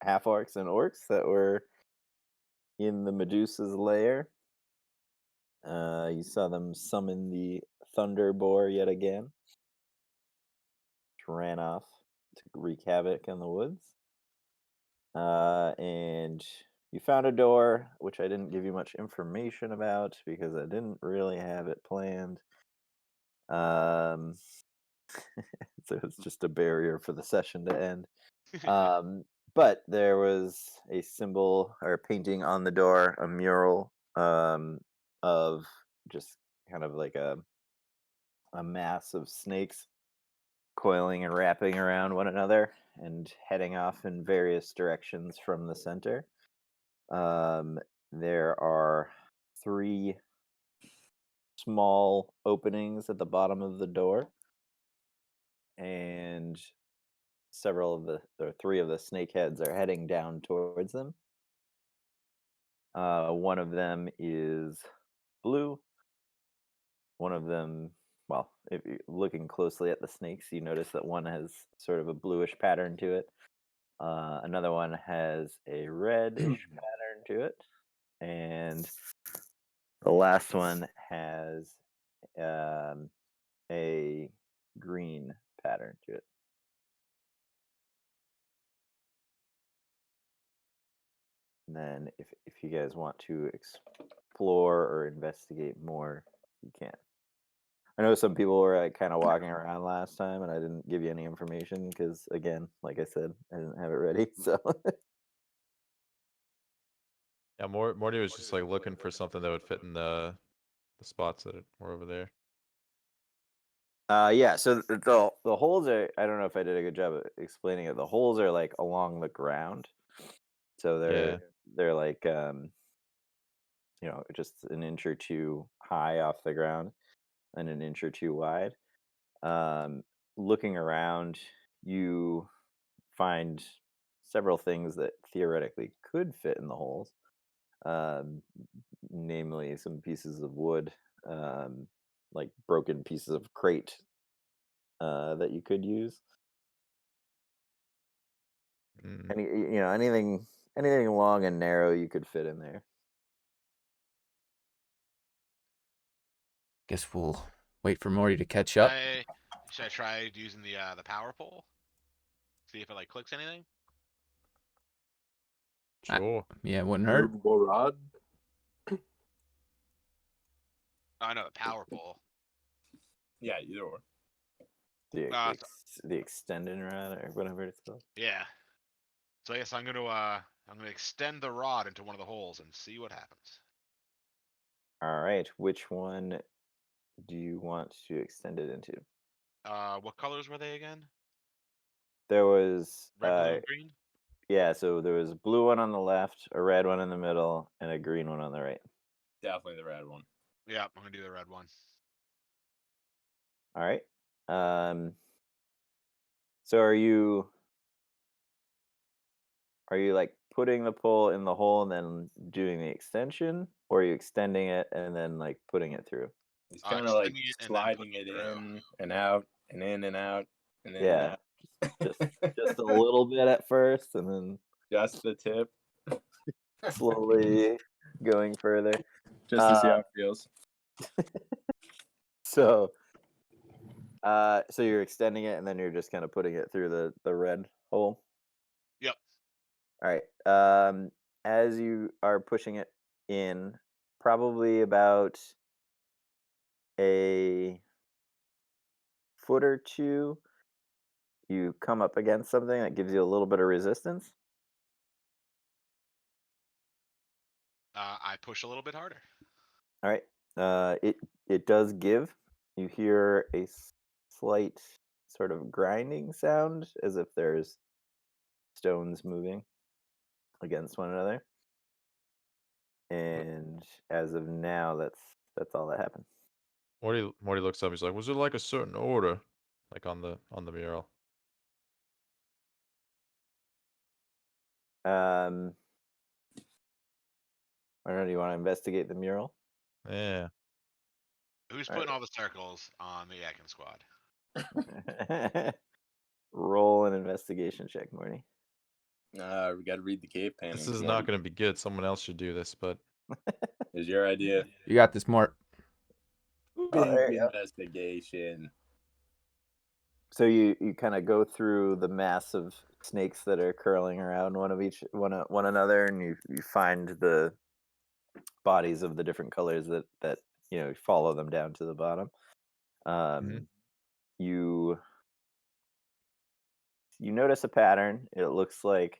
half orcs and orcs that were in the Medusa's lair. You saw them summon the Thunder Boar yet again, which ran off to wreak havoc in the woods. And you found a door, which I didn't give you much information about because I didn't really have it planned. Um, so it's just a barrier for the session to end. Um, but there was a symbol or a painting on the door, a mural of just kind of like a mass of snakes coiling and wrapping around one another and heading off in various directions from the center. Um, there are three small openings at the bottom of the door, and several of or three of the snake heads are heading down towards them. One of them is blue. One of them, well, if you're looking closely at the snakes, you notice that one has sort of a bluish pattern to it. Another one has a reddish pattern to it, and the last one has um, a green pattern to it. And then, if you guys want to explore or investigate more, you can. I know some people were like kind of walking around last time, and I didn't give you any information because, again, like I said, I didn't have it ready. So, Yeah, Morty was just like looking for something that would fit in the spots that were over there. yeah. So the holes are. I don't know if I did a good job of explaining it. The holes are like along the ground, so Yeah. they're like just an inch or two high off the ground and an inch or two wide. Um, Looking around, you find several things that theoretically could fit in the holes, um, namely some pieces of wood, um, like broken pieces of crate that you could use. Mm. Anything long and narrow you could fit in there. Guess we'll wait for Morty to catch up. I should I try using the power pole? See if it like clicks anything. Sure. Yeah, it wouldn't hurt. Movable rod. Oh no, the power pole. Yeah, either or. The extended rod or whatever it's called. Yeah. So I guess I'm gonna extend the rod into one of the holes and see what happens. All right, which one do you want to extend it into? What colors were they again? There was Red, blue, and green. yeah, so there was a blue one on the left, a red one in the middle, and a green one on the right. Definitely the red one. Yeah, I'm gonna do the red one. All right. So are you like putting the pole in the hole and then doing the extension, or are you extending it and then like putting it through? He's kind of like Extending it and then sliding putting it through. in and out and in and out and in and Yeah, out. just a little bit at first, and then Just the tip, slowly going further. just to see how it feels. So, so you're extending it, and then you're just kind of putting it through the red hole. Yep. All right. As you are pushing it in, probably about a foot or two, you come up against something that gives you a little bit of resistance. I push a little bit harder. All right. It does give. You hear a slight sort of grinding sound as if there's stones moving against one another. And as of now, that's all that happened. Morty looks up. He's like, "Was it like a certain order, like on the mural?" Um, I don't know. Do you want to investigate the mural? Yeah. Who's All putting all the circles on the Yakin squad? right. Roll an investigation check, Morty. We got to read the cave painting. This is not going to be good. Someone else should do this, but Is your idea? You got this, Mort. Oh, Big there you go. investigation. So you kind of go through the mass of snakes that are curling around one another, and you find the bodies of the different colors that follow them down to the bottom. You notice a pattern. It looks like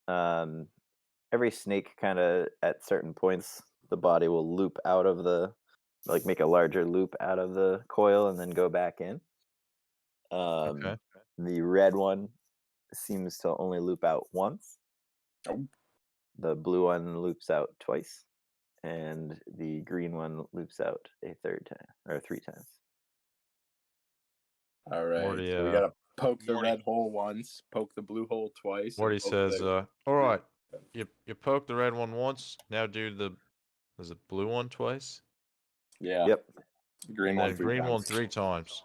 every snake kind of at certain points the body will loop out of make a larger loop out of the coil and then go back in. okay. The red one seems to only loop out once. Oh. The blue one loops out twice, and the green one loops out a third time or 3 times. All right. Morty, so we got to poke the Morty. red hole once, poke the blue hole twice. and Morty poke says, the- all right, you poked the red one once. Now do was it blue one twice? yeah. Yep. Green And one then 3 green times. one 3 times.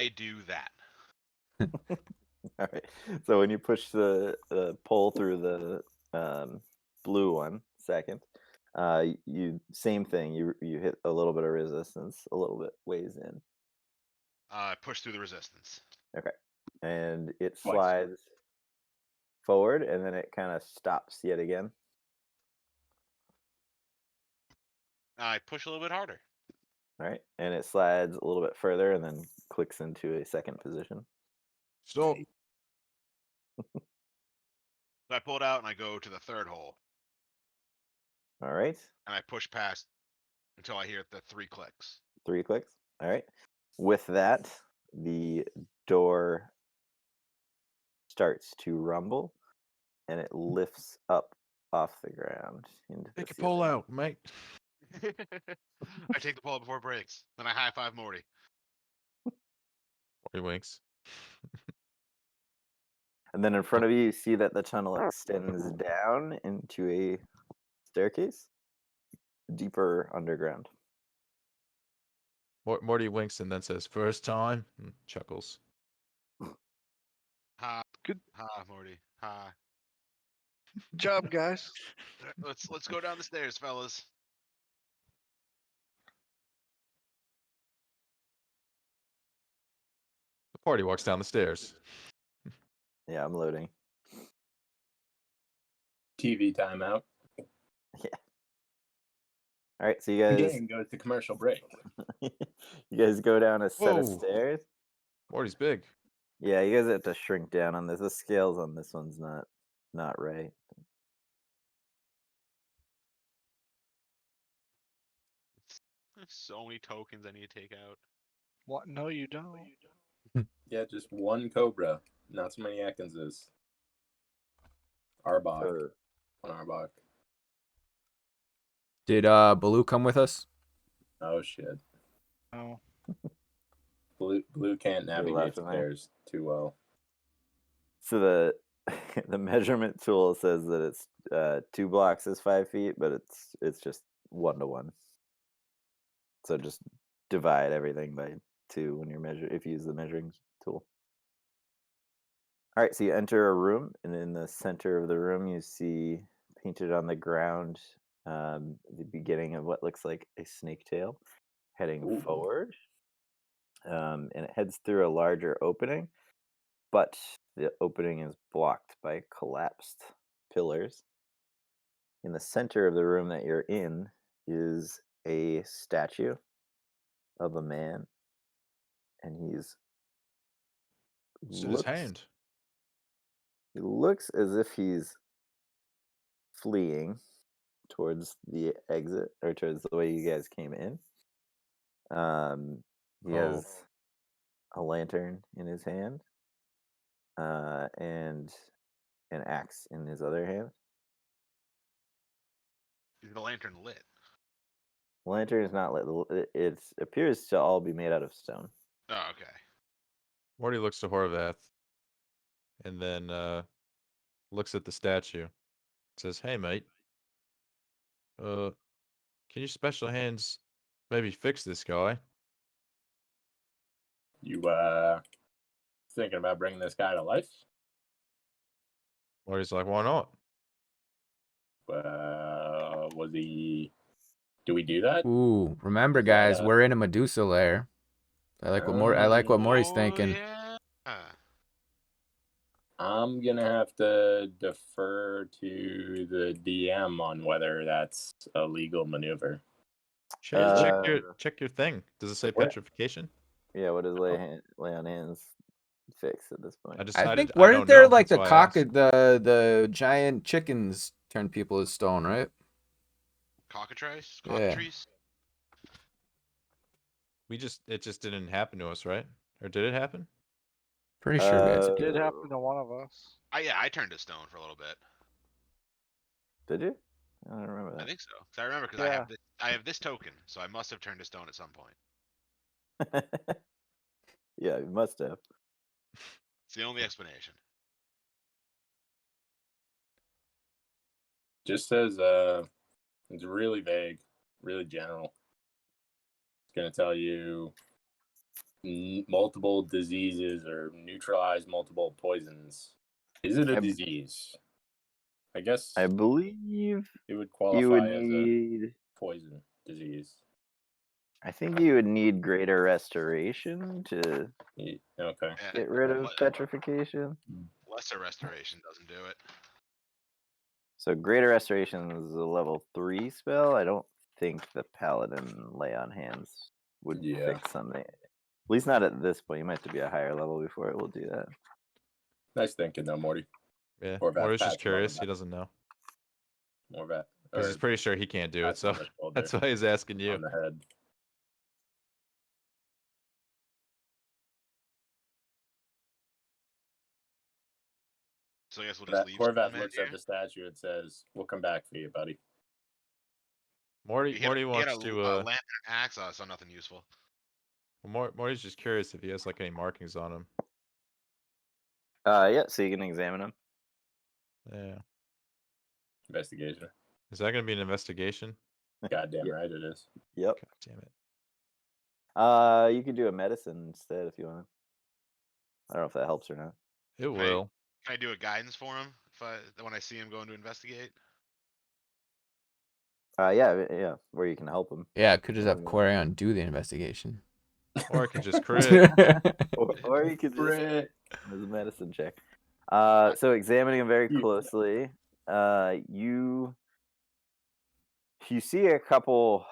I do that. All right. So when you push the pole through the blue one second, you same thing. You hit a little bit of resistance, a little bit ways in. Push through the resistance. Okay. And it Twice. slides forward, and then it kind of stops yet again. I push a little bit harder. All right. And it slides a little bit further, and then clicks into a second position. So So I pull it out and I go to the third hole All right. and I push past until I hear the 3 clicks. 3 clicks. All right. With that, the door starts to rumble, and it lifts up off the ground into the take your pole ceiling. out, mate. I take the pull before it breaks. Then I high five Morty. Morty winks. And then in front of you, you see that the tunnel extends down into a staircase, deeper underground. Morty winks and then says, first time, and chuckles. Ha. Good. Ha, Morty. Ha. Job, guys. Let's go down the stairs, fellas. The party walks down the stairs. Yeah, I'm loading. TV timeout. All right, so you The guys, game goes to commercial break. you guys go down a set of Whoa. stairs. Morty's big. Yeah, you guys have to shrink down on this. The scales on this one's not right. There's so many tokens I need to take out. What? No, you don't. Yeah, just one Cobra. Not so many Atkinses. Arbok. So, One Arbok. Did Baloo come with us? Oh shit. No. Blue can't navigate left in there. stairs too well. so the the measurement tool says that it's 2 blocks is 5 feet, but it's just 1 to 1. So just divide everything by 2 when you're if you use the measuring tool. All right, so you enter a room, and in the center of the room, you see painted on the ground the beginning of what looks like a snake tail heading Ooh. forward. And it heads through a larger opening, but the opening is blocked by collapsed pillars. In the center of the room that you're in is a statue of a man, and It's in his hand. He looks as if he's fleeing towards the exit or towards the way you guys came in. He has a lantern in his hand, and an axe in his other hand. Is the lantern lit? The lantern is not lit. It appears to all be made out of stone. Oh, okay. Morty looks to Horvath and then looks at the statue. Says, hey, mate. Can you special hands maybe fix this guy? You thinking about bringing this guy to life? Morty's like, why not? Was he? Do we do that? Ooh, remember, Is that, guys, we're in a Medusa lair. I like what Maury's Oh, thinking. yeah. I'm gonna have to defer to the DM on whether that's a legal maneuver. Check your thing. Does it say Where? petrification? Yeah, what does lay on hands fix at this point? I think I weren't don't there know. like That's the why I asked. the giant chickens turn people to stone, right? Cockatrice? Yeah. Cockatrice? It just didn't happen to us, right? Or did it happen? Pretty sure we had It did happen to one of us. I turned to stone for a little bit. Did you? I don't remember I that. think so. 'Cause I remember because Yeah. I have this token, so I must have turned to stone at some point. Yeah, you must have. It's the only explanation. Just says it's really vague, really general. It's gonna tell you multiple diseases or neutralize multiple poisons. Is it a disease? I guess I believe it would you qualify would as a need. poison disease. I think you would need greater restoration to Okay. Yeah, get rid of le- petrification. lesser restoration doesn't do it. So greater restoration is a level 3 spell. I don't think the paladin lay on hands would Yeah. fix something. At least not at this point. You might have to be a higher level before it will do that. Nice thinking, though, Morty. Yeah. Or Morty's just patch him on the curious. He back. doesn't know. More vet. Because he's pretty sure he can't do it, pat so on the shoulder, that's why he's asking you. on the head. So I guess we'll just leave. Corvat Stone looks here. at the statue and says, "We'll come back for you, buddy." Morty He had wants a to lantern axe, so nothing useful. Morty's just curious if he has like any markings on him. Yeah, so you can examine them. Yeah. Investigation. Is that gonna be an investigation? Goddamn Yeah. right it is. Yep. God damn it. You could do a medicine instead if you want. I don't know if that helps or not. It Right. will. Can I do a guidance for him when I see him going to investigate? Yeah, where you can help him. Yeah, could just have Yeah. Quarion do the investigation. Or I could just crit. Or you could just Frick. as a medicine check. So examining him very Yeah. closely, you see a couple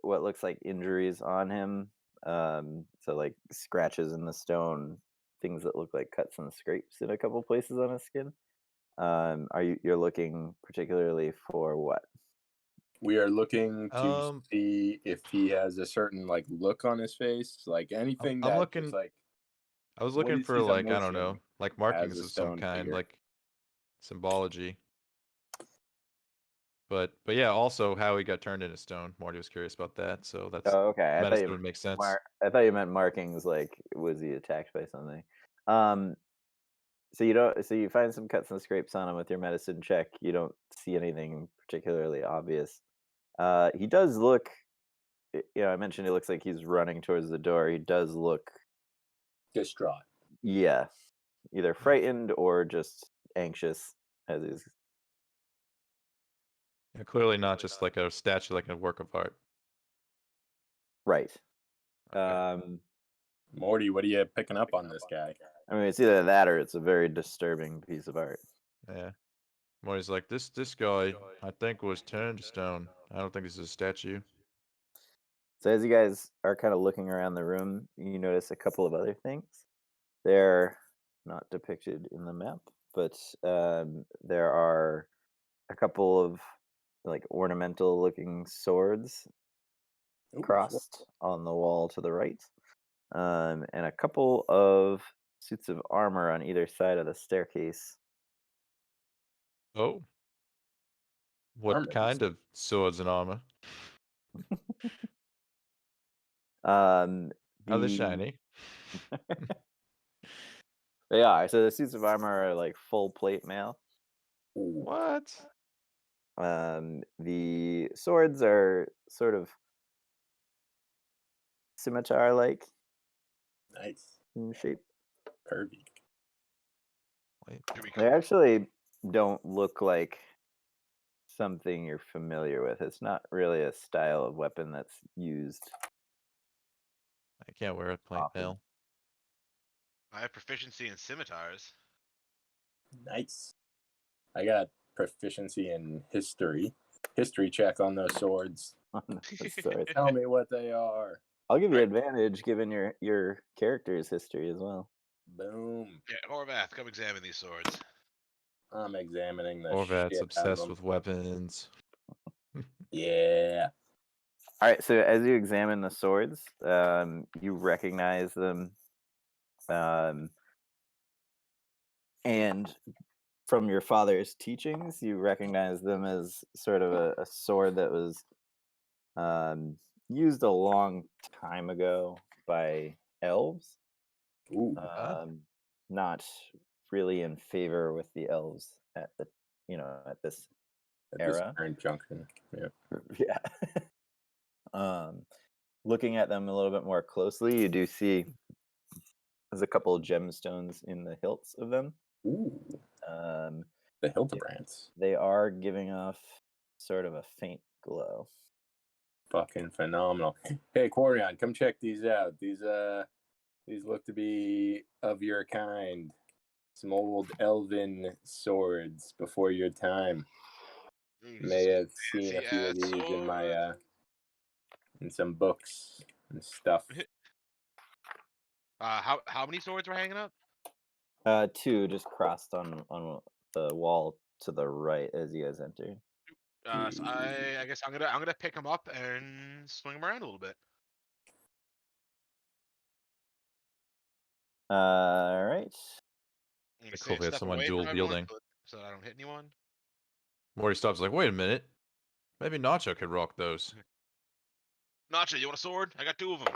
what looks like injuries on him. So like scratches in the stone, things that look like cuts and scrapes in a couple places on his skin. You're looking particularly for what? We are looking to Um, see if he has a certain like look on his face, like anything I'm that looking- just like I was what looking is for his like I don't emotion know, like as markings a of some stone kind, figure? like symbology. But yeah, also how he got turned into stone. Morty was curious about that, so that's Oh, okay. medicine would make sense. I thought you meant markings. Like, was he attacked by something? So you don't. So you find some cuts and scrapes on him with your medicine check. You don't see anything particularly obvious. He does look. I mentioned he looks like he's running towards the door. He does look, Distraught. yeah, either frightened or just anxious as he's. Yeah, clearly not just like a statue, like a work of art. Right. Okay. Morty, what are you picking up on this guy? I mean, it's either that or it's a very disturbing piece of art. Yeah. Morty's like, this guy, I think, was turned to stone. I don't think this is a statue. So as you guys are kind of looking around the room, you notice a couple of other things. They're not depicted in the map, but there are a couple of like ornamental looking swords Ooh, crossed on the wall to the right, and a couple of suits of armor on either side of the staircase. Oh. What Armor. kind of swords and armor? Are Are they shiny? They are. So the suits of armor are like full plate mail. Ooh, What? The swords are sort of scimitar-like nice. in shape. Curvy. Wait, Should we They actually don't look like something you're familiar with. It's not really a style of weapon that's used. I can't wear it plain Often. pale. I have proficiency in scimitars. Nice. I got proficiency in history. History check on those swords. on those swords. Tell me what they are. I'll give you advantage given your character's history as well. Boom. Yeah, Horvath, come examine these swords. I'm examining the Orvat's shit out of obsessed them. with weapons. Yeah. All right, so as you examine the swords, you recognize them, and from your father's teachings, you recognize them as sort of a sword that was used a long time ago by elves. Ooh. Not really in favor with the elves at the at this At this era. current junction. Yeah. Yeah. Looking at them a little bit more closely, you do see there's a couple of gemstones in the hilts of them. Ooh. Um, The Hildebrands. they are giving off sort of a faint glow. Fucking phenomenal. Hey, Quarion, come check these out. These look to be of your kind. Some old elven swords before your time. May have seen a few of these in my in some books and stuff. How many swords were hanging up? Two just crossed on the wall to the right as you guys enter. So I guess I'm gonna pick them up and swing them around a little bit. All right. I'm gonna Cool if we had step someone away dual from everyone wielding. so I don't hit anyone. Morty stops like, wait a minute. Maybe Nacho could rock those. Nacho, you want a sword? I got 2 of them.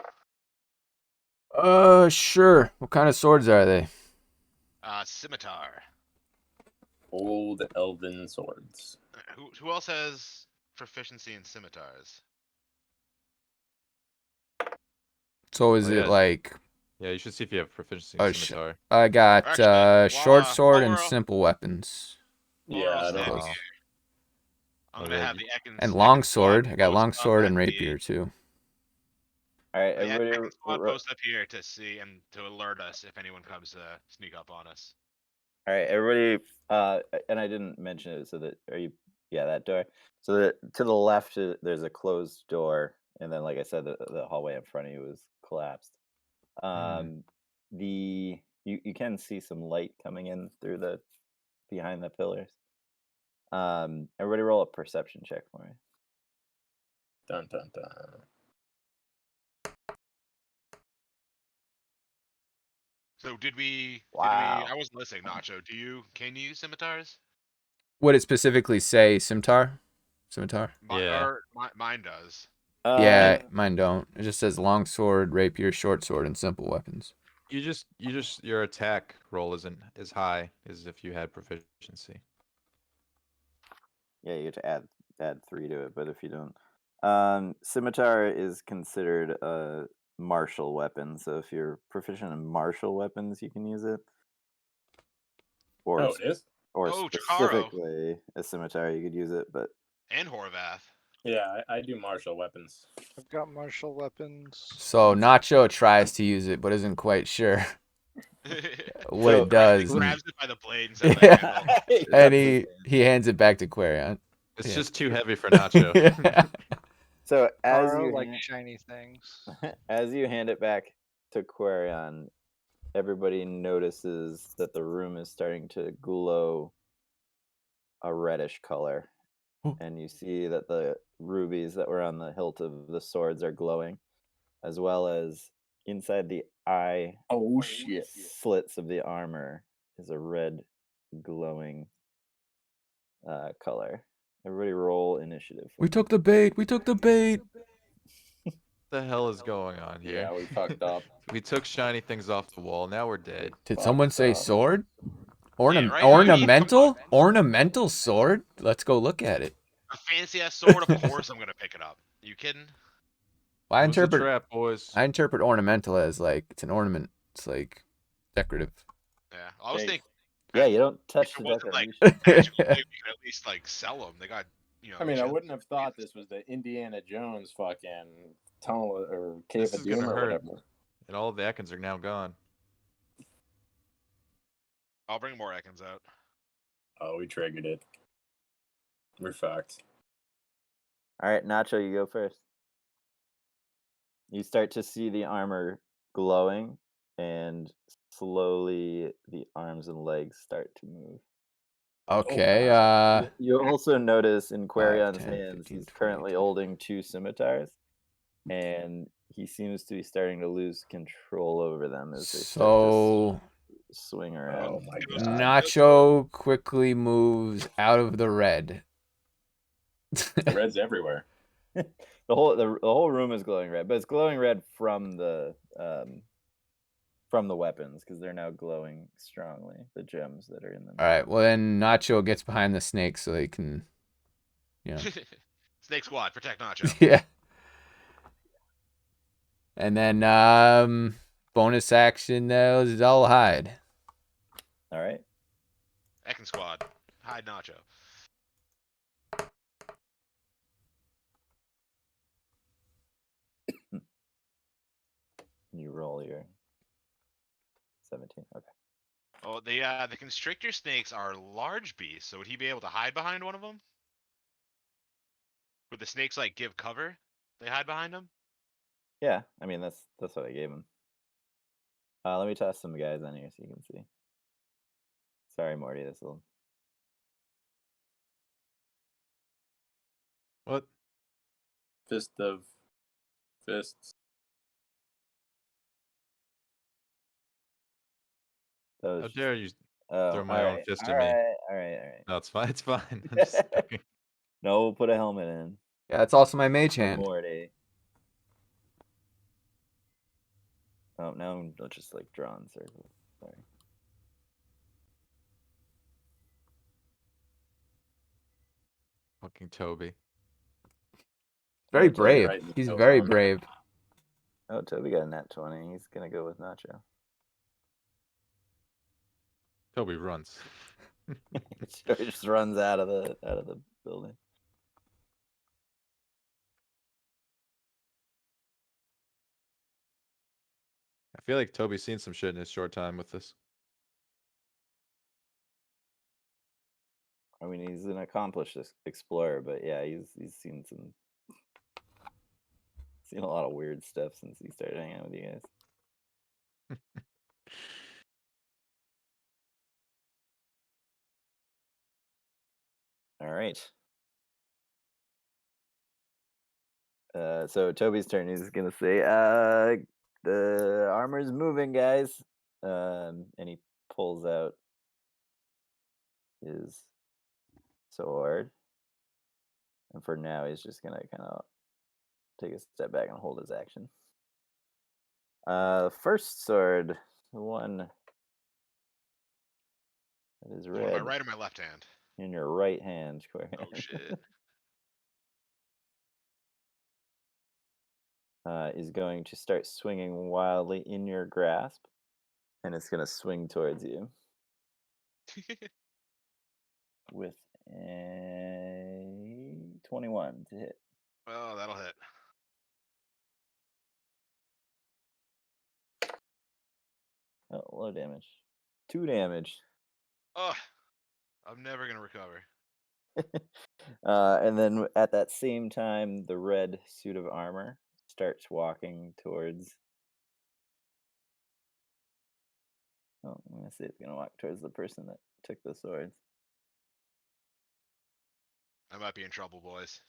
Sure. What kind of swords are they? Scimitar. Old elven swords. Who else has proficiency in scimitars? So is Oh, it yeah. like Yeah, you should see if you have proficiency Oh, in sh- scimitar. I got Actually, short sword while and we're- simple weapons. While we're Yeah, all I standing don't know. here, I'm Oh, gonna yeah, have you- the Ekans And Ekans long squad sword. I got post long up sword at and the- rapier too. All right. The Everybody, Ekans squad post up here to see and to alert us if anyone comes to sneak up on us. all right. Everybody. And I didn't mention it. So that that door. So that to the left, there's a closed door, and then, like I said, the hallway in front of you is collapsed. You can see some light coming in through the behind the pillars. Everybody roll a perception check for me. Dun dun dun. So did we? Wow. I wasn't listening, Nacho. Can you use scimitars? Would it specifically say scimitar? Scimitar? Yeah. Mine does. Yeah, mine don't. It just says long sword, rapier, short sword, and simple weapons. Your attack roll isn't as high as if you had proficiency. Yeah, you get to add 3 to it, but if you don't, scimitar is considered a martial weapon. So if you're proficient in martial weapons, you can use it. Or Oh, it is? or Oh, Chikaro. specifically a scimitar, you could use it. But And Horvath. Yeah, I do martial weapons. I've got martial weapons. So Nacho tries to use it, but isn't quite sure what So- it does. He And, grabs it by the blade and says, "I handle." and he hands it back to Quarion. It's Yeah. just too heavy for Nacho. So as Borrow you like hand- shiny things. as you hand it back to Quarion, everybody notices that the room is starting to glow a reddish color. Oh. And you see that the rubies that were on the hilt of the swords are glowing, as well as inside the eye Oh shit. slits of the armor is a red glowing color. Everybody roll initiative. We took the bait. We took the bait. What the hell is going on here? Yeah, we fucked up. We took shiny things off the wall. Now we're dead. Did someone say up. sword? right, I mean, Ornamental? come Ornamental sword? Let's go look at it. A fancy ass sword, of course I'm gonna pick it up. You kidding? Well, It was a trap, boys. I interpret ornamental as like it's an ornament. It's like decorative. Yeah, I was Thanks. Yeah, you don't touch If it the wasn't, like, decoration. magically big, we could at least like sell them. They got, you know. I mean, I chests wouldn't have of thought keys. this was the Indiana Jones fucking tunnel or cave This of is gonna doom or hurt. whatever. And all of the Ekans are now gone. I'll bring more Ekans out. Oh, we triggered it. We're fucked. All right, Nacho, you go first. You start to see the armor glowing, and slowly the arms and legs start to move. Okay. You also notice in 5, Querion's 10, hands, 15, he's 20, currently 25. holding 2 scimitars, and he seems to be starting to lose control over them as they start So to swing Oh around. my It was- god. Nacho quickly moves out of the red. The red's everywhere. The whole room is glowing red, but it's glowing red from the weapons because they're now glowing strongly. The gems that are in them. All right. Well, then Nacho gets behind the snake so they can, you know. Snake Squad, protect Nacho. Yeah. And then bonus action I'll hide. All right. Ekin Squad, hide Nacho. You roll your 17. Okay. Oh, the constrictor snakes are large beasts, so would he be able to hide behind one of them? Would the snakes like give cover? They hide behind them. Yeah, I mean that's what I gave him. Let me toss some guys on here so you can see. Sorry, Morty. This will. What? Fist of fists. That was How just, dare you oh, throw my own fist at me? All right. No, it's fine. It's fine. I'm just joking. No, we'll put a helmet in. Yeah, it's also my mage For hand. Morty. Oh, now I'm just like drawing circles. Sorry. Fucking Toby. Very Yeah, Toby brave. right in the He's nose very on it. brave. Oh, Toby got a nat 20. He's gonna go with Nacho. Toby runs. He just runs out of the building. I feel like Toby's seen some shit in his short time with this. I mean, he's an accomplished explorer, but yeah, he's seen a lot of weird stuff since he started hanging out with you guys. All right. So Toby's turn. He's gonna say, the armor's moving, guys. And he pulls out his sword. And for now, he's just gonna kind of take a step back and hold his action. First sword, the one that is The one on red my right or my left hand? in your right hand, Quarian. Oh shit. Is going to start swinging wildly in your grasp, and it's going to swing towards you with a 21 to hit. Oh, that'll hit. Oh, low damage. 2 damage. Oh, I'm never gonna recover. And then at that same time, the red suit of armor starts walking towards. Oh, I'm gonna say it's gonna walk towards the person that took the swords. I might be in trouble, boys.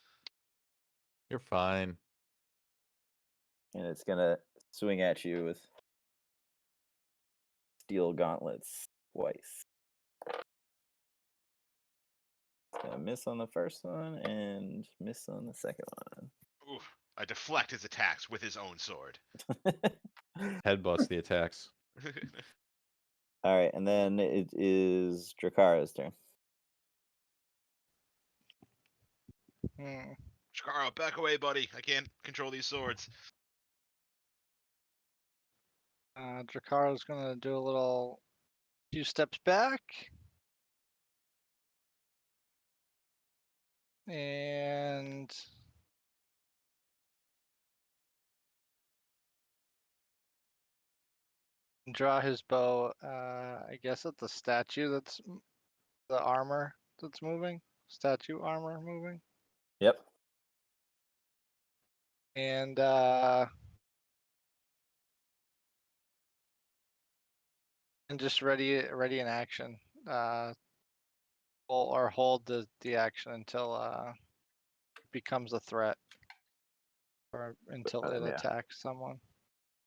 You're fine. And it's gonna swing at you with steel gauntlets twice. It's gonna miss on the first one and miss on the second Ooh, I deflect his attacks with his own sword. one. Headbutts the attacks. All right, and then it is Dracaro's turn. Hmm. Shikaro, back away, buddy. I can't control these swords. Dracaro's gonna do a few steps back. And draw his bow. I guess at the statue that's the armor that's moving. Statue armor moving. Yep. And just ready in action. Hold the action until it becomes a threat, or until it Yeah. attacks someone.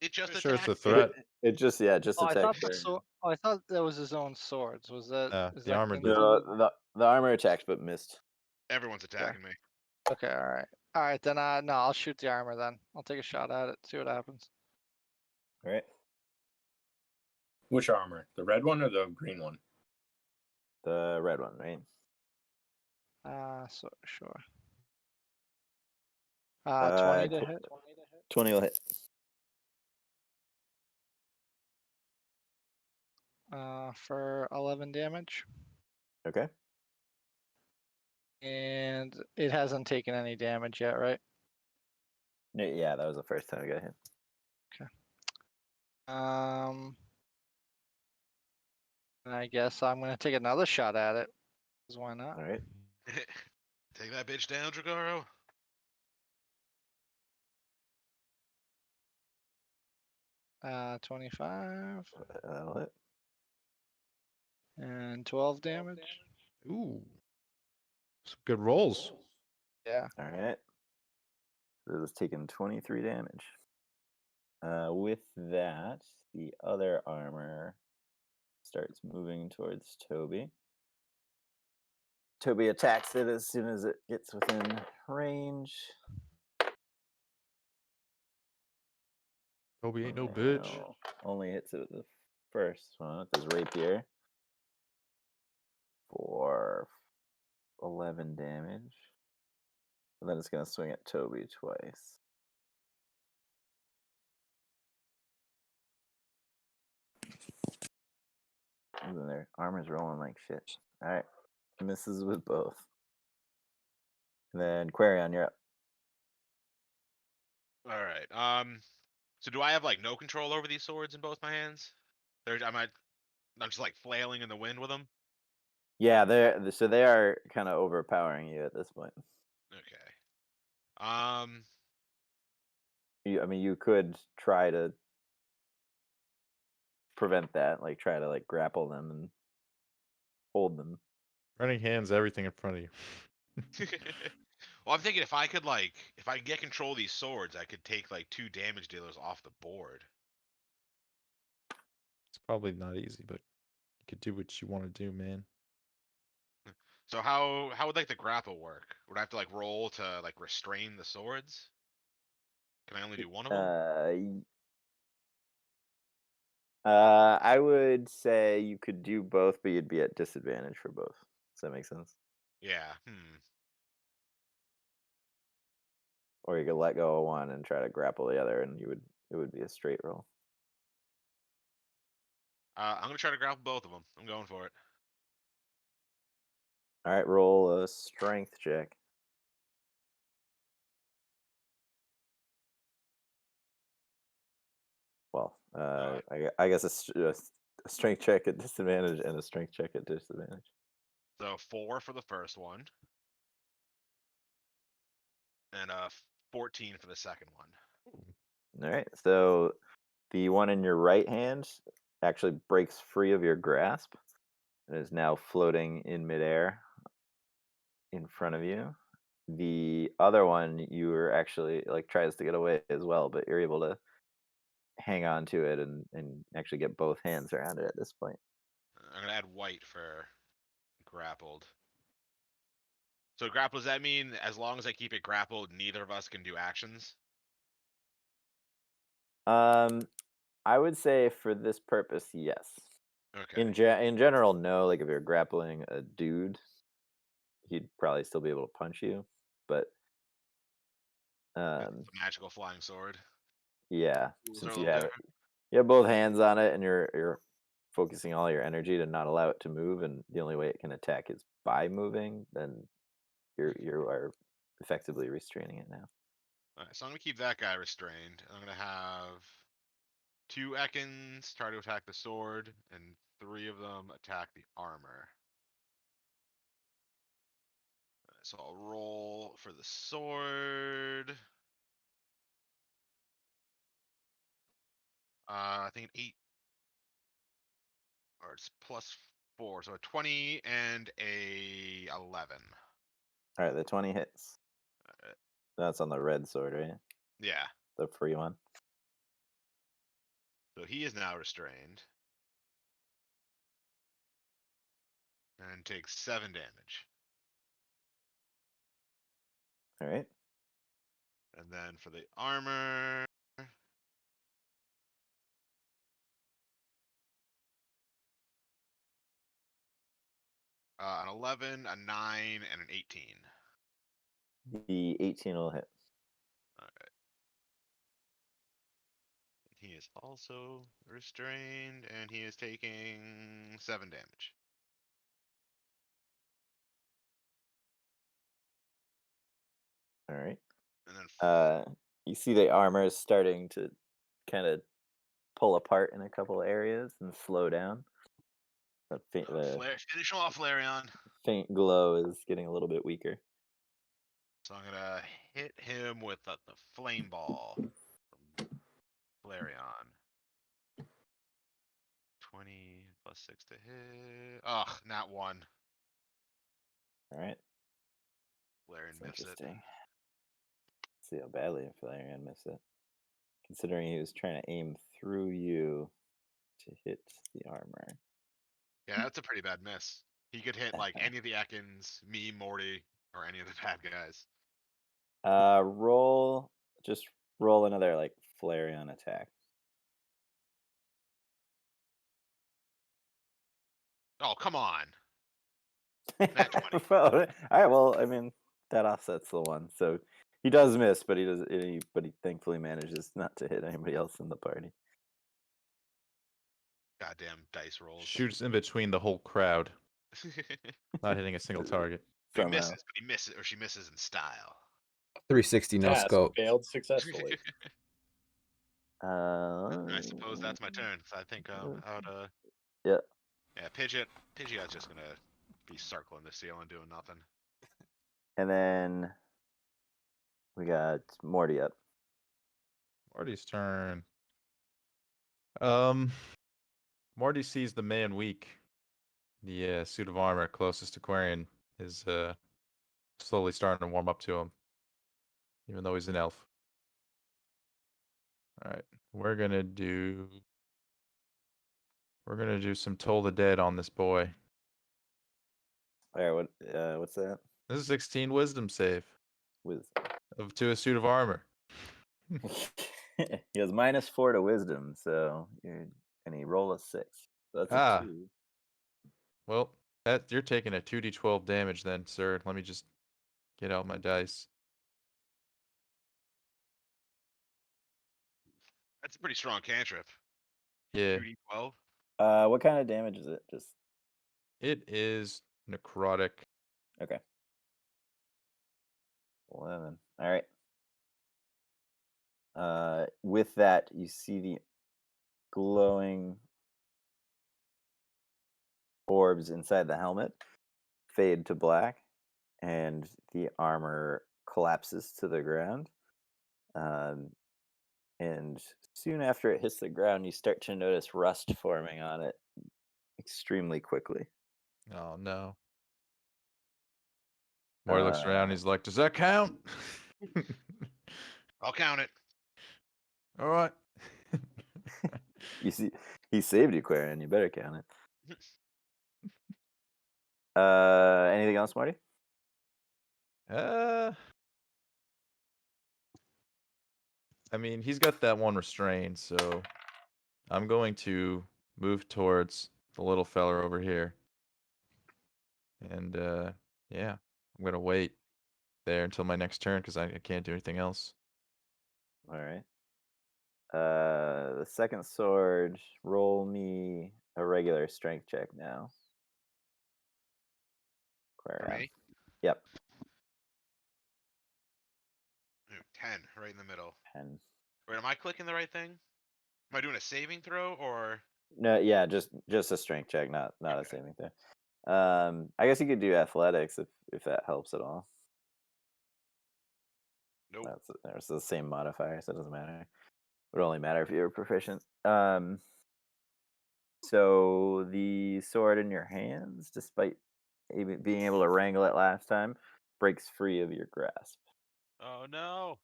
It just Sure, it's a attacked me. threat. It just Oh, I attacked thought the Baron. sword. Oh, I thought that was his own swords. Was that? Is the that armor did. invisible? No, the armor attacked but missed. Everyone's attacking me. Okay, all right. Then no, I'll shoot the armor. Then I'll take a shot at it. See what happens. All right. Which armor? The red one or the green one? The red one, right? So sure. 20 to hit. 20 will hit. For 11 damage, Okay. and it hasn't taken any damage yet, right? Yeah, that was the first time I got hit. And I guess I'm gonna take another shot at it. 'Cause why not? All right. Take that bitch down, Dragaro. Uh, 25 That'll hit. and 12 damage. Ooh. Some good rolls. Yeah. All right. So this is taking 23 damage. With that, the other armor starts moving towards Toby. Toby attacks it as soon as it gets within range. Toby ain't no bitch. Now, only hits it with the first one with his rapier for 11 damage. And then it's going to swing at Toby twice. Ooh, their armor's rolling like shit. All right. Misses with both. And then Quarion, you're up. All right. So do I have like no control over these swords in both my hands? I'm just like flailing in the wind with them. Yeah, they are kind of overpowering you at this point. Okay. You could try to prevent that, like try to like grapple them and hold them. Running hands, everything in front of you. Well, I'm thinking if I could get control of these swords, I could take like 2 damage dealers off the board. It's probably not easy, but you could do what you want to do, man. So how would like the grapple work? Would I have to like roll to like restrain the swords? Can I only do one of them? I would say you could do both, but you'd be at disadvantage for both. Does that make sense? Yeah. Or you could let go of one and try to grapple the other, and it would be a straight roll. I'm gonna try to grapple both of them. I'm going for it. All right, roll a strength check. Well, I guess a strength check at disadvantage and a strength check at disadvantage. So 4 for the first one, and 14 for the second one. All right, so the one in your right hand actually breaks free of your grasp and is now floating in midair in front of you. The other one, you were actually like tries to get away as well, but you're able to hang on to it and actually get both hands around it at this point. I'm gonna add white for grappled. So grapple, does that mean as long as I keep it grappled, neither of us can do actions? I would say for this purpose, yes. Okay. In general, no. Like if you're grappling a dude, he'd probably still be able to punch you, but It's a magical flying sword. yeah, Rules are since a you little have it, you have both hands on it, and you're focusing all your energy to not allow it to move, and the only way it can attack is by moving, then you are effectively restraining it now. Alright, so I'm gonna keep that guy restrained. I'm gonna have 2 Ekans try to attack the sword, and 3 of them attack the armor. So I'll roll for the sword. I think an 8. Or it's +4, so a 20 and a 11. All right, the 20 hits. Alright. That's on the red sword, right? Yeah, The free one. so he is now restrained. And takes 7 damage. All right. And then for the armor. An 11, a 9, and an 18. The 18 will hit. Alright. He is also restrained, and he is taking 7 damage. All right. And then You see the armor is starting to kind of pull apart in a couple areas and slow down. The finish him off, Flareon. faint glow is getting a little bit weaker. So I'm gonna hit him with the flame ball from Flareon. 20 +6 to hit. Ugh, not 1. All right. Flareon That's missed it. interesting. Let's see how badly Valerian missed it. Considering he was trying to aim through you to hit the armor. Yeah, that's a pretty bad miss. He could hit like any of the Ekans, me, Morty, or any of the bad guys. Just roll another like Flareon attack. Oh, come on. Nat 20. Well, all right. Well, I mean that offsets the one, so he does miss, but he thankfully manages not to hit anybody else in the party. Goddamn dice rolls. Shoots in between the whole crowd, not hitting a single target. He Somehow. misses, but he misses, or she misses in style. 360 no Task scope. failed successfully. I suppose that's my turn. So I think I would Yeah. yeah, Pidgeot's just gonna be circling the ceiling doing nothing. And then we got Morty up. Morty's turn. Morty sees the man weak. The suit of armor closest to Quarian is slowly starting to warm up to him, even though he's an elf. All right, we're gonna do some Toll the Dead on this boy. All right, what's that? This is 16 Wisdom save With to a suit of armor. he has -4 to Wisdom, so and he roll a 6. So that's a 2. Well, you're taking a 2d12 damage then, sir. Let me just get out my dice. That's a pretty strong cantrip. Yeah, 2d12. What kind of damage is it? Just it is necrotic. okay. 11. All right. With that, you see the glowing orbs inside the helmet fade to black, and the armor collapses to the ground. And soon after it hits the ground, you start to notice rust forming on it extremely quickly. Oh no. Morty looks around. He's like, "Does that count?" I'll count it. All right. You see, he saved you, Quarian. You better count it. Anything else, Marty? I mean, he's got that one restrained, so I'm going to move towards the little feller over here. And yeah, I'm gonna wait there until my next turn because I can't do anything else. All right. The second sword, roll me a regular strength check now. For Quarian. me? Yep. 10, right in the middle. And Wait, am I clicking the right thing? Am I doing a saving throw or? no, yeah, just a strength check, not a Okay. saving throw. I guess you could do athletics if that helps at all. Nope. There's the same modifier, so it doesn't matter. It would only matter if you were proficient. So the sword in your hands, despite being able to wrangle it last time, breaks free of your grasp. Oh no.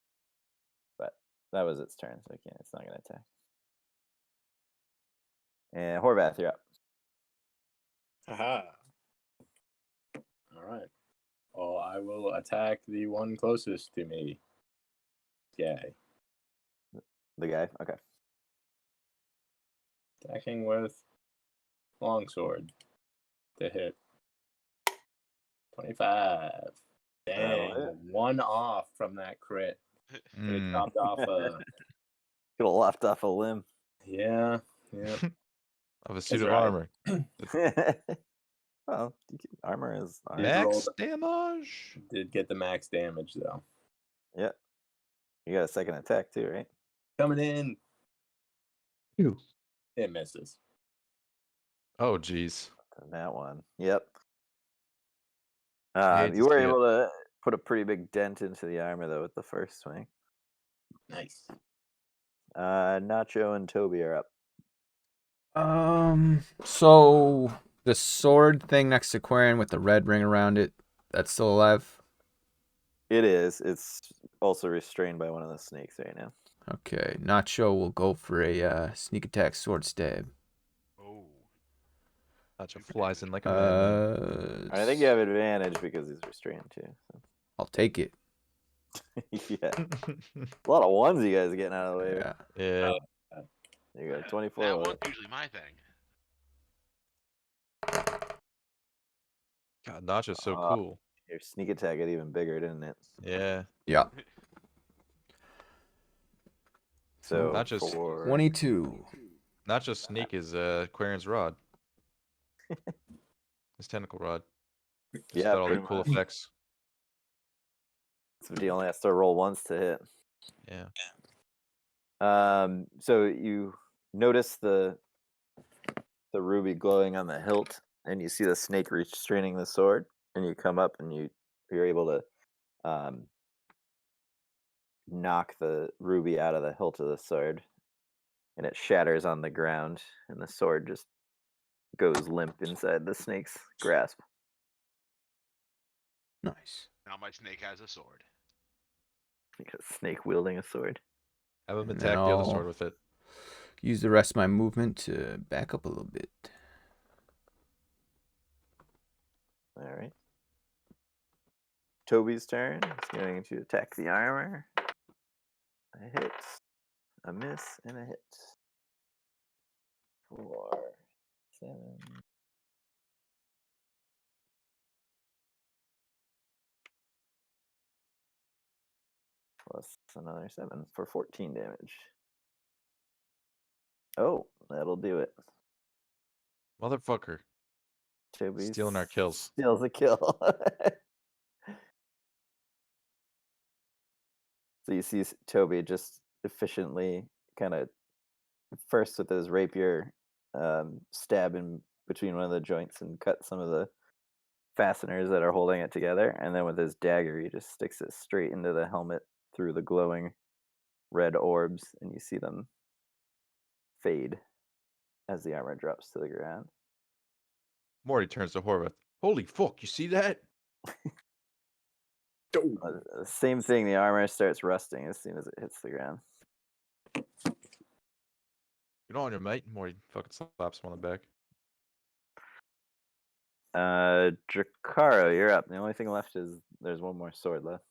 But that was its turn, so it's not gonna attack. And Horvath, you're up. Aha. All right. Well, I will attack the one closest to me. Guy. The guy? Okay. Attacking with longsword to hit. 25. That'll Dang. hit. One off from that crit. Could have chopped off a. Could have lopped off a limb. Yeah. Of a suit That's of right. armor. Well, armor is armor. Yeah. Max damage. Did get the max damage though. Yeah. You got a second attack too, right? Coming in. Ew. It misses. Oh, jeez. And that one. Yep. hate You to were see it. able to put a pretty big dent into the armor though with the first swing. Nice. Nacho and Toby are up. So the sword thing next to Quarian with the red ring around it, that's still alive? It is. It's also restrained by one of the snakes right now. Okay, Nacho will go for a sneak attack sword stab. Oh. Nacho flies in like a madman. I think you have advantage because he's restrained too. So. I'll take it. Yeah. A lot of ones you guys are getting out of the way. Yeah. Yeah. There you go. 24. That one's usually my thing. God, Nacho's so Uh, cool. Your sneak attack got even bigger, didn't it? Yeah. Yeah. So Not just- for 22. Nacho's sneak is Quarian's rod. His tentacle rod. It's Yeah, got all the pretty cool much. effects. So he only has to roll once to hit. Yeah. So you notice the ruby glowing on the hilt, and you see the snake restraining the sword, and you come up and you're able to knock the ruby out of the hilt of the sword, and it shatters on the ground, and the sword just goes limp inside the snake's grasp. Nice. Now my snake has a sword. You got a snake wielding a sword. Have him And attack then the other I'll sword with it. use the rest of my movement to back up a little bit. All right. Toby's turn. He's going to attack the armor. A hit, a miss, and a hit. 4, 7. Plus another 7 for 14 damage. Oh, that'll do it. Motherfucker. Toby's Stealing our kills. Steals a kill. So you see Toby just efficiently kind of first with his rapier stab in between one of the joints and cut some of the fasteners that are holding it together, and then with his dagger he just sticks it straight into the helmet through the glowing red orbs, and you see them fade as the armor drops to the ground. Morty turns to Horvath. Holy fuck, you see that? Same thing, the armor starts rusting as soon as it hits the ground. Get on your mate. Morty fucking slaps him on the back. Drakaro, you're up. The only thing left is there's one more sword left.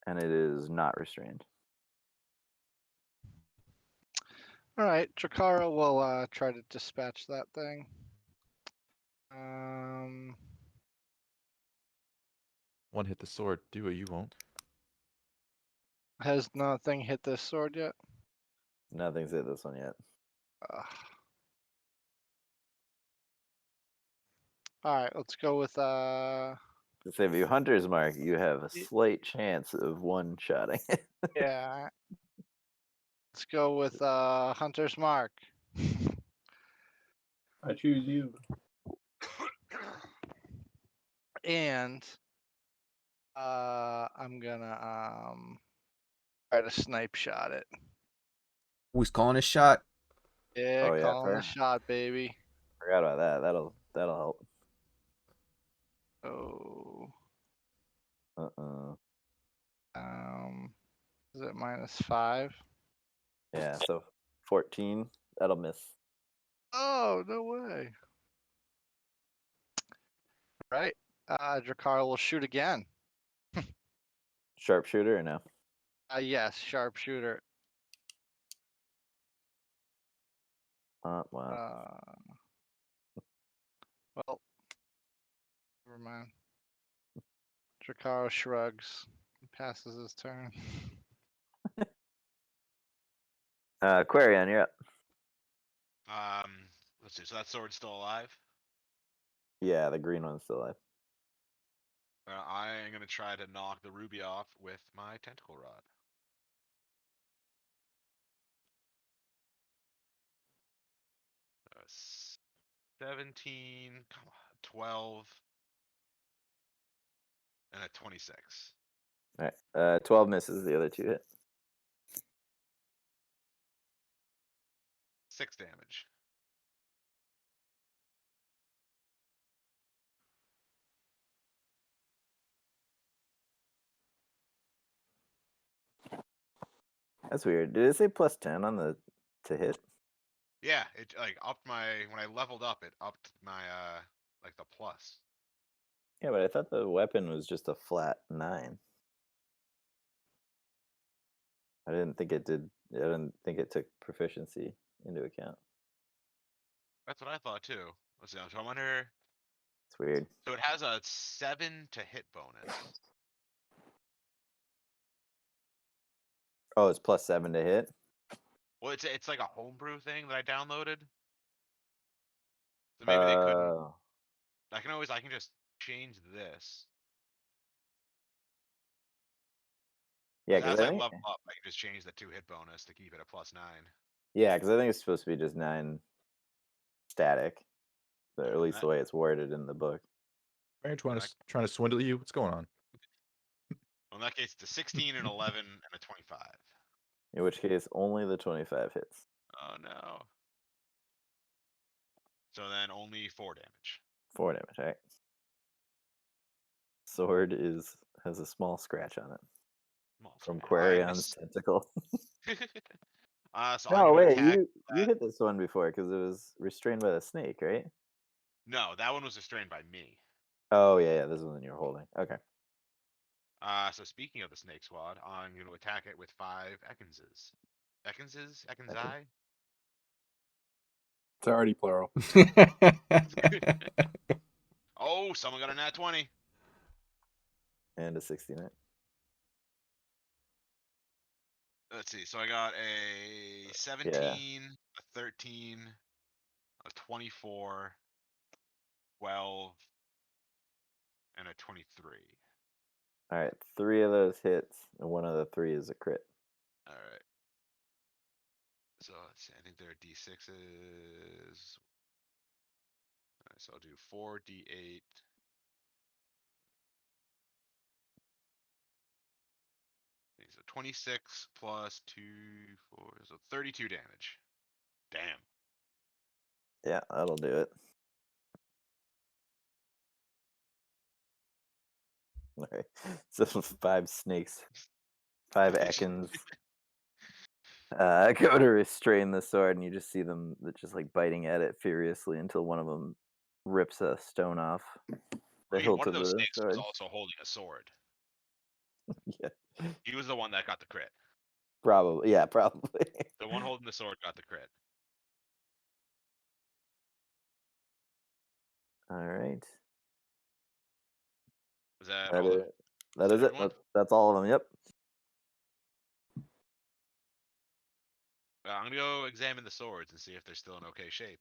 And it is not restrained. Alright, Drakara will try to dispatch that thing. One hit the sword. Do it, you won't. Has nothing hit this sword yet? Nothing's hit this one yet. Alright, let's go with To save you Hunter's Mark, you have a Y- slight chance of one-shotting it. Yeah. Let's go with Hunter's Mark. I choose you. And I'm gonna try to snipe shot it. Who's calling a shot? Yeah, Oh, yeah, calling the fair. shot, baby. Forgot about that. That'll help. Oh, is it -5? Yeah, so 14. That'll miss. Oh, no way. Right. Dracar will shoot again. Sharpshooter or no? Yes, sharpshooter. Wow. Well, never mind. Dracar shrugs. Passes his turn. Quarion, you're up. Let's see. So that sword's still alive. Yeah, the green one's still alive. I am gonna try to knock the ruby off with my tentacle rod. Uh, 17, come on, 12, and a 26. All right. 12 misses. The other two hit. 6 damage. That's weird. Did it say +10 on the to hit? Yeah, it like upped my when I leveled up, it upped my like the plus. Yeah, but I thought the weapon was just a flat 9. I didn't think it did. I didn't think it took proficiency into account. That's what I thought too. Let's see. So I'm under. It's weird. So it has a 7 to hit bonus. Oh, it's +7 to hit. Well, it's like a homebrew thing that I downloaded. So maybe they couldn't. I can just change this. Yeah, 'Cause because as I I think. level up, I can just change the 2 hit bonus to keep it at +9. Yeah, because I think it's supposed to be just 9 static, or at least the way it's worded in the book. Are you trying to swindle you? What's going on? Well, in that case, it's a 16, and 11, and a 25. In which case, only the 25 hits. Oh no. So then only 4 damage. 4 damage, right? Sword has a small scratch on it from Quarion's tentacle. So No, I'm gonna wait, attack you hit this one before because it was restrained by the snake, right? No, that one was restrained by me. Oh yeah, this is the one you're holding. Okay. So speaking of the snake squad, I'm gonna attack it with 5 Ekkenses. Ekkensi? It's already plural. Oh, someone got a nat 20. And a 69. Let's see. So I got a 17, a 13, a 24, 12, and a 23. All right, 3 of those hits, and one of the 3 is a crit. All right. So let's see. I think there are D6s. All right, so I'll do 4d8. So 26 plus 2, 4, so 32 damage. Damn. Yeah, that'll do it. All right, so 5 snakes, 5 Ekans. Go to restrain the sword, and you just see them just like biting at it furiously until one of them rips a stone off the hilt One of of those the snakes sword. was also holding a sword. Yeah, He was the one that got the crit. probably. Yeah, probably. The one holding the sword got the crit. All right. Was that That all? is, that is it. everyone? That's all of them. Yep. I'm gonna go examine the swords and see if they're still in okay shape.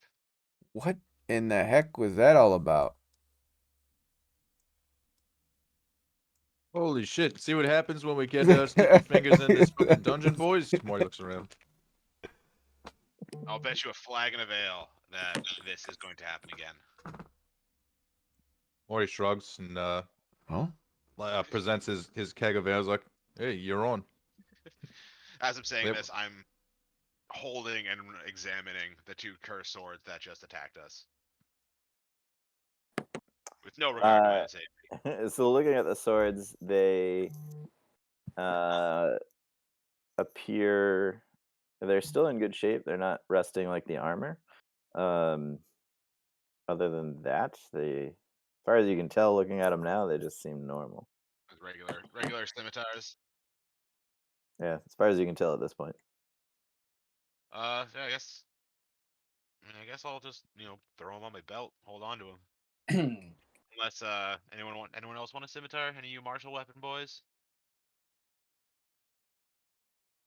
What in the heck was that all about? Holy shit! See what happens when we get sticky fingers in this fucking dungeon, boys. Morty looks around. I'll bet you a flag and a veil that this is going to happen again. Morty shrugs and Oh, presents his keg of ale. Like, hey, you're on. As I'm saying Yep. this, I'm holding and examining the 2 cursed swords that just attacked us. With no regard to my own safety. So looking at the swords, they appear they're still in good shape. They're not rusting like the armor. Other than that, as far as you can tell, looking at them now, they just seem normal. With regular scimitars. Yeah, as far as you can tell at this point. Yeah, I guess I'll just, throw them on my belt, hold on to them. Unless anyone else want a scimitar? Any of you martial weapon boys?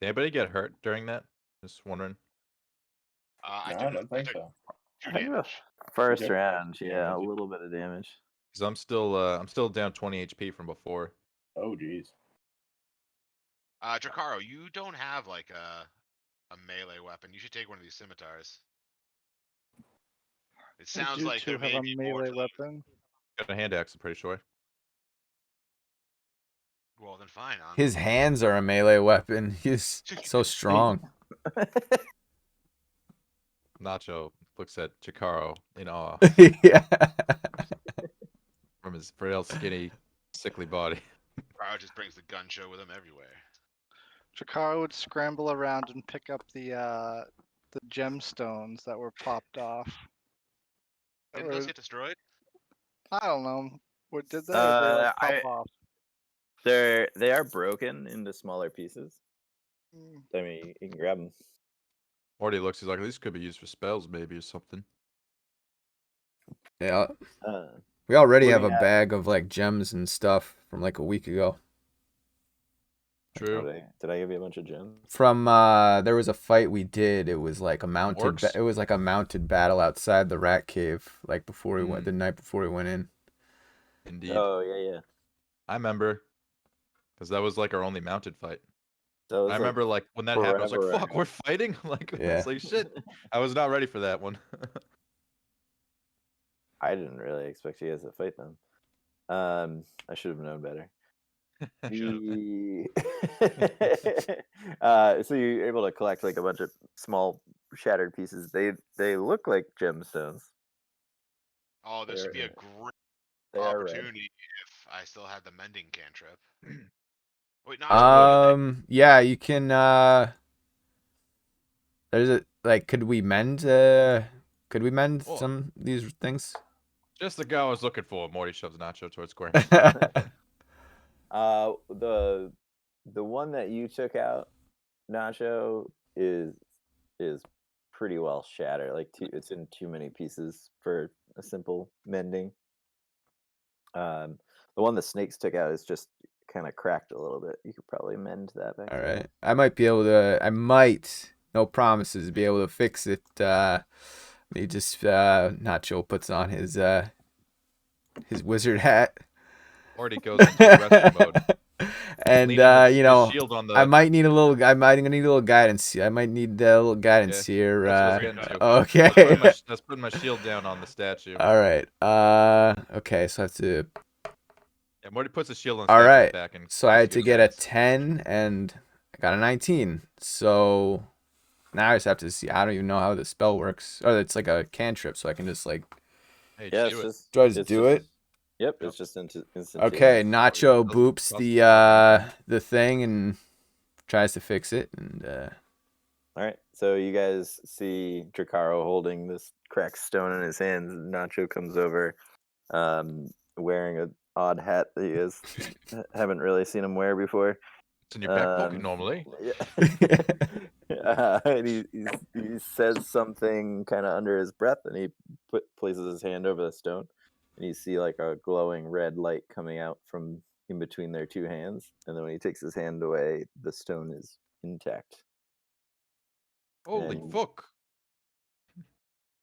Did anybody get hurt during that? Just wondering. I No, do I not. don't think so. 2 I think the damage. first Good round, yeah, a damage. little bit of damage. Cause I'm still down 20 HP from before. Oh, geez. Drakaro, you don't have like a melee weapon. You should take one of these scimitars. It We sounds do like too there may have a be more melee to them. weapon. Got a hand axe, I'm pretty sure. Well, then fine. his hands are a melee weapon. He's so strong. Nacho looks at Chikaro in awe Yeah. from his frail, skinny, sickly body. Drakaro just brings the gun show with him everywhere. Jakaro would scramble around and pick up the gemstones that were popped off. Didn't those get destroyed? I don't know. What did they? Or did they like, pop off? They are broken into smaller pieces. Mm. I mean, you can grab them. Morty looks, he's like, these could be used for spells maybe or something. Yeah. Uh, We already have a Looking at- bag of like gems and stuff from like a week ago. True. Did I give you a bunch of gems? From there was a fight we did. It was like a mounted Orcs? it was like a mounted battle outside the rat cave, like before we went Mm. the night before we went in. Indeed. Oh yeah. I remember. Because that was like our only mounted fight. That was I remember like when that happened, I was like, forever fuck, ago. we're fighting? Like, Yeah. it's like shit. I was not ready for that one. I didn't really expect you guys to fight them. I should have known better. So you're able to collect like a bunch of small shattered pieces. They look like gemstones. Oh, this would be a They're- great They are red. opportunity if I still had the mending cantrip. Wait, no. Yeah, you can there's a like could we mend Oh. some these things? Just the guy I was looking for. Morty shoves Nacho towards Square. The one that you took out, Nacho, is pretty well shattered. Like it's in too many pieces for a simple mending. The one the snakes took out is just kind of cracked a little bit. You could probably mend that back. All right. I might, no promises, be able to fix it. He just Nacho puts on his wizard hat. Morty goes into rescue mode. And Leaning his shield on I might need a little guidance. I might need a little guidance Yeah, here. that's what I was getting to. Okay. Let's put my shield down on the statue. All right. Okay, so I have to. Yeah, Morty puts his shield on the All statue's right. back and So I had to rescues get a us. 10 and I got a 19. So now I just have to see. I don't even know how the spell works. Oh, it's like a cantrip, so I can just like. Hey, Yeah, do it. Do I just do it? Yep, Yep. it's just instantaneous. Okay, Nacho Does- boops does- the thing and tries to fix it, and All right, so you guys see Drakaro holding this cracked stone in his hands. And Nacho comes over, wearing an odd hat that you guys haven't really seen him wear before. It's in your back pocket normally. Yeah. And he says something kind of under his breath, and he places his hand over the stone, and you see like a glowing red light coming out from in between their two hands. And then when he takes his hand away, the stone is intact. Holy And- fuck.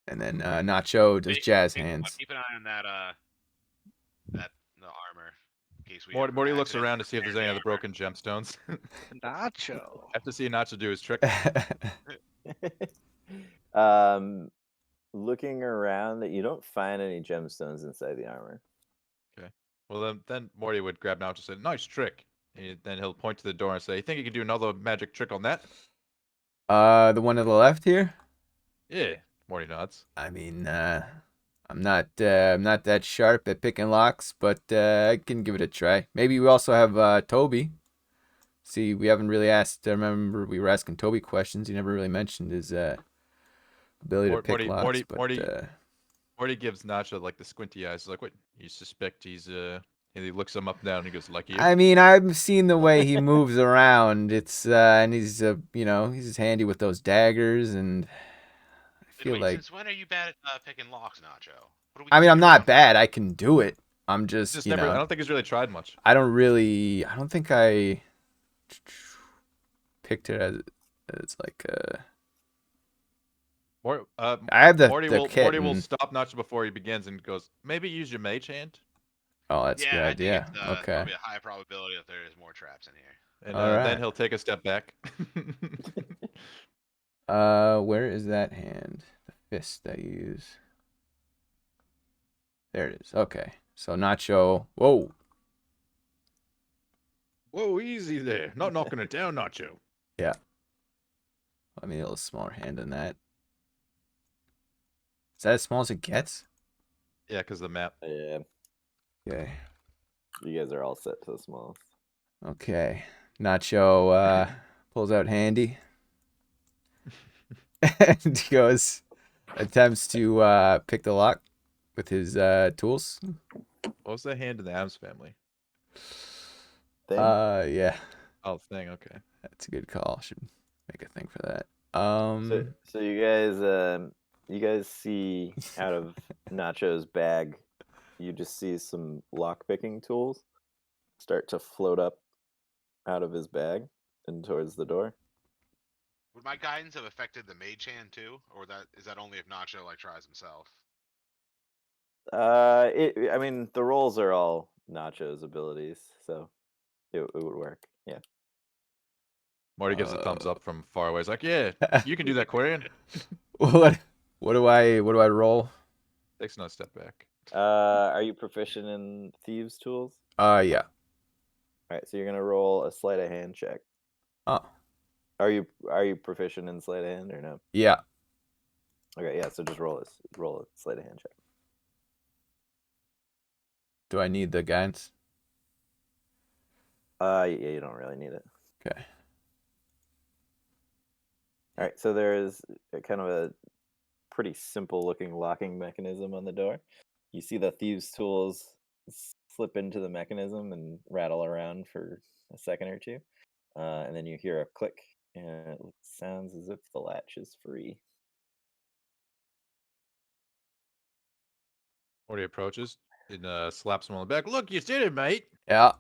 and then Nacho does jazz Keep- hands. Keep an eye on that the armor. In case we Morty ever looks accidentally around to see if there's any repair other the armor. broken gemstones. Nacho. After seeing Nacho do his trick. Looking around, that you don't find any gemstones inside the armor. Well, then Morty would grab Nacho and say, "Nice trick." And then he'll point to the door and say, "You think you could do another magic trick on that?" The one to the left here. Yeah. Morty nods. I mean, I'm not that sharp at picking locks, but I can give it a try. Maybe we also have Toby. See, we haven't really asked. I remember we were asking Toby questions. He never really mentioned his ability to pick locks. Morty gives Nacho like the squinty eyes. He's like, "What? You suspect he's And he looks him up and down. And he goes, "Like you." I mean, I've seen the way he moves around. It's and he's he's handy with those daggers, and I feel Wait, like. since when are you bad at picking locks, Nacho? What are we I mean, I'm going not around? bad. I can do it. I'm just, Just never. I don't think he's really tried much. I don't think I picked it as like I have the Morty kit. will stop Nacho before he begins and goes, "Maybe use your mage hand." Oh, that's a Yeah, good I idea. think it's Okay. probably a high probability that there is more traps in here. And All right. then he'll take a step back. Where is that hand? The fist that you use. There it is. Okay. So Nacho. Whoa. Whoa, easy there. Not knocking it down, Nacho. Yeah. I mean, a little smaller hand than that. Is that as small as it gets? Yeah, because the map. Yeah, Okay. you guys are all set to the smallest. Okay. Nacho pulls out handy and goes, attempts to pick the lock with his tools. What was that hand in the Adams family? Thing? Yeah. Oh, thing. Okay. That's a good call. Should make a thing for that. So you guys see out of Nacho's bag, you just see some lock picking tools start to float up out of his bag and towards the door. Would my guidance have affected the mage hand too, or is that only if Nacho like tries himself? I mean, the rolls are all Nacho's abilities, so it would work. Yeah. Morty gives a thumbs up from far away. He's like, "Yeah, you can do that, Quarian." What do I roll? Takes another step back. Are you proficient in thieves' tools? Yeah. All right, so you're gonna roll a sleight of hand check. Oh. Are you proficient in sleight of hand or no? Yeah. Okay, yeah. So just roll a sleight of hand check. Do I need the guidance? Yeah, you don't really need it. Okay. All right, so there is kind of a pretty simple looking locking mechanism on the door. You see the thieves' tools slip into the mechanism and rattle around for a second or two. And then you hear a click, and it sounds as if the latch is free. Morty approaches and slaps him on the back. "Look, you did it, mate." Yeah.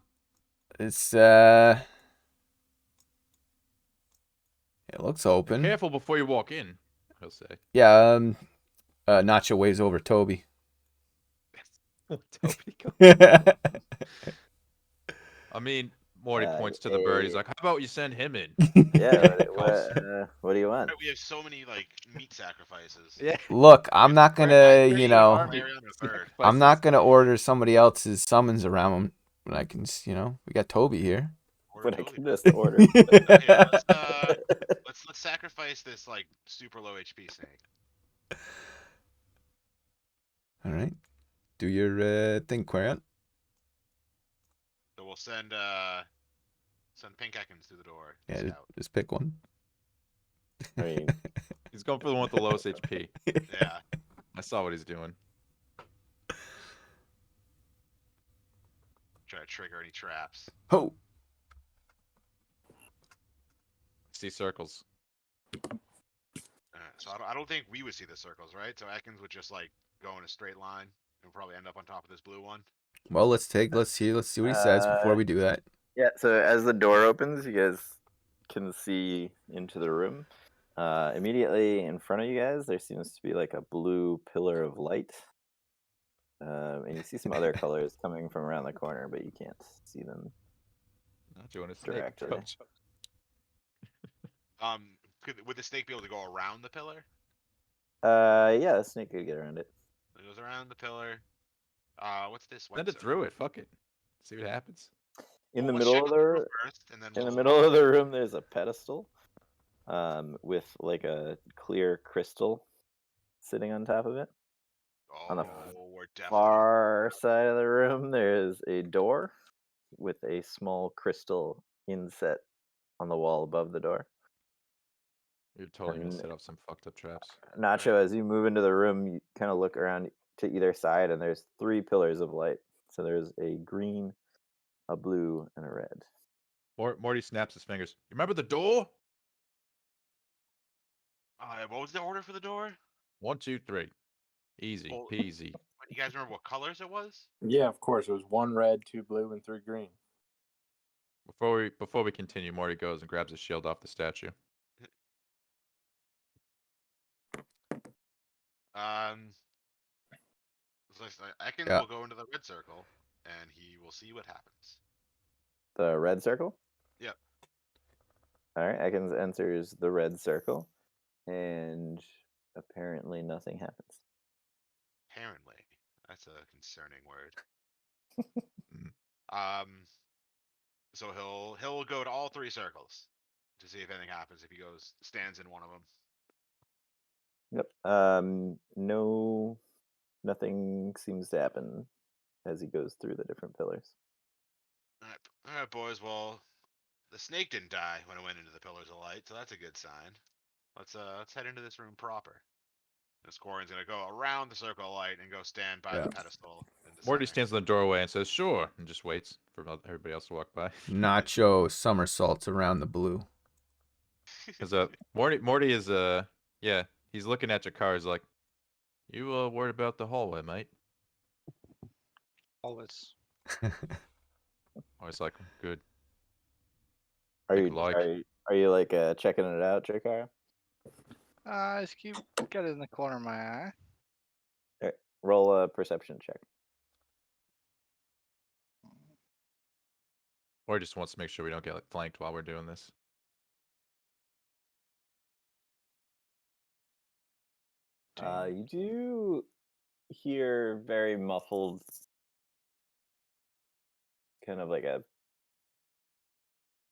It's it looks open. Careful before you walk in, he'll say. Yeah, Nacho waves over Toby. Toby, I mean, Morty points to the bird. He's like, "How about you send him in?" Yeah, what do you want? We have so many like meat sacrifices. Yeah. Look, I'm not gonna, Larry on a bird. I'm not gonna order somebody else's summons around him when I can, we got Toby here. When I Toby. can just order. Here, let's sacrifice this like super low HP snake. All right, do your thing, Quarian. So we'll send Pink Ekans through the door. Yeah, Scout. just pick one. I mean, He's going for the one with the lowest HP. Yeah. I saw what he's doing. Try to trigger any traps. Oh, See circles. So I don't think we would see the circles, right? So Ekans would just like go in a straight line and probably end up on top of this blue one. well, let's see what he says before we do that. yeah. So as the door opens, you guys can see into the room. Immediately in front of you guys, there seems to be like a blue pillar of light. And you see some other colors coming from around the corner, but you can't see them. Not doing a snake Directly. approach. Would the snake be able to go around the pillar? Yeah, the snake could get around it. It goes around the pillar. What's this one? Send it through it. Fuck it. See what happens. In the Let's middle check of on the roof the first, and then in the we'll- middle of the room, there's a pedestal, with like a clear crystal sitting on top of it. on the we're definitely Far side of the room, there is a door with a small crystal inset on the wall above the door. You're totally gonna And- set up some fucked up traps. Nacho, as you move into the room, you kind of look around to either side, and there's 3 pillars of light. So there's a green, a blue, and a red. Morty snaps his fingers. You remember the door? what was the order for the door? 1, 2, 3. Easy Oh. peasy. You guys remember what colors it was? Yeah, of course. It was 1 red, 2 blue, and 3 green. Before we continue, Morty goes and grabs his shield off the statue. So Ekans Yeah. will go into the red circle, and he will see what happens. The red circle? Yep. All right, Ekans enters the red circle, and apparently nothing happens. Apparently, that's a concerning word. Mm. So he'll go to all 3 circles to see if anything happens. If he stands in one of them. Yep. No, nothing seems to happen as he goes through the different pillars. All right, boys. Well, the snake didn't die when it went into the pillars of light, so that's a good sign. Let's head into this room proper. This Quarian's gonna go around the circle of light and go stand by Yeah. the pedestal. In the Morty center. stands in the doorway and says, "Sure," and just waits for everybody else to walk by. Nacho somersaults around the blue. Because Morty is yeah, he's looking at your car. He's like, "You worried about the hallway, mate?" Always. I was like, "Good." Are Like you like- are you like checking it out, Jakar? I just keep got it in the corner of my eye. Roll a perception check. Or just wants to make sure we don't get flanked while we're doing this. You do hear very muffled, kind of like a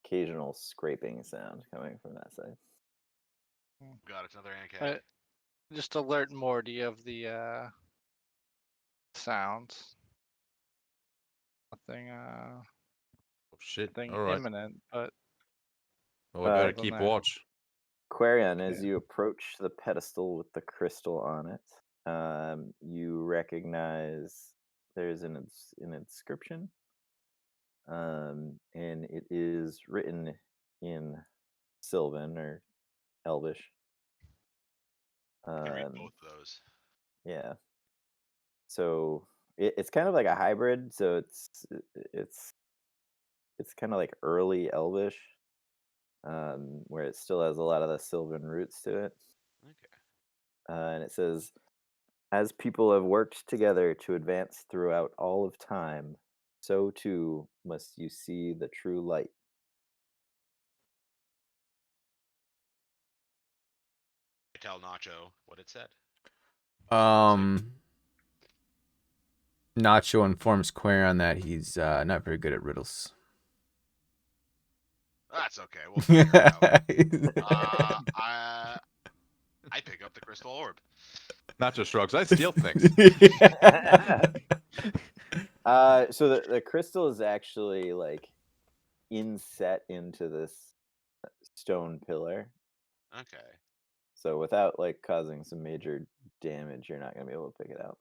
occasional scraping sound coming from that side. Got it, another NK. Just alert Morty of the sounds. Nothing Oh shit! nothing All right. imminent, but Well, we better Other keep than that. watch. Quarian, as Yeah. you approach the pedestal with the crystal on it, you recognize there's an inscription, and it is written in Sylvan or Elvish. You can read both of those. Yeah. So it's kind of like a hybrid. So it's kind of like early Elvish, where it still has a lot of the Sylvan roots to it. Okay. And it says, "As people have worked together to advance throughout all of time, so too must you see the true light." I tell Nacho what it said. Nacho informs Quarion that he's not very good at riddles. That's okay. We'll figure it out. I I pick up the crystal orb. Not just shrugs. I steal things. So the crystal is actually like inset into this stone pillar. Okay. So without like causing some major damage, you're not gonna be able to pick it out.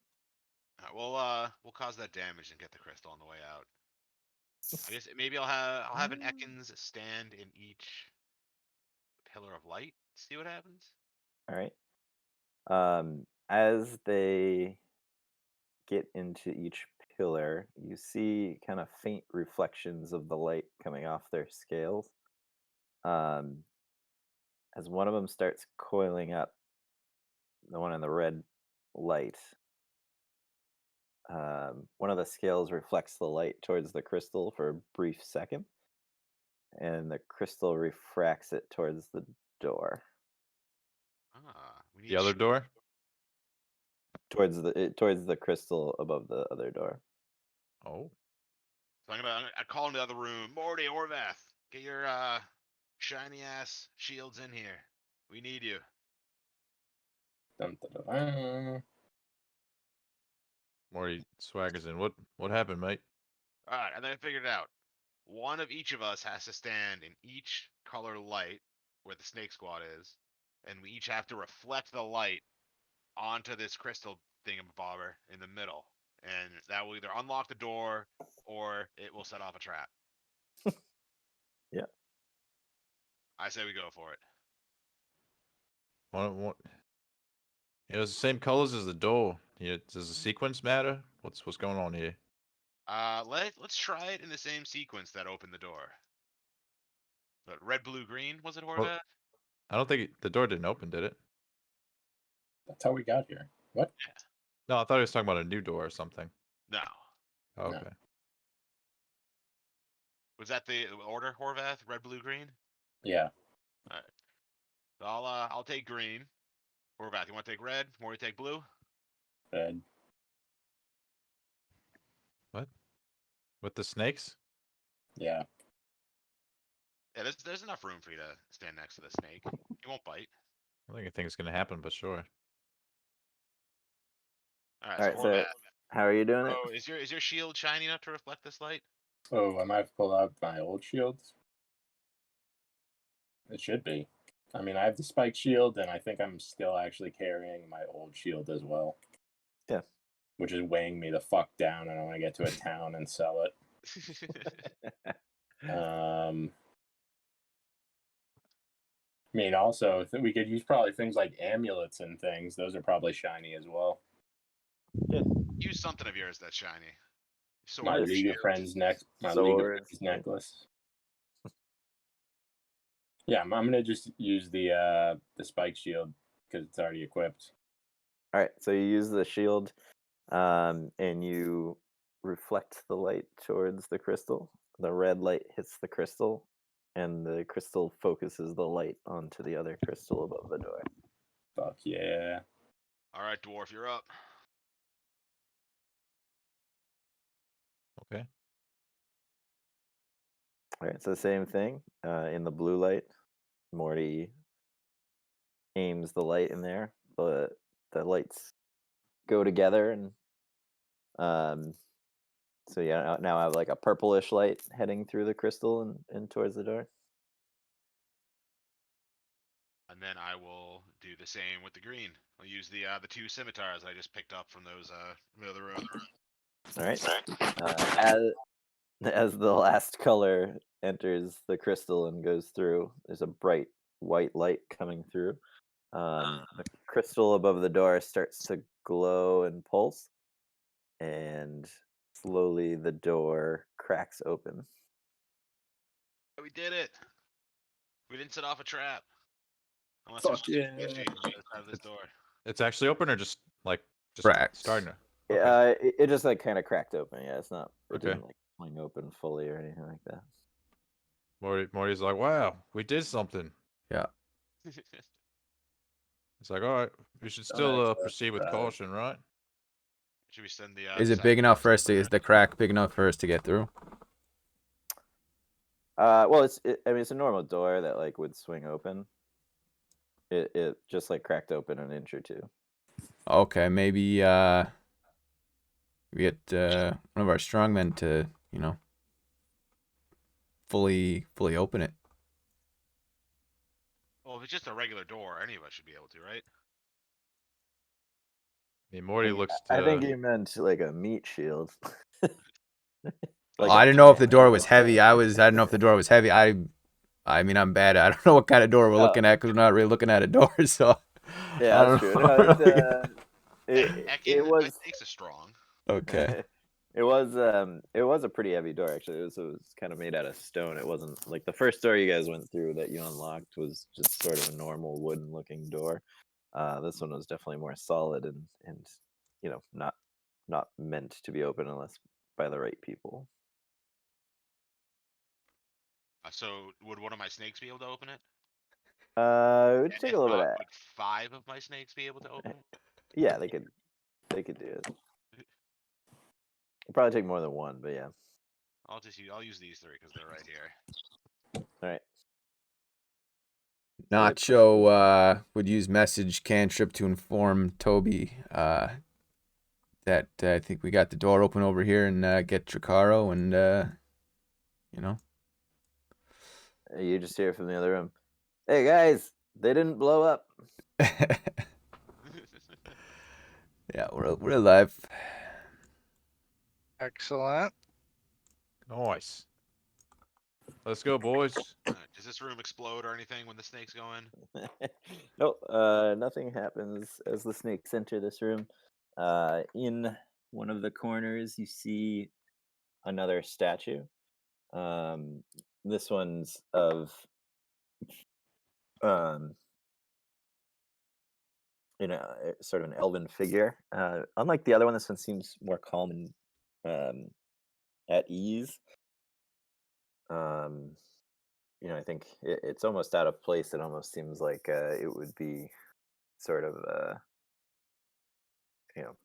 We'll cause that damage and get the crystal on the way out. I guess maybe I'll have an Ekans stand in each pillar of light. See what happens. All right. As they get into each pillar, you see kind of faint reflections of the light coming off their scales. As one of them starts coiling up, the one in the red light, one of the scales reflects the light towards the crystal for a brief second, and the crystal refracts it towards the door, We need The other door? towards the crystal above the other door. Oh. So I call into the other room. Morty, Orvath, get your shiny ass shields in here. We need you. Dun, dun, dun, dun. Morty swaggers in. What happened, mate? All right, and then I figured it out. One of each of us has to stand in each color light where the snake squad is, and we each have to reflect the light onto this crystal thingamabobber in the middle, and that will either unlock the door or it will set off a trap. Yeah. I say we go for it. What? It's the same colors as the door. Does the sequence matter? What's going on here? Let's try it in the same sequence that opened the door. But red, blue, green, was it, Well, Horvath? I don't think the door didn't open, did it? That's how we got here. What? No, I thought he was talking about a new door or something. No. Oh, No. okay. Was that the order, Horvath? Red, blue, green? Yeah. So I'll take green. Horvath, you want to take red? More take blue? Red. What? With the snakes? Yeah. Yeah, there's enough room for you to stand next to the snake. He won't bite. I think it's gonna happen, but sure. All right, All right, so so Horvath. how are you doing it? Oh, is your shield shiny enough to reflect this light? Oh, I might have pulled out my old shields. It should be. I mean, I have the spike shield, and I think I'm still actually carrying my old shield as well. Yeah. Which is weighing me the fuck down, and I want to get to a town and sell it. I mean, also, we could use probably things like amulets and things. Those are probably shiny as well. Use something of yours that's shiny. Sword My or League of shield. Friends my League of Sword. Friends necklace. Yeah, I'm gonna just use the spike shield because it's already equipped. All right, so you use the shield, and you reflect the light towards the crystal. The red light hits the crystal, and the crystal focuses the light onto the other crystal above the door. Fuck yeah. All right, dwarf, you're up. Okay. All right, so the same thing. In the blue light, Morty aims the light in there. The lights go together, and so yeah, now I have like a purplish light heading through the crystal and towards the door. And then I will do the same with the green. I'll use the 2 scimitars I just picked up from those from the other room. All right. As the last color enters the crystal and goes through, there's a bright white light coming through. The crystal above the door starts to glow and pulse, and slowly the door cracks open. We did it. We didn't set off a trap. Unless Fuck there's yeah. on the other side of this door. It's actually open or just Cracks. starting to. It just like kind of cracked open. Yeah, it's not. It Okay. didn't like swing open fully or anything like that. Morty's like, wow, we did something. It's like, all right, we should still proceed with caution, right? Should we send the? Is it big enough for us to? Is the crack big enough for us to get through? Well, I mean, it's a normal door that like would swing open. It just like cracked open an inch or two. Okay, maybe we get one of our strongmen to, fully open it. Well, if it's just a regular door, any of us should be able to, right? I mean, Morty looks. I think you meant like a meat shield. Oh, I didn't know if the door was heavy. I didn't know if the door was heavy. I mean, I'm bad. I don't know what kind of door we're looking at because we're not really looking at a door. So Yeah, I that's don't true. know. No, it was. Stakes are strong. Okay. It was a pretty heavy door actually. It was kind of made out of stone. It wasn't like the first door you guys went through that you unlocked was just sort of a normal wooden looking door. This one was definitely more solid and not not meant to be open unless by the right people. So would one of my snakes be able to open it? It would I- take If a little not, bit. would 5 of my snakes be able to open it? Yeah, they could do it. It'd probably take more than one, but yeah. I'll use these 3 because they're right here. All right. Nacho would use message cantrip to inform Toby that I think we got the door open over here and get Dracaro and you know. You just hear from the other room. Hey guys, they didn't blow up. Yeah, we're alive. Excellent. Nice. Let's go, boys. Does this room explode or anything when the snakes go in? Nope. Nothing happens as the snakes enter this room. In one of the corners, you see another statue. This one's of sort of an elven figure. Unlike the other one, this one seems more calm and at ease. I think it's almost out of place. It almost seems like it would be sort of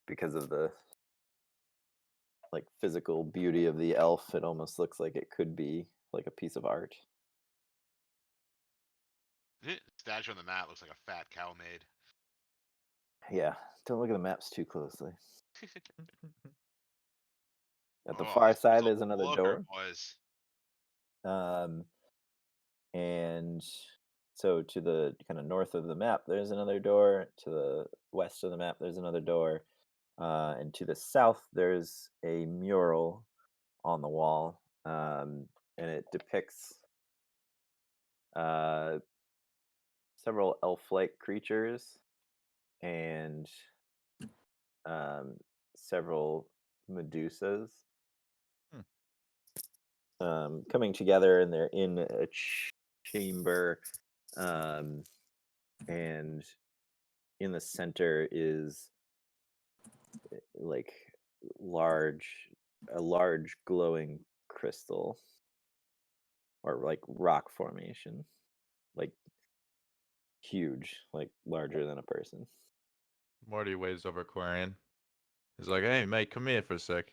because of the like physical beauty of the elf, it almost looks like it could be like a piece of art. Statue on the map looks like a fat cow made. Yeah, don't look at the maps too closely. At the Oh, far this side, a there's another looker, door. boys. And so to the kind of north of the map, there's another door. To the west of the map, there's another door. And to the south, there's a mural on the wall, and it depicts several elf-like creatures and several Medusas coming together, and they're in a chamber, and in the center is like a large glowing crystal or like rock formation, like huge, like larger than a person. Morty waves over Quarian. He's like, hey, mate, come here for a sec.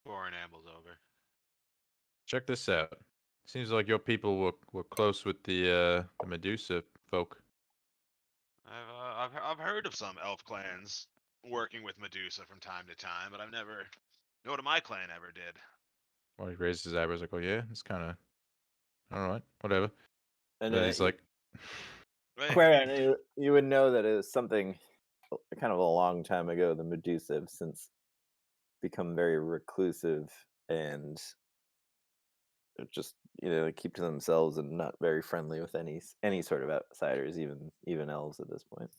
Boring ambles over. Check this out. Seems like your people were close with the Medusa folk. I've heard of some elf clans working with Medusa from time to time, but I've never. No one of my clan ever did. Morty raises his eyebrows like, oh yeah, it's kind of all right, whatever. And then he's like, Wait, Quarian, you would know that it was something kind of a long time ago. The Medusa have since become very reclusive and just keep to themselves and not very friendly with any sort of outsiders, even elves at this point.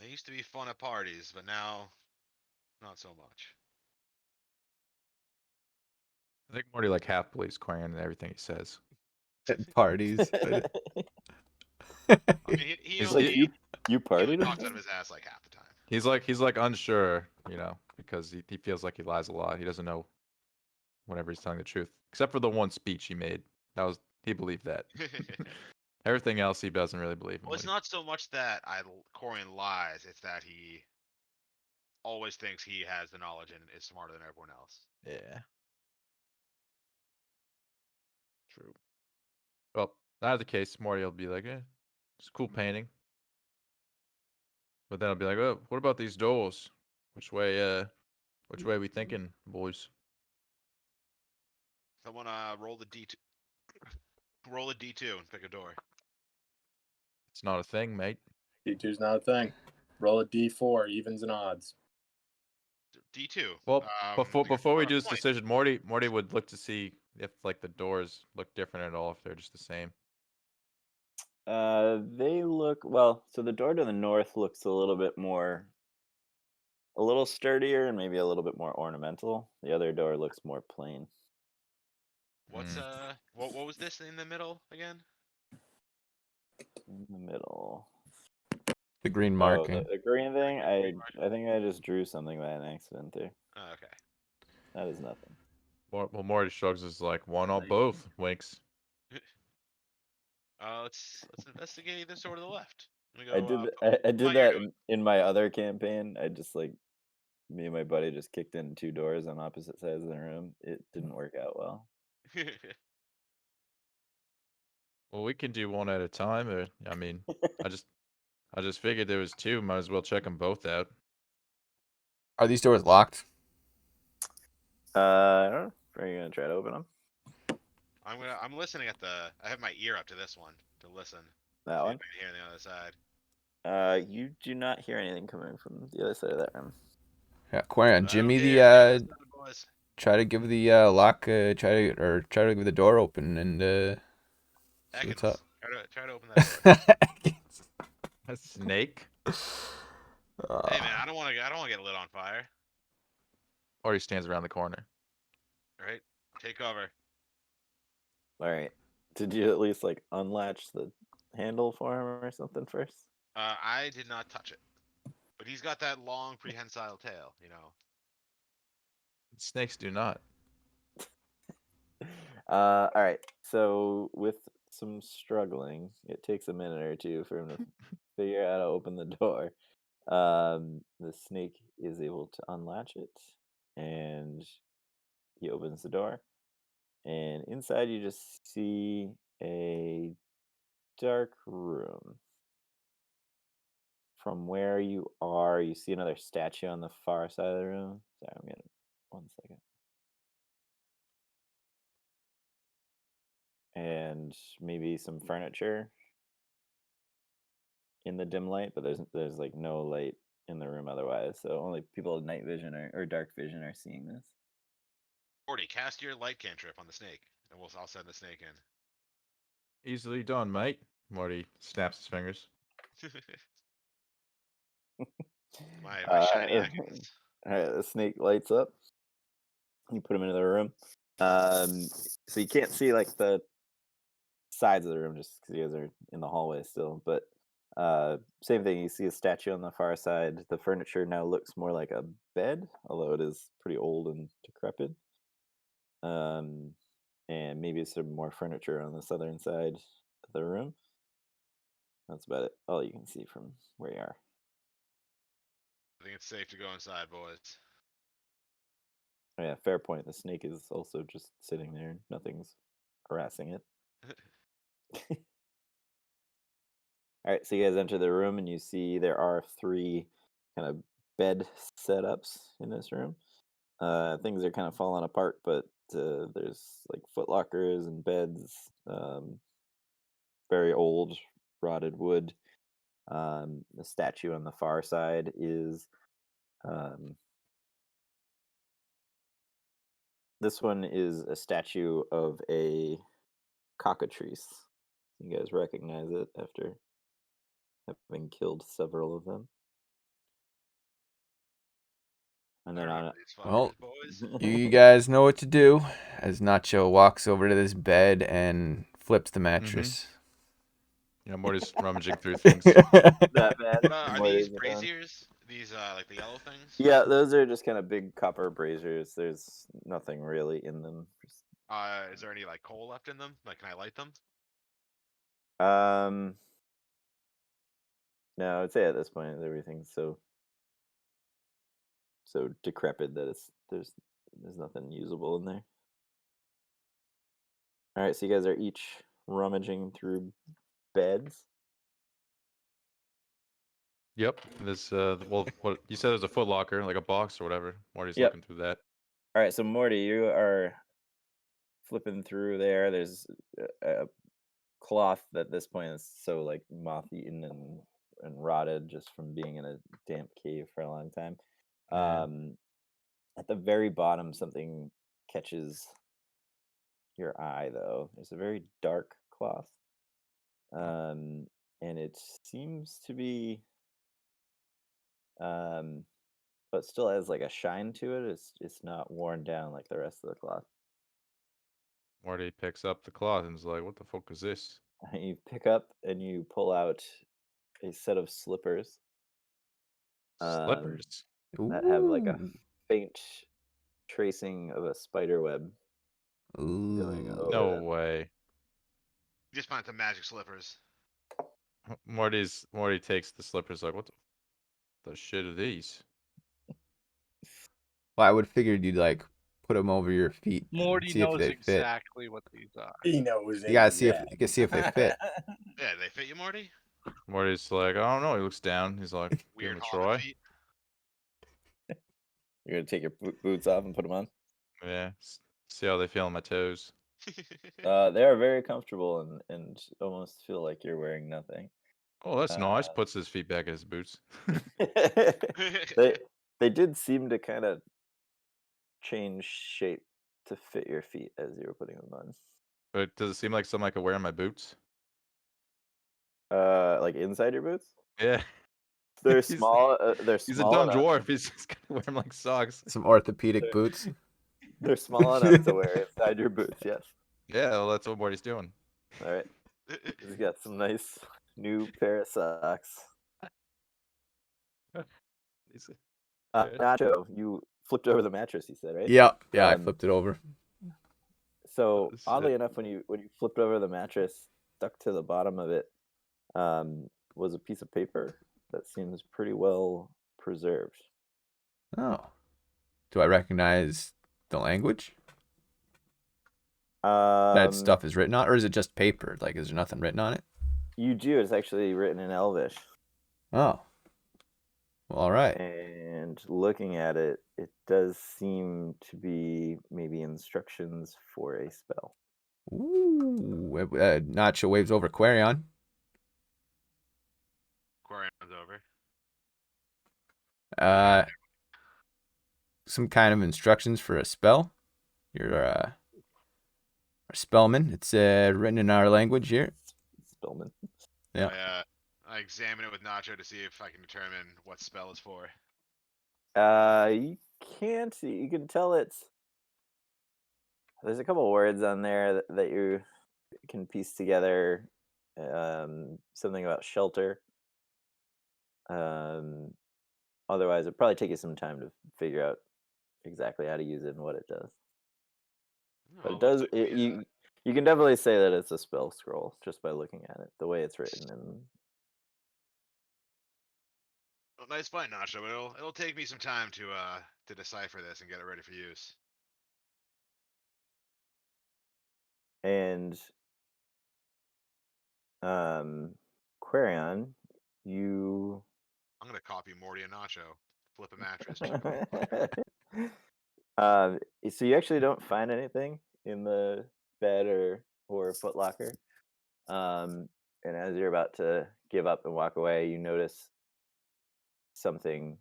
they used to be fun at parties, but now, not so much. I think Morty like half believes Quarian and everything he says. At parties. I mean, he He's only, like, you he only partied? talks out of his ass like half the time. He's like unsure, because he feels like he lies a lot. He doesn't know whenever he's telling the truth, except for the one speech he made. He believed that. Everything else he doesn't really believe in. Well, it's not so much that Corian lies; it's that he always thinks he has the knowledge and is smarter than everyone else. Yeah. True. Well, not the case. Morty will be like, it's a cool painting. But then I'll be like, oh, what about these doors? Which way are we thinking, boys? Someone roll the D2. Roll a D2 and pick a door. It's not a thing, mate. D2's not a thing. Roll a D4, evens and odds. D2. Well, before we do this point. decision, Morty would look to see if like the doors look different at all, if they're just the same. They look well. So the door to the north looks a little sturdier and maybe a little bit more ornamental. The other door looks more plain. What's what was this in the middle again? In the middle. The green Oh, marking. the green thing. green I think I just drew something by an accident there. Oh, okay. That is nothing. Well, Morty shrugs is like, one on both. Winks. Let's investigate either sword to the left. Let me I go. did I Come did on, you're that going. in my other campaign. I just like me and my buddy just kicked in 2 doors on opposite sides of the room. It didn't work out well. Well, we can do one at a time. Or I mean, I just figured there was 2. Might as well check them both out. Are these doors locked? I don't know. Are you gonna try to open them? I'm listening at the. I have my ear up to this one to listen. That See if one? I can hear on the other side. You do not hear anything coming from the other side of that room. Yeah, Quarian, I Jimmy, don't the care, man, it's not the boys. try to give the lock, try to give the door open and see what's Ekans, up. try to open that door. A snake? Hey man, I don't want to get lit on fire. Or he stands around the corner. All right, take cover. All right. Did you at least like unlatch the handle for him or something first? I did not touch it, but he's got that long prehensile tail. You know. Snakes do not. All right. So with some struggling, it takes a minute or two for him to figure out how to open the door. The snake is able to unlatch it, and he opens the door. And inside, you just see a dark room. From where you are, you see another statue on the far side of the room. Sorry, I'm getting 1 second. And maybe some furniture in the dim light, but there's like no light in the room otherwise. So only people with night vision or dark vision are seeing this. Morty, cast your light cantrip on the snake, and I'll send the snake in. Easily done, mate. Morty snaps his fingers. my shiny Uh, Ekans. all right, the snake lights up. You put him into the room. So you can't see like the sides of the room just because you guys are in the hallway still. But same thing. You see a statue on the far side. The furniture now looks more like a bed, although it is pretty old and decrepit. And maybe some more furniture on the southern side of the room. That's about it. All you can see from where you are. I think it's safe to go inside, boys. Oh, yeah, fair point. The snake is also just sitting there. Nothing's harassing it. All right, so you guys enter the room and you see there are 3 kind of bed setups in this room. Things are kind of falling apart, but there's like foot lockers and beds, very old, rotted wood. The statue on the far side is this one is a statue of a cockatrice. You guys recognize it after having killed several of them. And I then on remember it, these Well, fuckers, boys. You guys know what to do. As Nacho walks over to this bed and flips the mattress. You know, Morty's rummaging through things. that bad. Are What these is it on? braziers? These like the yellow things? Yeah, those are just kind of big copper braziers. There's nothing really in them. Is there any like coal left in them? Like, can I light them? No, I'd say at this point everything's so decrepit that there's nothing usable in there. All right, so you guys are each rummaging through beds. Yep. This well, what you said there's a Foot Locker, like a box or whatever. Morty's Yep. looking through that. All right, so Morty, you are flipping through there. There's a cloth that at this point is so like moth-eaten and rotted just from being in a damp cave for a long time. Yeah. At the very bottom, something catches your eye, though. There's a very dark cloth, and it seems to be, but still has like a shine to it. It's not worn down like the rest of the cloth. Morty picks up the cloth and is like, "What the fuck is this?" You pick up and you pull out a set of slippers Slippers. that have like a Ooh. faint tracing of a spider web going Ooh. over No them. way. You just find some magic slippers. Morty takes the slippers like, what the shit are these? Well, I would have figured you'd like put them over your feet and Morty see if knows they fit. exactly what these are. He knows You gotta see if exactly. you can see if they fit. Yeah, they fit you, Morty? Morty's like, I don't know. He looks down. He's like, give Weird him a Hobbit try. feet. You're gonna take your boots off and put them on. Yeah. See how they feel on my toes. They are very comfortable and almost feel like you're wearing nothing. Oh, that's nice. Puts his feet back in his boots. they did seem to kind of change shape to fit your feet as you were putting them on. But does it seem like something I could wear in my boots? Like inside your boots? Yeah. They're He's- small. They're He's small a dumb enough. dwarf. He's just gonna wear them like socks. Some orthopedic boots. They're small enough to wear inside your boots. Yes. Yeah, well, that's what Morty's doing. All right. He's got some nice new pair of socks. He's- Yeah. Nacho, you flipped over the mattress. You said, right? Yeah, I Um, flipped it over. So Shit. oddly enough, when you flipped over the mattress, stuck to the bottom of it, was a piece of paper that seems pretty well preserved. Oh. Do I recognize the language that Um, stuff is written on? Or is it just paper? Like, is there nothing written on it? You do. It's actually written in Elvish. Oh. Well, all right. And looking at it, it does seem to be maybe instructions for a spell. Ooh. Nacho waves over Quarion. Quarion's over. Some kind of instructions for a spell. You're a spellman. It's written in our language here. Spellman. Yeah. I examine it with Nacho to see if I can determine what spell it's for. You can't. You can tell it's. There's a couple words on there that you can piece together. Something about shelter. Otherwise, it'd probably take you some time to figure out exactly how to use it and what it does. But Oh, it does. looks like You can definitely say that it's a spell scroll just by looking at it, the way it's written. And well, nice fight, Nacho. But it'll take me some time to decipher this and get it ready for use. And Quarion, you I'm gonna copy Morty and Nacho. Flip a mattress. so you actually don't find anything in the bed or footlocker. And as you're about to give up and walk away, you notice something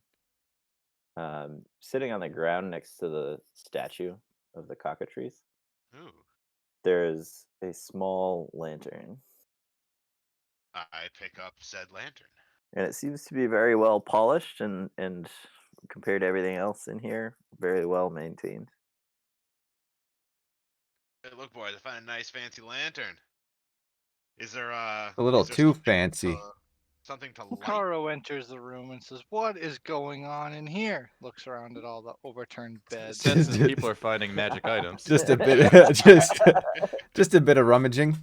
sitting on the ground next to the statue of the cockatrice. Ooh. There's a small lantern, I pick up said lantern. and it seems to be very well polished and compared to everything else in here, very well maintained. Hey, look, boys, I found a nice fancy lantern. Is there A little is there too something fancy. something to light? Caro enters the room and says, "What is going on in here?" Looks around at all the overturned beds. Senses people are finding magic items. Just a bit, just a bit of rummaging.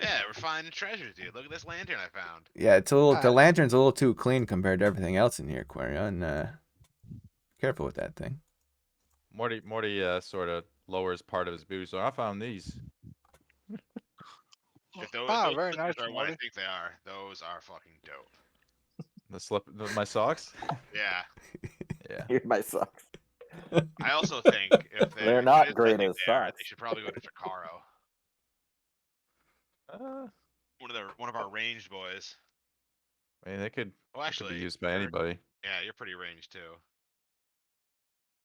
Yeah, we're finding treasures, dude. Look at this lantern I found. Yeah, it's a little. The Ah. lantern's a little too clean compared to everything else in here, Quarion. Careful with that thing. Morty sort of lowers part of his boots. So I found these. If those, Ah, those very slippers nice, are what I Morty. think they are, those are fucking dope. My socks. Yeah. Yeah. Here are my socks. I also think if They're if it not is great something as there, socks. they should probably go to Chikaro. One of our ranged boys. I mean, they could Well, actually, be used by you're- anybody. Yeah, you're pretty ranged too.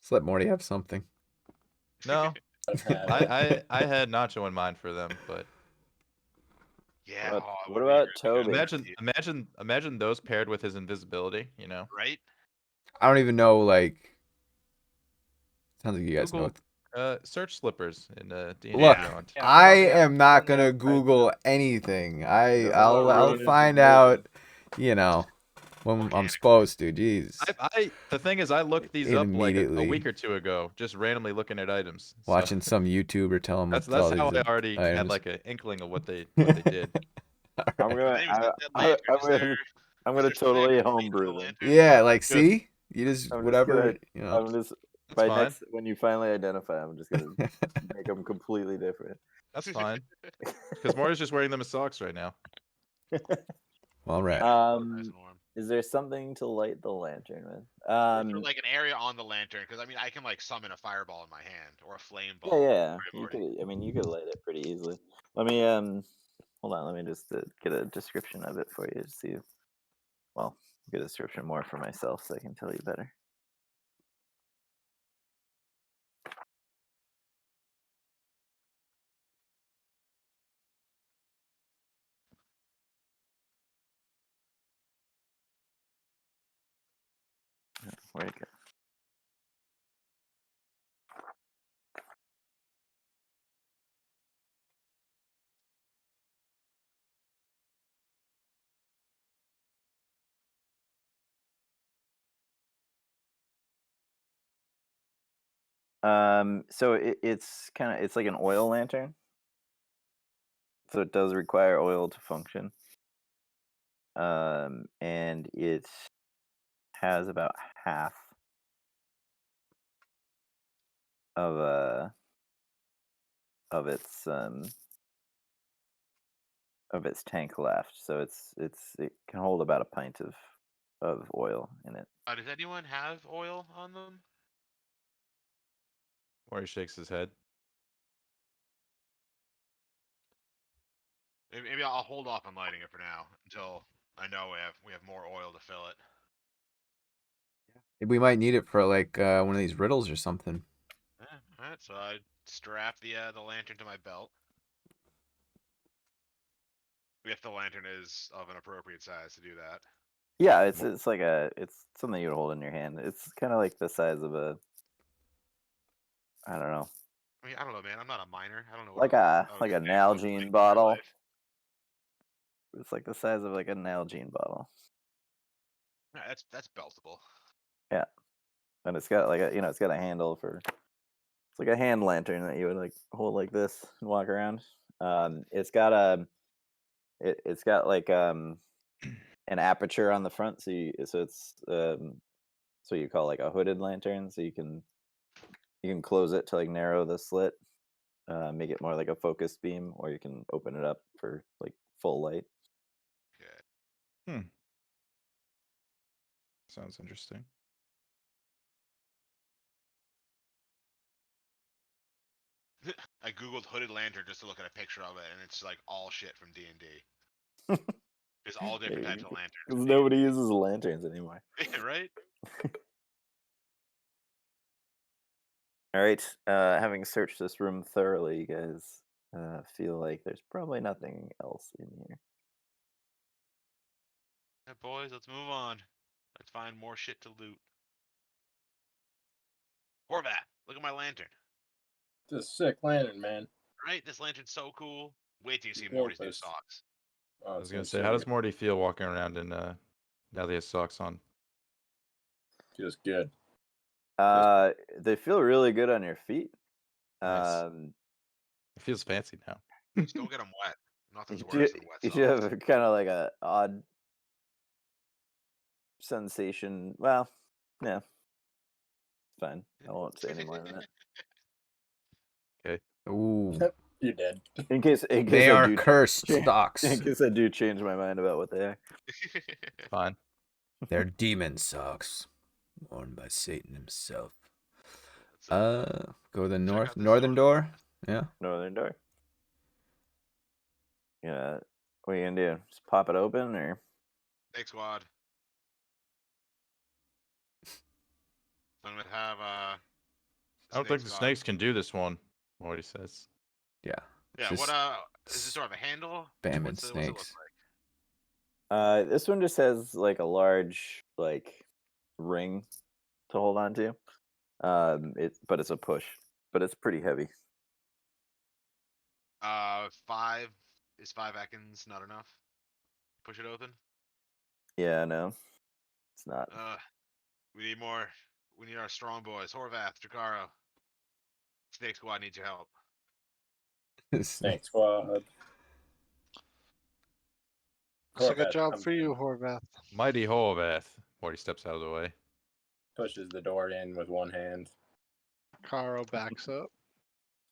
Just let Morty have something. No, I had Nacho in mind for them, but Yeah. What- oh, it what would be about really good Toby? for imagine those paired with his invisibility. You know. Right? I don't even know. Like, sounds like you guys know. Google, search slippers in D&D Look, Beyond. Yeah, I yeah, am not yeah. gonna Google anything. Yeah, I'll really find good out. You know, when I'm Organic. supposed to. Jeez. The thing is, I looked these up like a Immediately. week or two ago, just randomly looking at items. So Watching some YouTuber tell him that's what all how these I already had items. like an inkling of what they did. I'm gonna, Anyways, that I, lantern, I'm is there, gonna, I'm is gonna there something I totally can light homebrew the them. lantern? Yeah, like Good. see, you just I'm just whatever gonna, you know. I'm just That's by fine. next when you finally identify, I'm just gonna make them completely different. That's fine. Because Morty's just wearing them as socks right now. All right. Nice Um, and warm. is there something to light the lantern with? Or is there like an area on the lantern? Because I mean, I can like summon a fireball in my hand or a flame ball. yeah, Right, you Morty? could. I mean, you could light it pretty easily. Let me hold on. Let me just get a description of it for you to see. Well, get a description more for myself so I can tell you better. Where'd it go? So it's like an oil lantern. So it does require oil to function. And it has about half of its tank left. So it can hold about a pint of oil in it. Does anyone have oil on them? Morty shakes his head. Maybe I'll hold off on lighting it for now until I know we have more oil to fill it. We might need it for like one of these riddles or something. Yeah, all right, so I strap the lantern to my belt. If the lantern is of an appropriate size to do that. Yeah, it's something you would hold in your hand. It's kind of like the size of a, I don't know, I mean, I don't know, man. I'm not a miner. I don't know. like what a good things look Nalgene like in real bottle. life. It's like the size of like a Nalgene bottle. Yeah, that's beltable. Yeah, and it's got like it's got a handle for. It's like a hand lantern that you would like hold like this and walk around. It's got it's got like an aperture on the front, so it's so you call like a hooded lantern, so you can close it to like narrow the slit, make it more like a focused beam, or you can open it up for like full light. Okay. Sounds interesting. I googled hooded lantern just to look at a picture of it, and it's like all shit from D&D. There's all different types of lanterns. Because nobody uses lanterns anymore. Right? All right. Having searched this room thoroughly, you guys feel like there's probably nothing else in here. Yeah, boys, let's move on. Let's find more shit to loot. Horvat, look at my lantern. It's a sick lantern, man. Right? This lantern's so cool. Wait till you see Built Morty's new this. socks. Oh, I was it's gonna gonna say, so how does good. Morty feel walking around in now that he has socks on? Feels good. They feel really good on your feet. Nice. It feels fancy now. Just don't get them wet. Nothing's You worse than wet you socks. have kind of like a odd sensation. Well, yeah, it's fine. I won't say any more than that. Ooh, You're dead. In case they I are do cursed in stocks. case I do change my mind about what they are. Fine. They're demon socks, worn by Satan himself. Let's, Go to the check out this northern door. Yeah. Northern door. Yeah. What are you gonna do? Just pop it open, or Snake squad. I'm gonna have I don't think the squad. snakes can do this one. Morty says. Yeah. Yeah, Just what is this door have a handle? spamming What's it look snakes. like? this one just has like a large like ring to hold on to. But it's a push, but it's pretty heavy. 5 is 5 Ekans not enough? Push it open. Yeah, no, it's not. We need more. We need our strong boys. Horvath, Jakaro. Snake Squad needs your help. Snake Squad. It's a good Horvath job comes for you, in, Horvath. Mighty Horvath. Morty steps out of the way. pushes the door in with one hand. Karo backs up.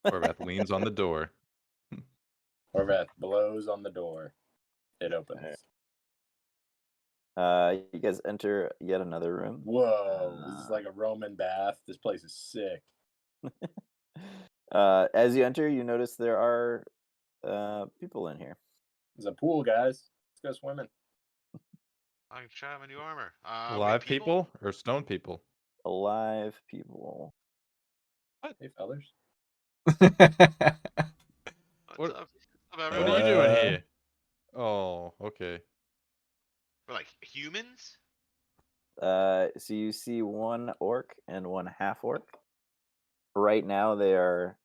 Horvath leans on the door. Horvath blows on the door. It opens. You guys enter yet another room. Whoa, this is like a Roman bath. This place is sick. As you enter, you notice there are people in here. There's a pool, guys. Let's go swimming. I can try my new armor. We have Live people or stone people? Alive people. Hey, fellas. What's What- up? What are Everyone? you doing here? Oh, okay. We're like humans? So you see one orc and one half orc. Right now they are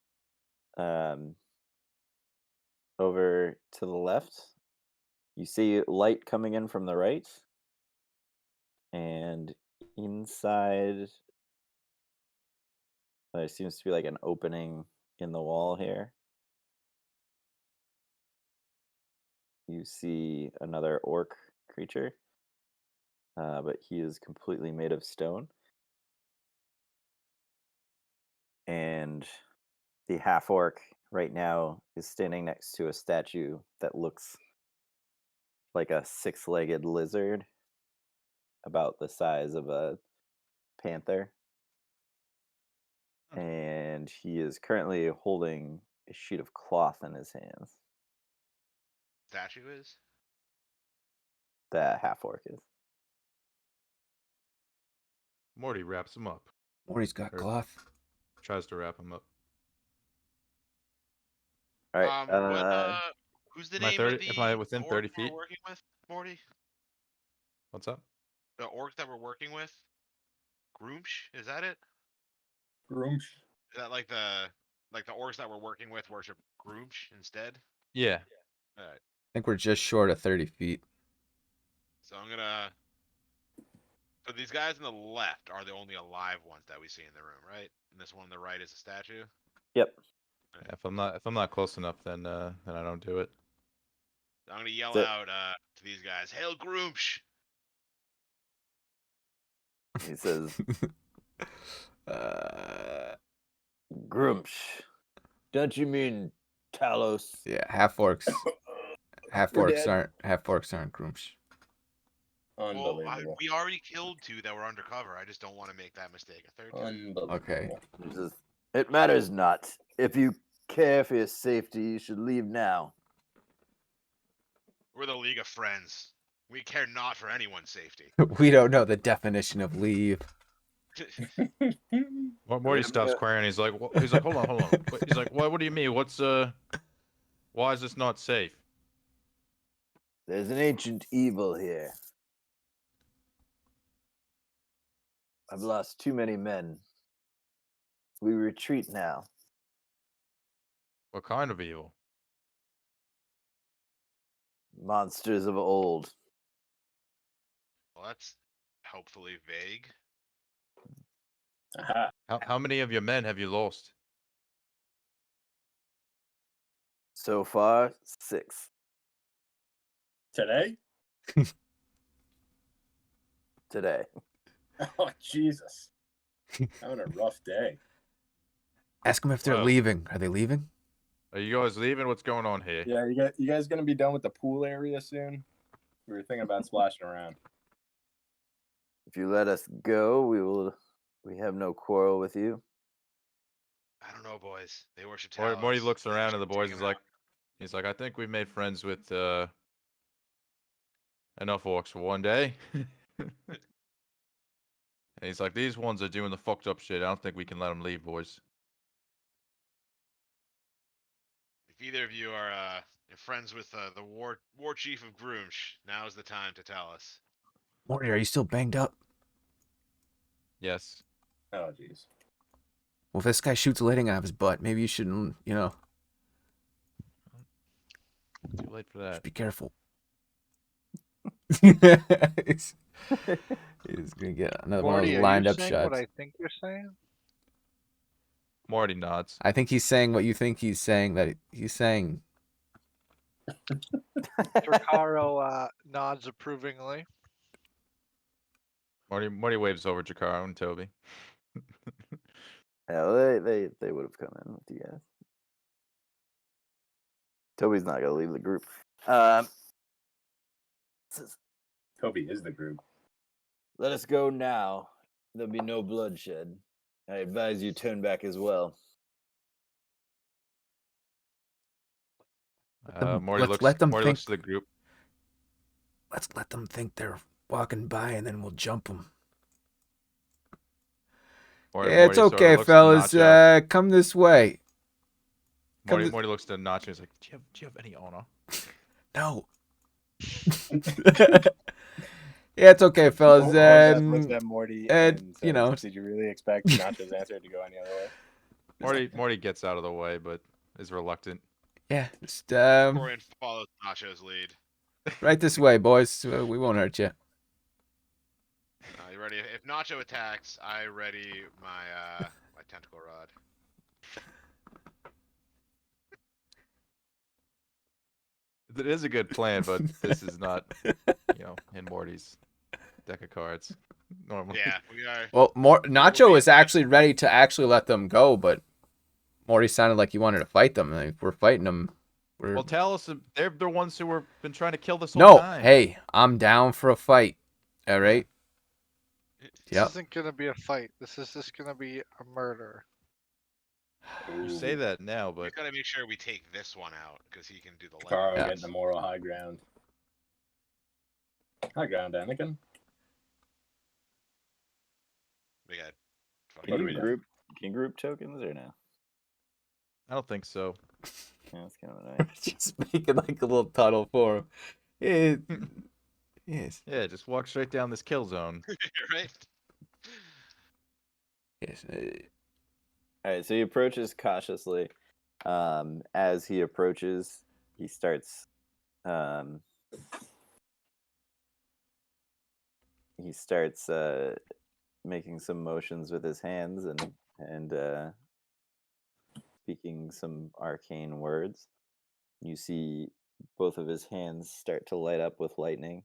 over to the left. You see light coming in from the right. And inside there seems to be like an opening in the wall here. You see another orc creature, but he is completely made of stone. And the half orc right now is standing next to a statue that looks like a six-legged lizard, about the size of a panther. And he is currently holding a sheet of cloth in his hands. Statue is? The half orc is. Morty wraps him up. Morty's got Or- cloth. Tries to wrap him up. All right. Who's the Am I name 30 of the am I within orc 30 we're feet? working with, Morty? What's up? The orc that we're working with? Groomsh? Is that it? Groomsh. Is that like the orcs that we're working with worship Groomsh instead? Yeah. Alright. I think we're just short of 30 feet. So I'm gonna. So these guys on the left are the only alive ones that we see in the room, right? And this one on the right is a statue. Yep. If I'm not close enough, then I don't do it. I'm gonna yell So- out to these guys, "Hail Groomsh!" He says, Uh, Grumsh. Don't you mean Talos? yeah, half orcs. Half We're orcs dead. aren't Groomsh. Well, Unbelievable. we already killed two that were undercover. I just don't want to make that mistake a third time. Unbelievable. Okay. He says, it matters not. If you care for your safety, you should leave now. We're the League of Friends. We care not for anyone's safety. We don't know the definition of leave. Morty Yeah, stops yeah. querying. He's like, hold on. Wait, he's like, what do you mean? Why is this not safe? There's an ancient evil here. I've lost too many men. We retreat now. What kind of evil? Monsters of old. Well, that's helpfully vague. Aha. How many of your men have you lost? So far, 6. Today? Today. Oh, Jesus. Having a rough day. Ask them if they're Well- leaving. Are they leaving? Are you guys leaving? What's going on here? Yeah, you guys gonna be done with the pool area soon? We were thinking about splashing around. If you let us go, we have no quarrel with you. I don't know, boys. They worship Morty Talos. looks They around and the should boys take is 'em like, out. I think we made friends with enough orcs for one day. And he's like, these ones are doing the fucked up shit. I don't think we can let them leave, boys. If either of you are friends with the war chief of Groomsh, now is the time to tell us. Morty, are you still banged up? Yes. Oh, jeez. Well, if this guy shoots lighting out of his butt, maybe you shouldn't, Too late for that. be careful. he's, he's gonna get another one of Morty, those are lined you up saying what shots. I think you're saying? Morty nods. I think he's saying what you think he's saying. That he's saying. Dracaro nods approvingly. Morty waves over Jakaro and Toby. Yeah, they would have come in with you guys. Toby's not gonna leave the group. Says, Toby is the group. let us go now. There'll be no bloodshed. I advise you turn back as well. Morty let's let them Morty think. looks to the group. Let's let them think they're walking by, and then we'll jump them. Yeah, it's Morty sorta okay, looks to fellas. Nacho. Come this way. Morty looks to Nacho. He's like, do you have any honor? No. Yeah, it's okay, fellas. Horvath looks at Morty and, and you says, know. did you really expect Nacho's answer to go any other way? Morty gets out of the way, but is reluctant. Yeah, just Corian follows Nacho's lead. right this way, boys. We won't hurt you. You ready? If Nacho attacks, I ready my my tentacle rod. It is a good plan, but this is not, in Morty's deck of cards. Normally. Yeah, we are. Well, Nacho be is actually ready to actually let them go, but Morty sounded like he wanted to fight them. If we're fighting them, we're... Well, tell us. They're the ones who were been trying to kill this whole No, time. hey, I'm down for a fight. All right? This Yep. isn't gonna be a fight. This is just gonna be a murder. You say that now, We but gotta make sure we take this one out because he can do the Carl leg. getting the moral high ground. High ground, Anakin. We got. What Can do you we do? group tokens or no? I don't think so. Yeah, that's kind of annoying. Just making like a little tunnel for him. It, yes. Yeah, just walk straight down this kill zone. Right? Yes. All right, so he approaches cautiously. As he approaches, he starts. He starts making some motions with his hands and speaking some arcane words. You see both of his hands start to light up with lightning.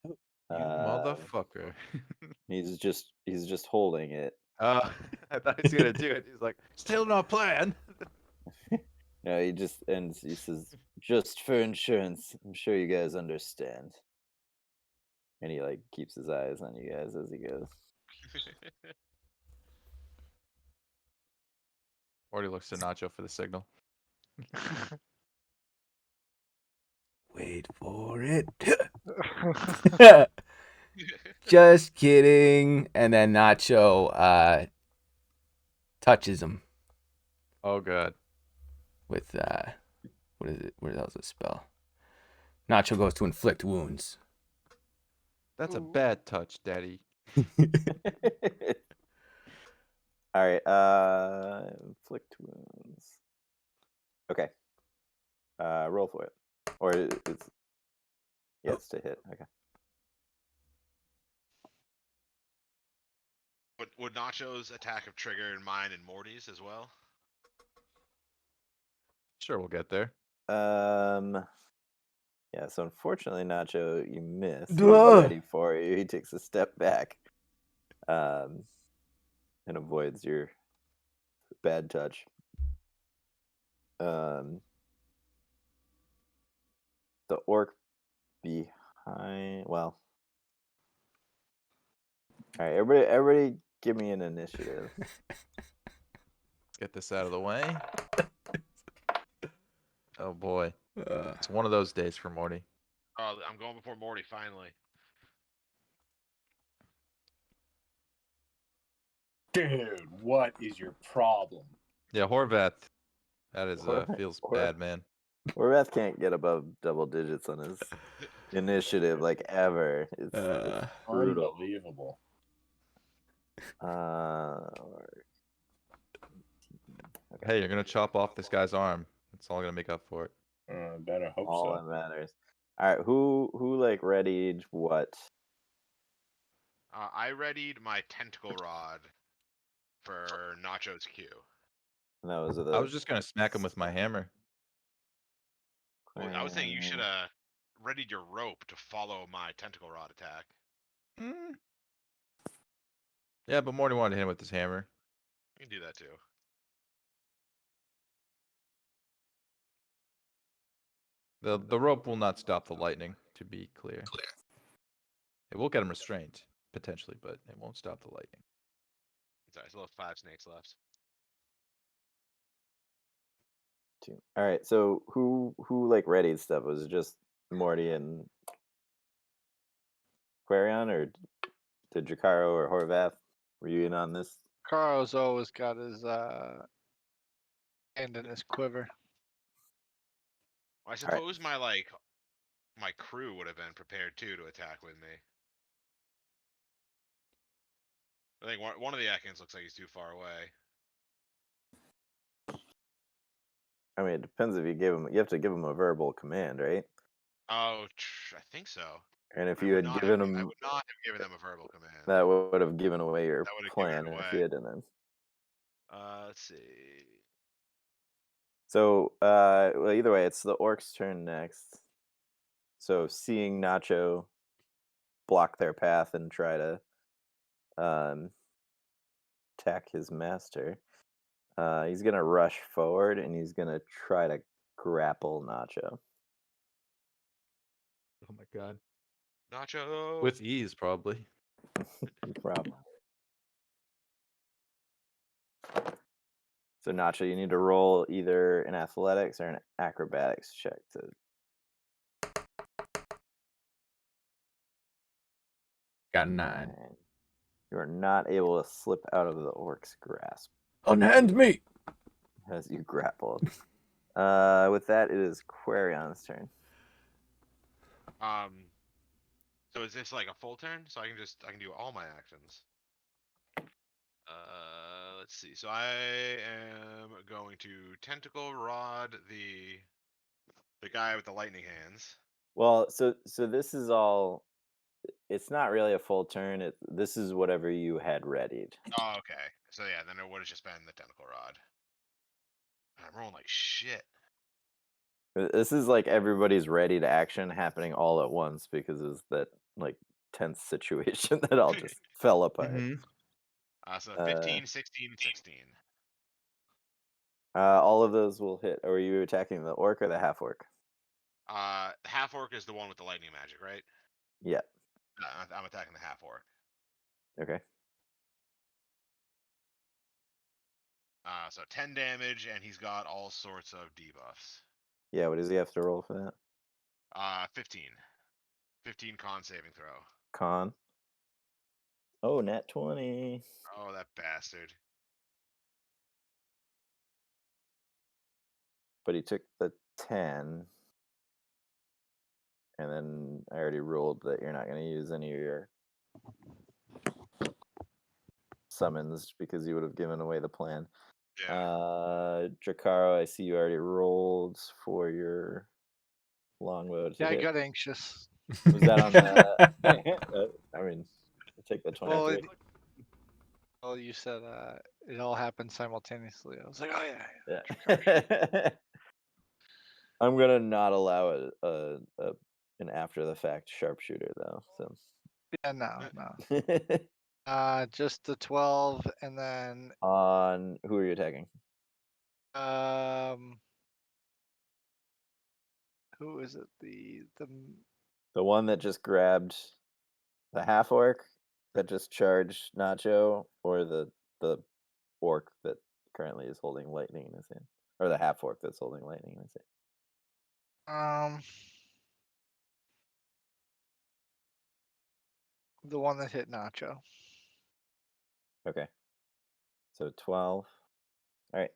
You motherfucker. He's just holding it. I thought he was gonna do it. He's like, still no plan. No, he says, just for insurance. I'm sure you guys understand. And he like keeps his eyes on you guys as he goes. Morty looks to Nacho for the signal. Wait for it. Just kidding. And then Nacho touches him Oh god. with what is it? What the hell's the spell? Nacho goes to inflict wounds. That's a Ooh. bad touch, Daddy. All right. Inflict wounds. Okay. Roll for it, or it's it's to hit. Okay. Would Nacho's attack have triggered mine and Morty's as well? Sure, we'll get there. Yeah. So unfortunately, Nacho, you missed. He's Duh. ready for you. He takes a step back, and avoids your bad touch. The orc behind. Well. All right, everybody, give me an initiative. Get this out of the way. Oh boy. It's one of those days for Morty. Oh, I'm going before Morty finally. Dude, what is your problem? Yeah, Horvath. That is Horvath- feels Horvath. bad, man. Horvath can't get above double digits on his initiative like ever. It's brutal. Unbelievable. Hey, you're gonna chop off this guy's arm. That's all gonna make up for it. Better hope All so. that matters. All right, who like readied what? I readied my tentacle rod for Nacho's Q. And that was the. I was just gonna smack him with my hammer. Well, I was saying you should Quarion. have readied your rope to follow my tentacle rod attack. Mm. Yeah, but Morty wanted to hit him with his hammer. You can do that too. The rope will not stop the lightning, to be clear. It will get him restrained, potentially, but it won't stop the lightning. Sorry, still have 5 snakes left. 2. All right, so who like readied stuff? Was it just Morty and Quarion, or did Jakaro or Horvath? Were you in on this? Carl's always got his hand in his quiver. Well, I suppose my crew would have been prepared too to attack with me. I think one of the Ekans looks like he's too far away. I mean, it depends if you give him. You have to give him a verbal command, right? Oh, I think so. And if I you would had not given have, him, I would not have given them a verbal command. that would have given away your That would have given plan it if away. you hadn't. Then. Let's see. So, well, either way, it's the orcs' turn next. So, seeing Nacho block their path and try to attack his master, he's gonna rush forward and he's gonna try to grapple Nacho. Oh my god. Nacho. With ease, probably. Problem. So, Nacho, you need to roll either an athletics or an acrobatics check to. Got a 9. You are not able to slip out of the orc's grasp Unhand me. as you grapple. With that, it is Quarion's turn. So is this like a full turn? So I can do all my actions. Let's see. So I am going to tentacle rod the guy with the lightning hands. Well, so this is all. It's not really a full turn. This is whatever you had readied. Oh, okay. So yeah, then it would have just been the tentacle rod. I'm rolling like shit. This is like everybody's ready to action happening all at once because of that like tense situation that all just fell apart. So 15, 16, 16. All of those will hit. Are you attacking the orc or the half orc? The half orc is the one with the lightning magic, right? Yeah. I'm attacking the half orc. Okay. So 10 damage, and he's got all sorts of debuffs. Yeah. What does he have to roll for that? 15. 15 con saving throw. Con. Oh, nat 20. Oh, that bastard. But he took the 10. And then I already ruled that you're not going to use any of your summons because you would have given away the plan. Yeah. Jakaro, I see you already rolled for your longbow to Yeah, I hit. got anxious. Was that on the? I mean, I'll take the 23. Well, you said it all happened simultaneously. I was like, oh yeah. Yeah. I'm gonna not allow an after the fact sharpshooter though. So. Yeah, no. Just the 12, and then On who are you attacking? who is it? The one that just grabbed the half orc that just charged Nacho, or the orc that currently is holding lightning in his hand, or the half orc that's holding lightning in his hand. The one that hit Nacho. Okay. So 12. All right.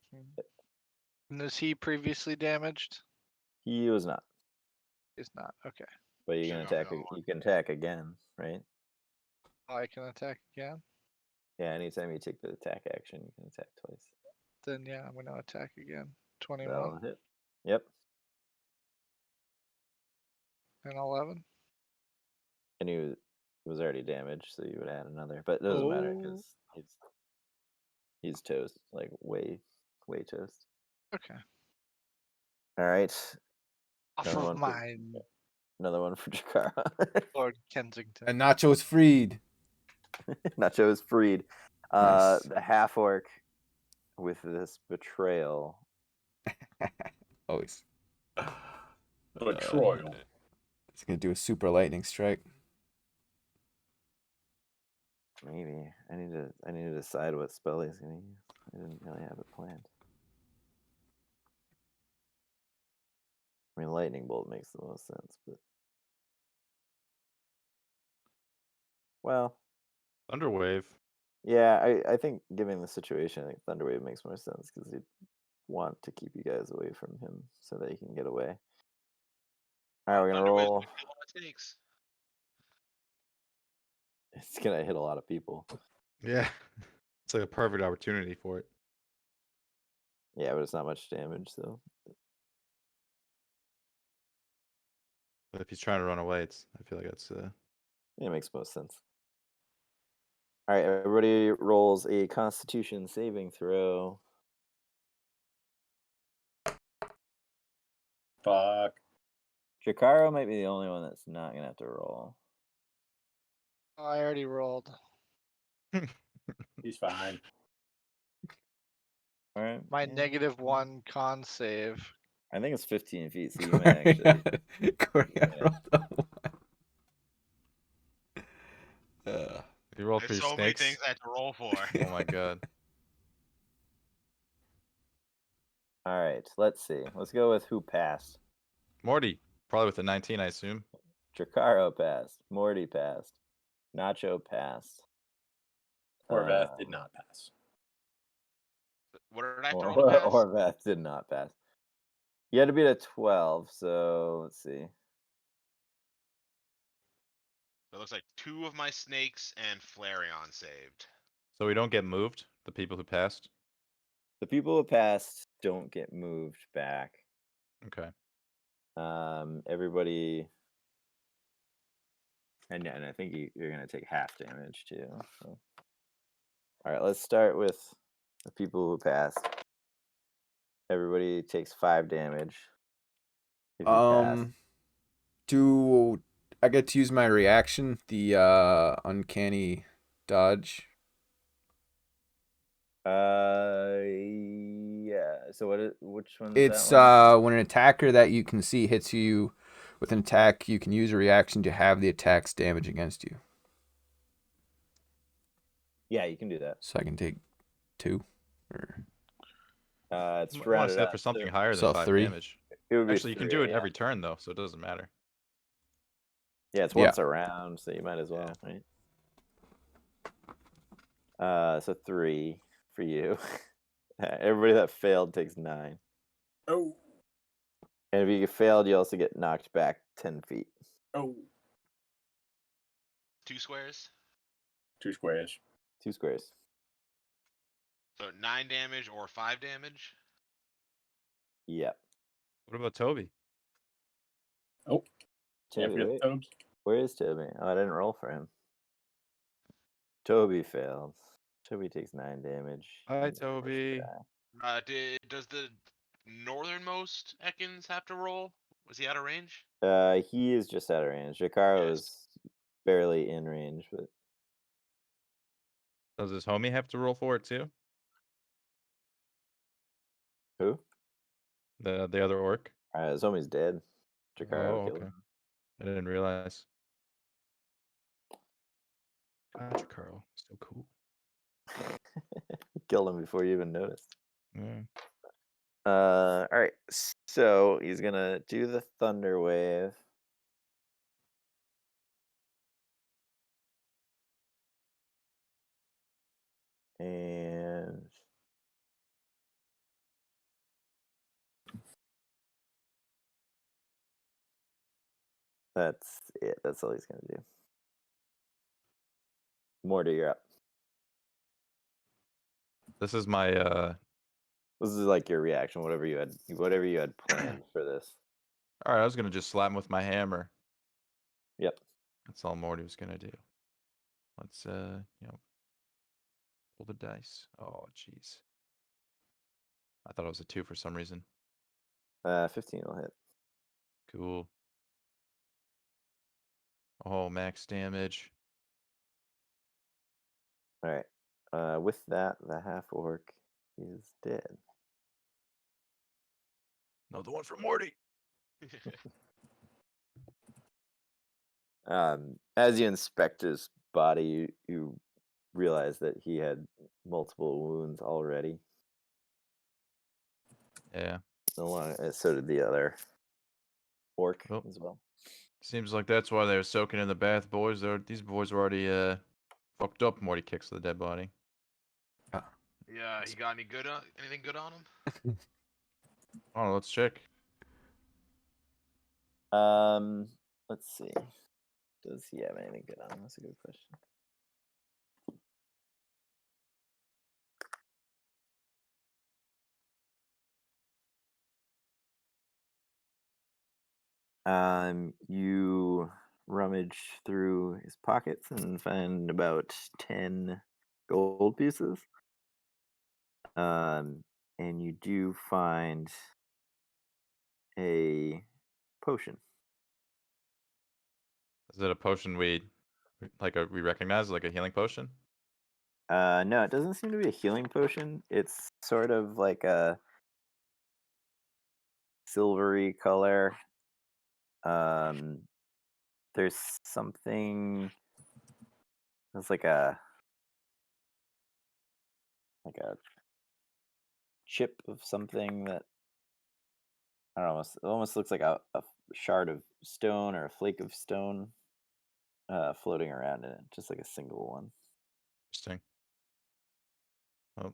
And is he previously damaged? He was not. He's not. Okay. But you can attack. You can attack again, right? Oh, I can attack again. Yeah. Anytime you take the attack action, you can attack twice. Then yeah, I'm gonna attack again. 21. That'll hit. Yep. and 11. And he was already damaged, so you would add another. But it doesn't matter because he's toast, like way toast. Okay. All right, Off Another of one for- mine, another one for Jakara. Lord Kensington. And Nacho's freed. Nacho is freed. Nice. The half orc with this betrayal. Always. Betrayal. He's gonna do a super lightning strike. Maybe I need to decide what spell he's gonna use. I didn't really have it planned. I mean, lightning bolt makes the most sense, but well, Thunderwave. yeah, I think given the situation, I think Thunderwave makes more sense because he'd want to keep you guys away from him so that he can get away. All right, we're gonna Thunderwave's roll. gonna kill all my snakes. It's gonna hit a lot of people. Yeah. It's like a perfect opportunity for it. Yeah, but it's not much damage, so But if he's trying to run away, I feel like that's it makes most sense. All right, everybody rolls a Constitution saving throw. Fuck. Jakaro might be the only one that's not gonna have to roll. Oh, I already rolled. He's fine. All right. My yeah. -1 con save. I think it's 15 feet, so you may actually. Corey, I Yeah. rolled a one. you roll for There's your so many snakes. things I had to roll for. Oh my god. All right, let's see. Let's go with who passed. Morty, probably with a 19, I assume. Jakaro passed. Morty passed. Nacho passed. Horvath did not pass. What did I have to roll to pass? Horvath did not pass. You had to beat a 12, so let's see. It looks like 2 of my snakes and Flareon saved. So we don't get moved, the people who passed. The people who passed don't get moved back. Okay. Everybody, and I think you're gonna take half damage too. So. All right, let's start with the people who passed. Everybody takes 5 damage. If you pass. Do I get to use my reaction, the uncanny dodge? Yeah. So which one? It's that one? when an attacker that you can see hits you with an attack, you can use a reaction to have the attack's damage against you. Yeah, you can do that. So I can take 2, or It's I want to rounded set up for something to- higher So than 5 3? damage. It would be Actually, you can 3, do it yeah. every turn though, so it doesn't matter. Yeah, it's Yeah. once around, so you might as well, right? So 3 for you. Everybody that failed takes 9. Oh. And if you failed, you also get knocked back 10 feet. Oh. 2 squares. 2 squares. 2 squares. So 9 damage or 5 damage. Yep. What about Toby? Oh. Can't Toby, forget wait, Toby. where is Toby? Oh, I didn't roll for him. Toby failed. Toby takes 9 damage. Hi, He's forced to Toby. die. Does the northernmost Ekans have to roll? Was he out of range? He is just out of range. Jakaro Yes. is barely in range, but Does his homie have to roll for it too? who? The other orc? His homie's dead. Jakaro Oh, killed okay. him. I didn't realize. Gotcha, Carl. So cool. Killed him before you even noticed. Yeah. All right. So he's gonna do the thunder wave. And that's it. That's all he's gonna do. Morty, you're up. This is my This is like your reaction, whatever you had planned for this. Alright, I was gonna just slap him with my hammer. Yep. That's all Morty was gonna do. Let's roll the dice. Oh, jeez. I thought it was a 2 for some reason. 15 will hit. Cool. Oh, max damage. All right. With that, the half orc is dead. Another one for Morty. As you inspect his body, you realize that he had multiple wounds already. Yeah. So did the other orc Oh. as well. Seems like that's why they were soaking in the bath, boys. These boys were already fucked up. Morty kicks the dead body. Yeah, he got anything good on him? Oh, let's check. Let's see. Does he have anything good on him? That's a good question. You rummage through his pockets and find about 10 gold pieces. And you do find a potion. Is it a potion we recognize, like a healing potion? No, it doesn't seem to be a healing potion. It's sort of like a silvery color. There's something. It's like a chip of something that I don't know. It almost looks like a shard of stone or a flake of stone floating around in it, just like a single one. Interesting. Oh,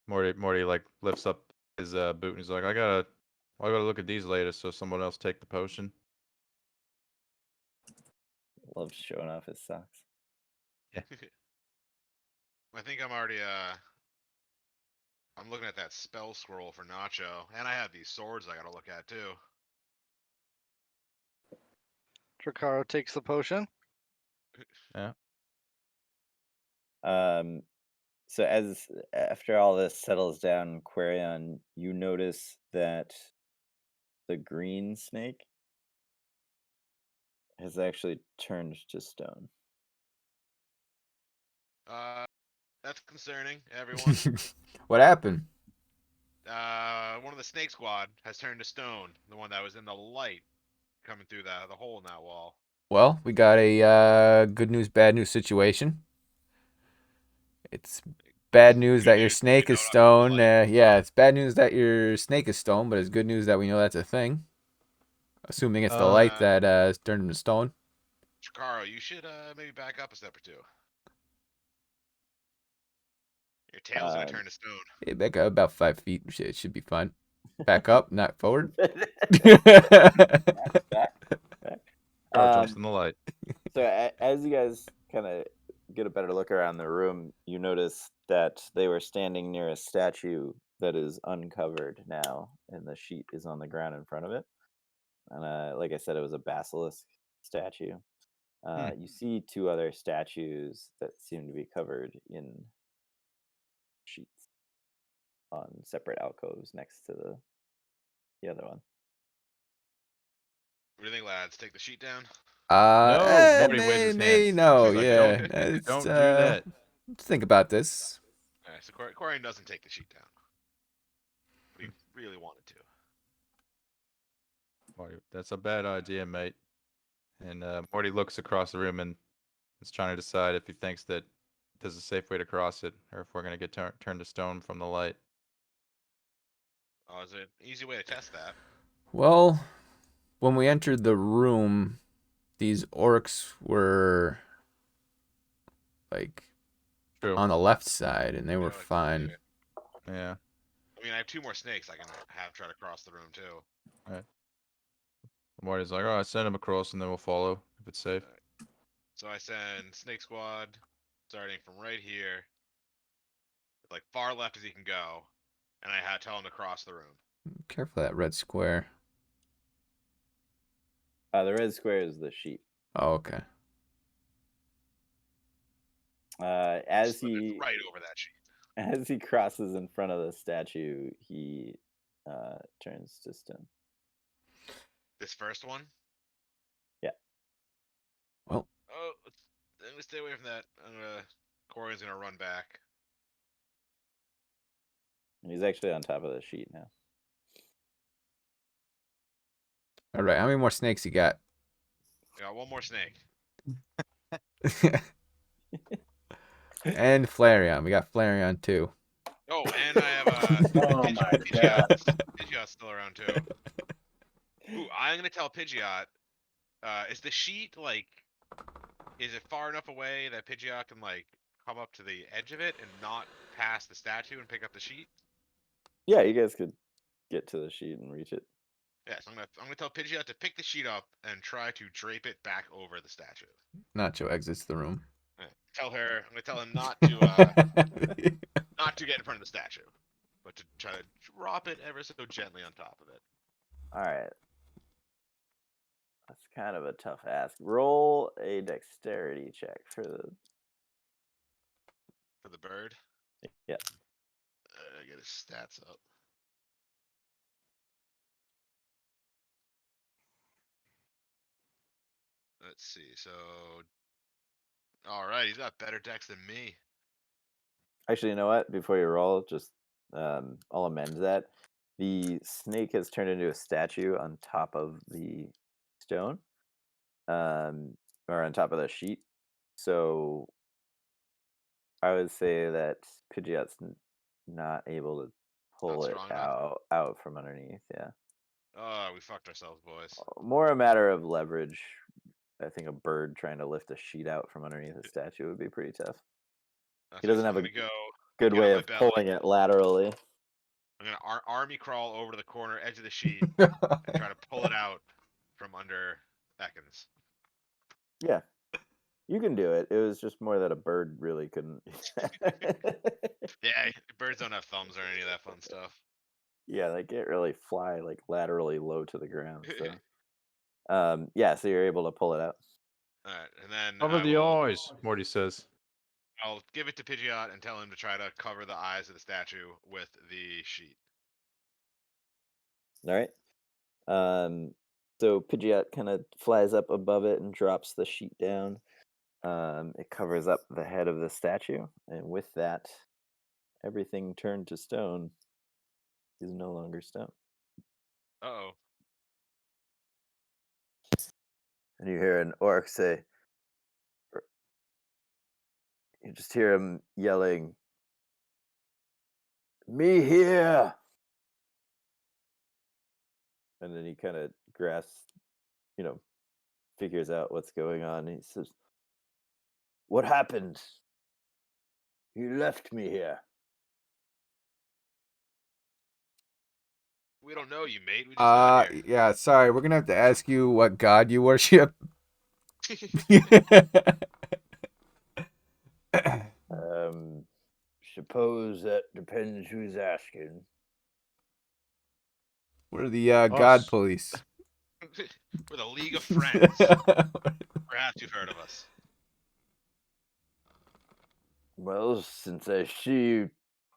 Morty like lifts up his boot and he's like, I gotta look at these later, so someone else take the potion. Loves showing off his socks. I think I'm already I'm looking at that spell scroll for Nacho, and I have these swords I gotta look at too. Drakaro takes the potion. So after all this settles down, Quarion, you notice that the green snake has actually turned to stone. That's concerning, everyone. What happened? One of the snake squad has turned to stone. The one that was in the light coming through the hole in that wall. Well, we got a good news, bad news situation. It's bad news that your snake is stone. Yeah, it's bad news that your snake is stone, but it's good news that we know that's a thing. Assuming it's the light that has turned him to stone. Chikaro, you should maybe back up a step or two. Your tail's gonna turn to stone. Yeah, back up about 5 feet. It should be fine. Back up, not forward. Back. Jumps in the light. So as you guys kind of get a better look around the room, you notice that they were standing near a statue that is uncovered now, and the sheet is on the ground in front of it. And like I said, it was a basilisk statue. You see 2 other statues that seem to be covered in sheets on separate alcoves next to the other one. What do you think, lads? Take the sheet down? Nobody waves his hands. No, He's like, yeah. don't do that. Let's think about this. Alright, so Quarian doesn't take the sheet down. But he really wanted to. Morty, that's a bad idea, mate. And Morty looks across the room and is trying to decide if he thinks that there's a safe way to cross it, or if we're gonna get turned to stone from the light. Oh, is it an easy way to test that? Well, when we entered the room, these orcs were like True. on the left side, and they were Yeah, fine. Yeah. I mean, I have 2 more snakes I can have try to cross the room too. Morty's like, oh, I send him across and then we'll follow if it's safe. So I send Snake Squad starting from right here, like far left as he can go, and I tell him to cross the room. Careful of that red square. The red square is the sheet. Oh, okay. As Slip it he right over that sheet. as he crosses in front of the statue, he turns to stone. This first one. Yeah. Well, Oh, I'm gonna stay away from that. Corey's gonna run back. And he's actually on top of the sheet now. all right. How many more snakes you got? I got one more snake. And Flareon. We got Flareon too. Oh, and I have Oh my God. Pidgeot's still around too. Ooh, I'm gonna tell Pidgeot. Is the sheet like? Is it far enough away that Pidgeot can like come up to the edge of it and not pass the statue and pick up the sheet? Yeah, you guys could get to the sheet and reach it. Yes, I'm gonna tell Pidgeot to pick the sheet up and try to drape it back over the statue. Nacho exits the room. I'm gonna tell him not to get in front of the statue, but to try to drop it ever so gently on top of it. All right. That's kind of a tough ask. Roll a dexterity check for the. For the bird. Yeah. Get his stats up. Let's see. So, all right, he's got better dex than me. Actually, you know what? Before you roll, just I'll amend that. The snake has turned into a statue on top of the stone, or on top of the sheet. So I would say that Pidgeot's not able to pull Not it strong enough? out from underneath. Yeah, Oh, we fucked ourselves, boys. more a matter of leverage. I think a bird trying to lift a sheet out from underneath a statue would be pretty tough. He doesn't have I'm a gonna go good get on way my of belly. pulling it laterally. I'm gonna army crawl over to the corner edge of the sheet and try to pull it out from under Ekans. Yeah, you can do it. It was just more that a bird really couldn't. Yeah, birds don't have thumbs or any of that fun stuff. Yeah, they can't really fly like laterally low to the ground. So, yeah, so you're able to pull it out. All right, and then Cover the eyes, Morty says. I'll give it to Pidgeot and tell him to try to cover the eyes of the statue with the sheet. All right. So Pidgeot kind of flies up above it and drops the sheet down. It covers up the head of the statue, and with that, everything turned to stone is no longer stone. Uh-oh. And you hear an orc say, you just hear him yelling, "Me here!" And then he kind of grasps, figures out what's going on. He says, "What happened? You left me here." We don't know you, mate. We just got here. Yeah, sorry. We're gonna have to ask you what god you worship. Suppose that depends who's asking. We're the god police. We're the League of Friends. Perhaps you've heard of us. Well, since I see you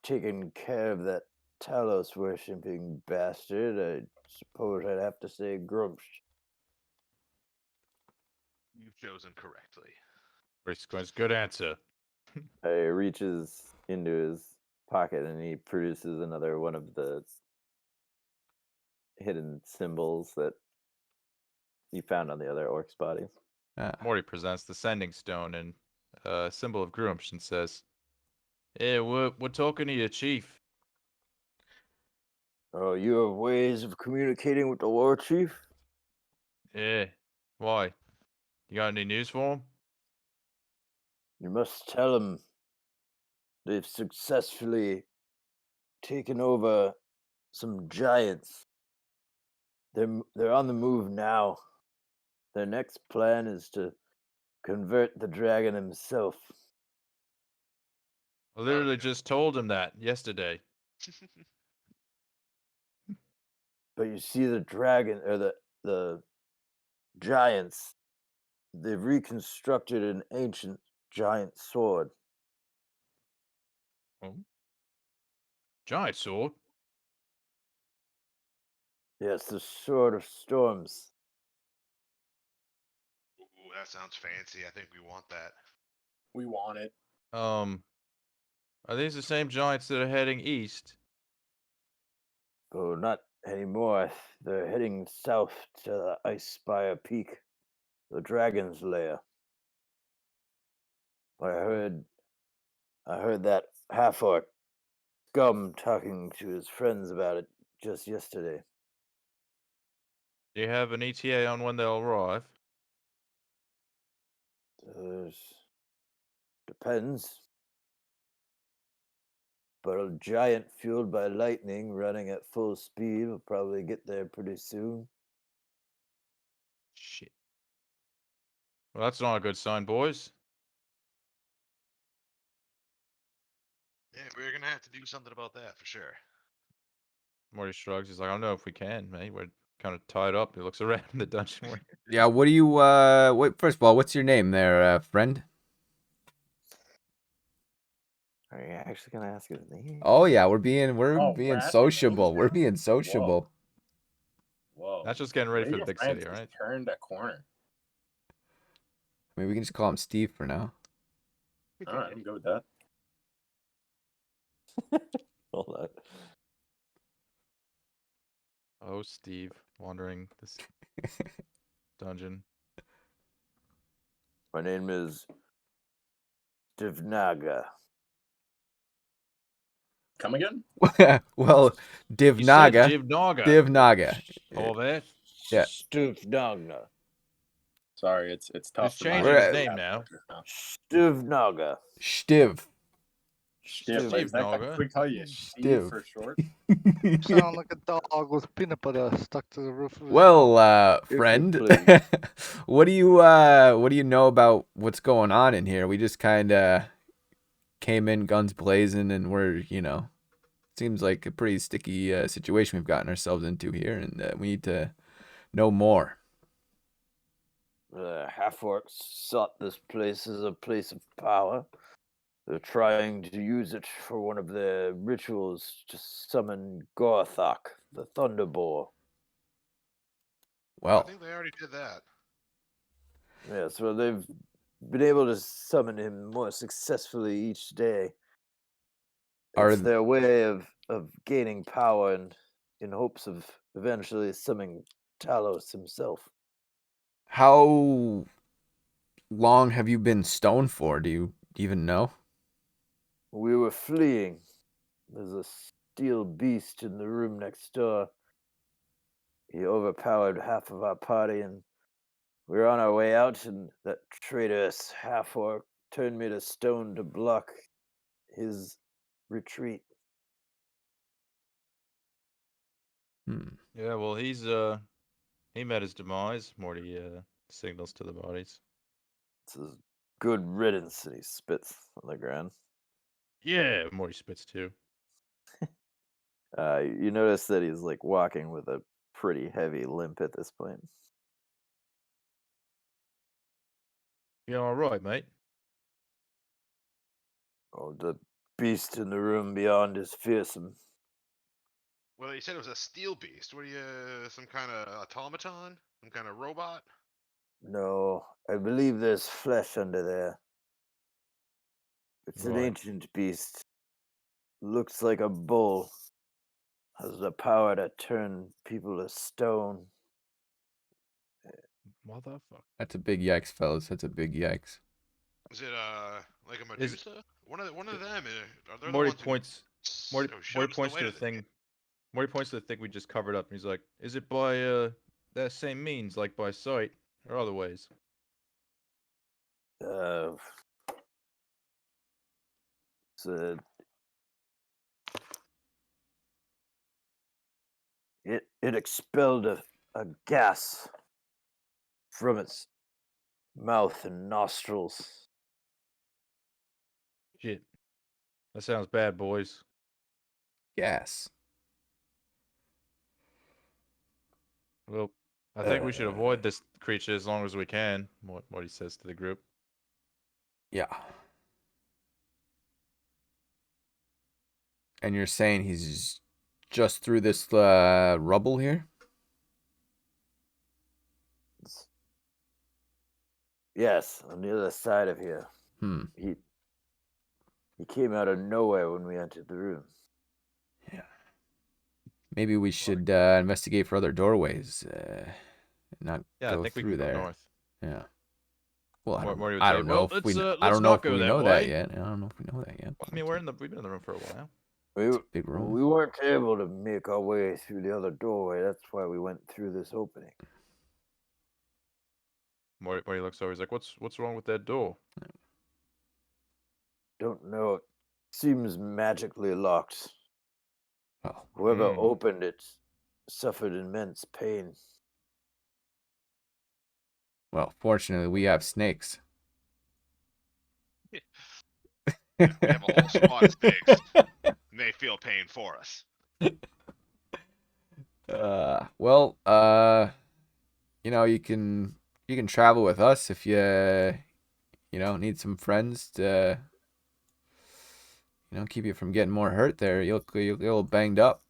taking care of that Talos worshipping bastard, I suppose I'd have to say Grumsh. You've chosen correctly. Consequence, good answer. He reaches into his pocket and he produces another one of the hidden symbols that you found on the other orc's bodies. Morty presents the sending stone and a symbol of Grumsh and says, "Hey, we're talking to your chief." Oh, you have ways of communicating with the war chief? Yeah. Why? You got any news for him? You must tell him they've successfully taken over some giants. They're on the move now. Their next plan is to convert the dragon himself. I literally just told him that yesterday. But you see the dragon or the giants, they've reconstructed an ancient giant sword. Oh. Giant sword? Yes, the Sword of Storms. Ooh, that sounds fancy. I think we want that. We want it. Are these the same giants that are heading east? Oh, not anymore. They're heading south to the Ice Spire Peak, the Dragon's Lair. I heard that half-orc scum talking to his friends about it just yesterday. Do you have an ETA on when they'll arrive? Depends. But a giant fueled by lightning running at full speed will probably get there pretty soon. Shit. Well, that's not a good sign, boys. Yeah, we're gonna have to do something about that for sure. Morty shrugs. He's like, I don't know if we can, mate. We're kind of tied up. He looks around the dungeon. Yeah, what do you first of all, what's your name there, friend? Are you actually gonna ask his name? Oh yeah, we're Oh, being we're asking names sociable. We're now? being sociable. Whoa. That's just getting ready for the Radio big France city, has right? turned a corner. Maybe we can just call him Steve for now. All right, I'm good with that. Hold on. Oh, Steve, wandering this dungeon. My name is Divnaga. Come again? Well, You said Divnaga. Divnaga. Divnaga. All that. Yeah. Stuvnagna. Sorry, it's tough. He's for changing my his name now. Stuvnaga. Stiv. Stiv, like, is that Naga. we call you Stiv. Steve for short? You sound like a dog with peanut butter stuck to the roof of his Well, mouth. friend, please. what do you know about what's going on in here? We just kind of came in guns blazing, and we're, seems like a pretty sticky situation we've gotten ourselves into here, and we need to know more. The half-orcs sought this place as a place of power. They're trying to use it for one of their rituals to summon Gorthok, the Thunderboar. I Well, think they already did that. Yes, well, they've been able to summon him more successfully each day. Are It's their way of gaining power and in hopes of eventually summoning Talos himself. how long have you been stoned for? Do you even know? We were fleeing. There's a steel beast in the room next door. He overpowered half of our party, and we were on our way out, and that traitorous half-orc turned me to stone to block his retreat. Yeah, well, he met his demise. Morty signals to the bodies. It's a good riddance, and he spits on the ground. Yeah, Morty spits too. You notice that he's like walking with a pretty heavy limp at this point. You all right, mate? Oh, the beast in the room beyond is fearsome. Well, you said it was a steel beast. What are you, some kind of automaton? Some kind of robot? No, I believe there's flesh under there. It's an Right. ancient beast. Looks like a bull. Has the power to turn people to stone. Motherfucker. That's a big yikes, fellas. That's a big yikes. Is it like a Is- Medusa? One of them. Are they the Morty ones who points. Morty, oh, showed Morty us points way to the they thing. did? Morty points to the thing we just covered up, and he's like, "Is it by that same means, like by sight, or other ways?" It's a, it expelled a gas from its mouth and nostrils. Shit, that sounds bad, boys. Yes. Well, I think we should avoid this creature as long as we can. What he says to the group. Yeah. And you're saying he's just through this rubble here? Yes, on the other side of here. He came out of nowhere when we entered the room. Yeah. Maybe we should investigate for other doorways. Not Yeah, I go think we through can go there. north. Yeah. Well, Morty would I say, don't know "Well, if we. let's I don't know not if go we that know that way." yet. I don't know if we know that yet. I mean, we've been in the room for a while. Big room. We weren't able to make our way through the other doorway. That's why we went through this opening. Morty looks over. He's like, "What's wrong with that door?" Don't know. It seems magically locked. Oh. Whoever opened it suffered immense pain. Well, fortunately, we have snakes. We have a whole squad of snakes. And they feel pain for us. Well, you can travel with us if you need some friends to, keep you from getting more hurt there. You'll get a little banged up.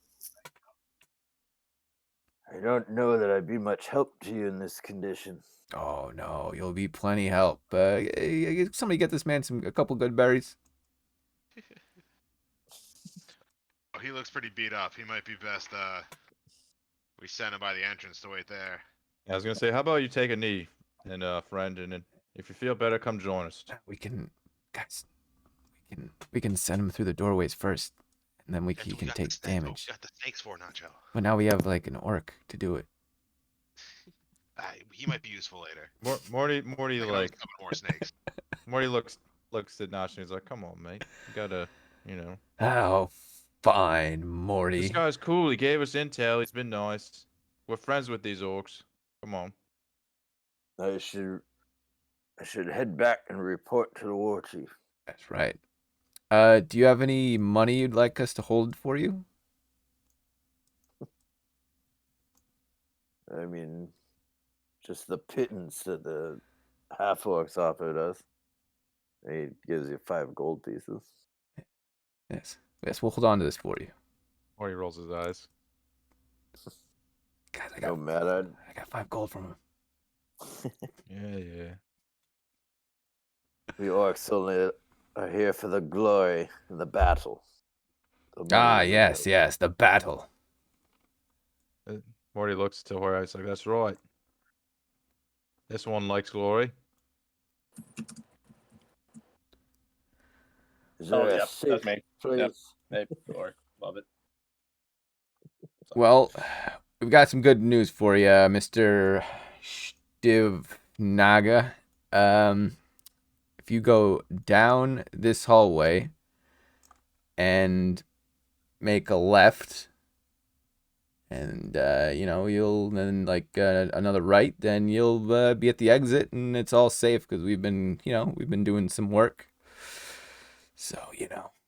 I don't know that I'd be much help to you in this condition. Oh no, you'll be plenty help. Somebody get this man a couple good berries. Oh, he looks pretty beat up. He might be best. We send him by the entrance to wait there. I was gonna say, how about you take a knee, and friend, and then if you feel better, come join us. We can send him through the doorways first, and then That's he what can we got take the snake- damage. We got the snakes for Nacho. But now we have like an orc to do it. He might be useful later. Morty I can always like summon more snakes. Morty looks at Notch and he's like, "Come on, mate, you gotta, Oh, fine, Morty. This guy's cool. He gave us intel. He's been nice. We're friends with these orcs. Come on." I should head back and report to the war chief. That's right. Do you have any money you'd like us to hold for you? I mean, just the pittance that the half orcs offered us. He gives you 5 gold pieces. Yes, we'll hold on to this for you. Morty rolls his eyes. Guys, I No matter. got 5 gold from him. Yeah. We orcs only are here for the glory and the battle. The money and the Yes, the battle. Morty looks to Horace. He's like, "That's right. This one likes glory." Is there Oh, a yep, safe that's me. place? Yep. Hey, sure. Love it. Well, we've got some good news for you, Mr. Stivnaga. If you go down this hallway and make a left, and you'll then another right, then you'll be at the exit, and it's all safe because we've been doing some work. So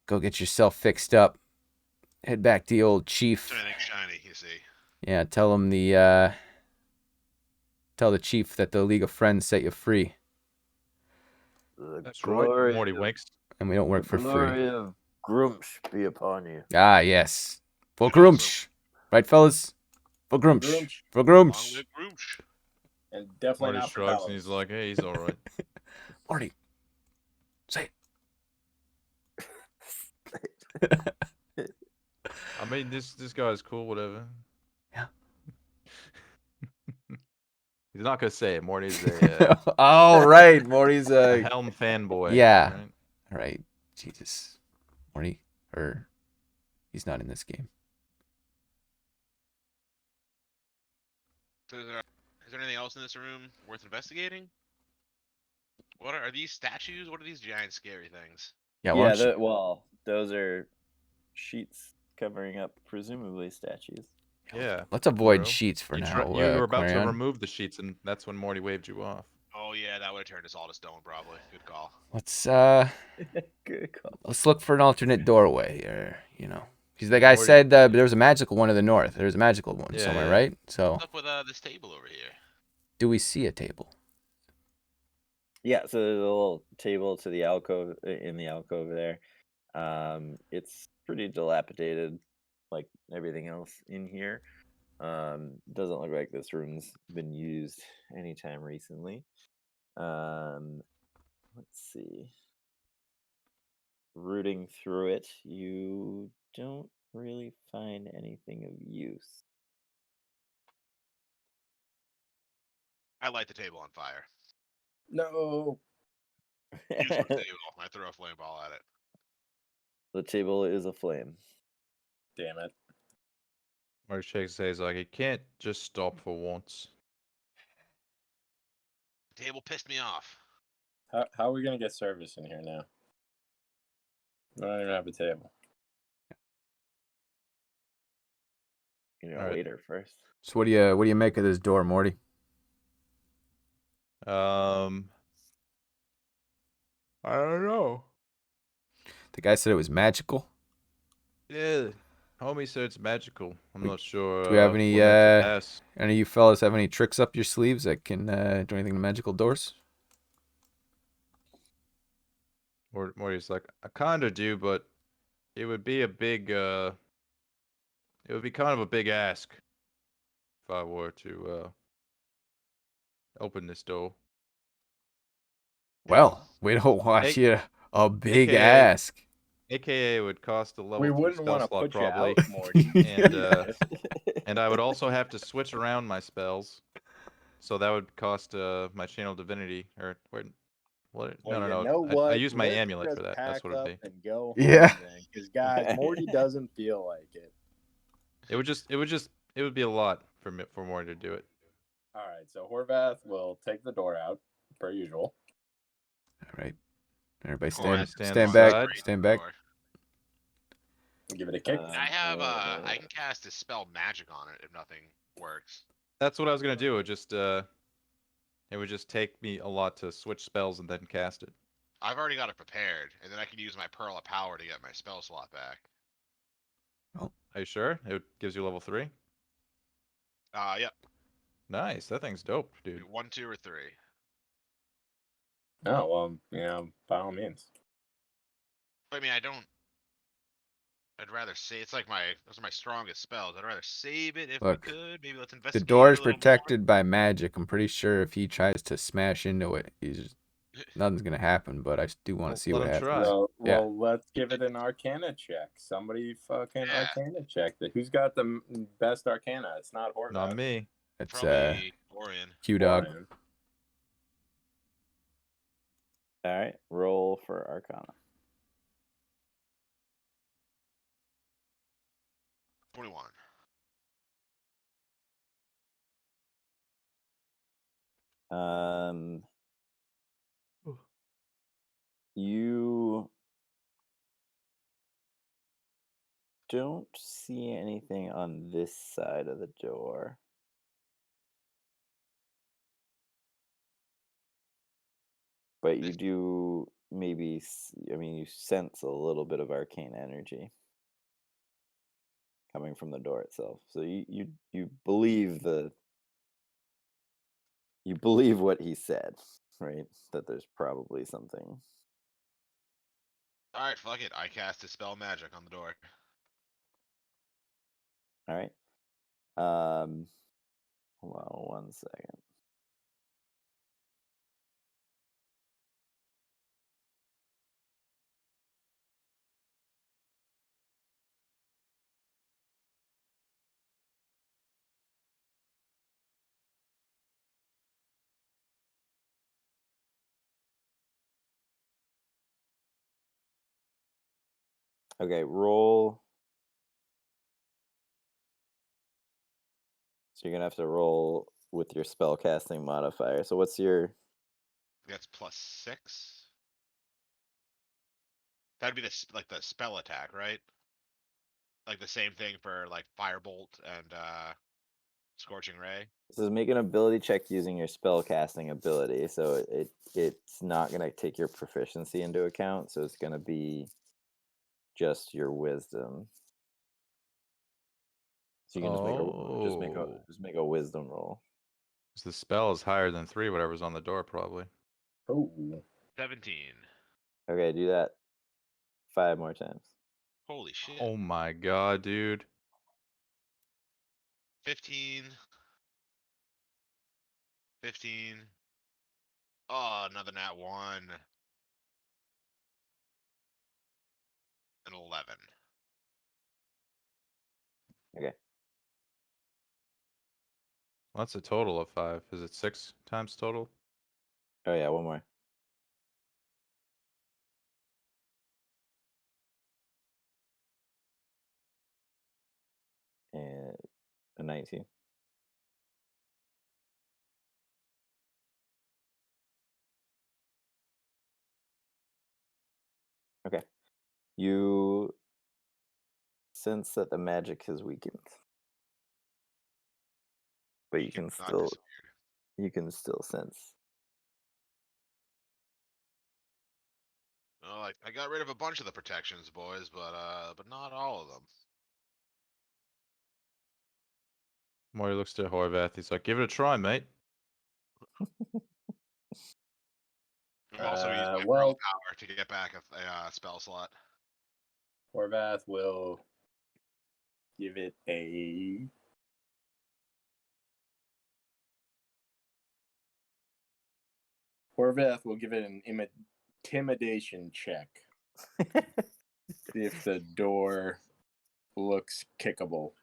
go get yourself fixed up. Head back to the old chief. Anything shiny, you see. Yeah, tell him tell the chief that the League of Friends set you free, The That's glory right. Morty of- winks. and we don't work the for free. glory of Grumsh be upon you. Ah, yes. For And also- Grumsh. Right, fellas? For Grumsh. Grumsh. For Long Grumsh. live Groosh. And definitely Morty not for shrugs and fellas. he's like, "Hey, he's all right." Marty. Say I mean, this guy's cool. Whatever. Yeah. He's not gonna say it. Morty's a it. All right, Morty's a Helm fanboy. yeah. right? All right. Jesus. Morty. He's not in this game. So is there anything else in this room worth investigating? What are these statues? What are these giant scary things? Yeah, why Yeah, don't you- well, those are sheets covering up presumably statues. Yeah. let's avoid bro. sheets for You now. you were about to Quarion. remove the sheets, and that's when Morty waved you off. Oh yeah, that would have turned us all to stone probably. Good call. Let's Good call. let's look for an alternate doorway, or Because the guy Morty- said there was a magical one to the north. There's a magical one Yeah, somewhere, yeah. right? So, What's up with this table over here? do we see a table? Yeah, so there's a little table to the alcove in the alcove there. It's pretty dilapidated, like everything else in here. Doesn't look like this room's been used anytime recently. Let's see. Rooting through it, you don't really find anything of use. I light the table on fire. No. Use the table. I throw a flame ball at it. The table is aflame. Damn it. Morty shakes his head. He's like, it can't just stop for once. The table pissed me off. How are we gonna get service in here now? We don't even have a table. You know, Alright. waiter first. So what do you make of this door, Morty? I don't know. The guy said it was magical. Yeah, homie said it's magical. I'm not sure. do we have any, what meant to ask. Any of you fellas have any tricks up your sleeves that can do anything to magical doors? Morty's like, I kinda do, but it would be a big it would be kind of a big ask if I were to open this door. Well, we don't want A- you a big AKA ask. AKA it would cost a level We 3 wouldn't spell want to slot put probably. you out, Morty. And and I would also have to switch around my spells. So that would cost my channel divinity or wait, what? Well, no, you no, know no. what? I use my Let's amulet for just that. That's pack what it'd up be. and go Yeah. Because guys, Morty doesn't feel like it. It would be a lot for Morty to do it. All right, so Horvath will take the door out per usual. All right. Everybody Alright, stand stand back. aside. Stand back. Door. Give it a kick. I have I can cast a spell magic on it if nothing works. That's what I was gonna do. It would just take me a lot to switch spells and then cast it. I've already got it prepared, and then I can use my Pearl of Power to get my spell slot back. Are you sure? It gives you level 3? Yep. Nice. That thing's dope, Do dude. 1, 2, or 3. Oh well, by all means. I mean, I'd rather say it's like those are my strongest spells. I'd rather save it if Look, we could. Maybe let's The investigate. door is it a little protected by magic. I'm pretty sure if he tries to smash into it, nothing's gonna happen. But I do want Well, to see let what him happens. try. Well, Yeah. let's give it an Arcana check. Somebody fucking Yeah. Arcana check. Who's got the best Arcana? It's not Horvath. Not me. It's Probably Orion. Q Dog. Orion. All right, roll for Arcana. 21. You don't see anything on this side of the door. But you do maybe, you sense a little bit of arcane energy coming from the door itself. So you believe what he said, right? That there's probably something. Alright, fuck it. I cast a spell magic on the door. All right. Hold on 1 second. Okay, roll. So you're gonna have to roll with your spell casting modifier. So what's your? That's +6. That'd be like the spell attack, right? Like the same thing for like Firebolt and Scorching Ray. This is make an ability check using your spell casting ability. So it's not gonna take your proficiency into account. So it's gonna be just your wisdom. So you can just make a wisdom roll. 'Cause the spell is higher than 3, whatever's on the door, probably. Oh, 17. Okay, do that 5 more times. Holy shit. Oh my god, dude. 15. 15. Oh, another nat 1. And 11. Okay. Well, that's a total of 5. Is it 6 times total? Oh yeah, one more. And a 19. Okay. You sense that the magic has weakened. But you can Not still disappeared. sense. Well, I got rid of a bunch of the protections, boys, but not all of them. Morty looks to Horvath. He's like, give it a try, mate. I'm also using my well, power to get back a spell slot. Horvath will give it a. Horvath will give it an intimidation check. See if the door looks kickable.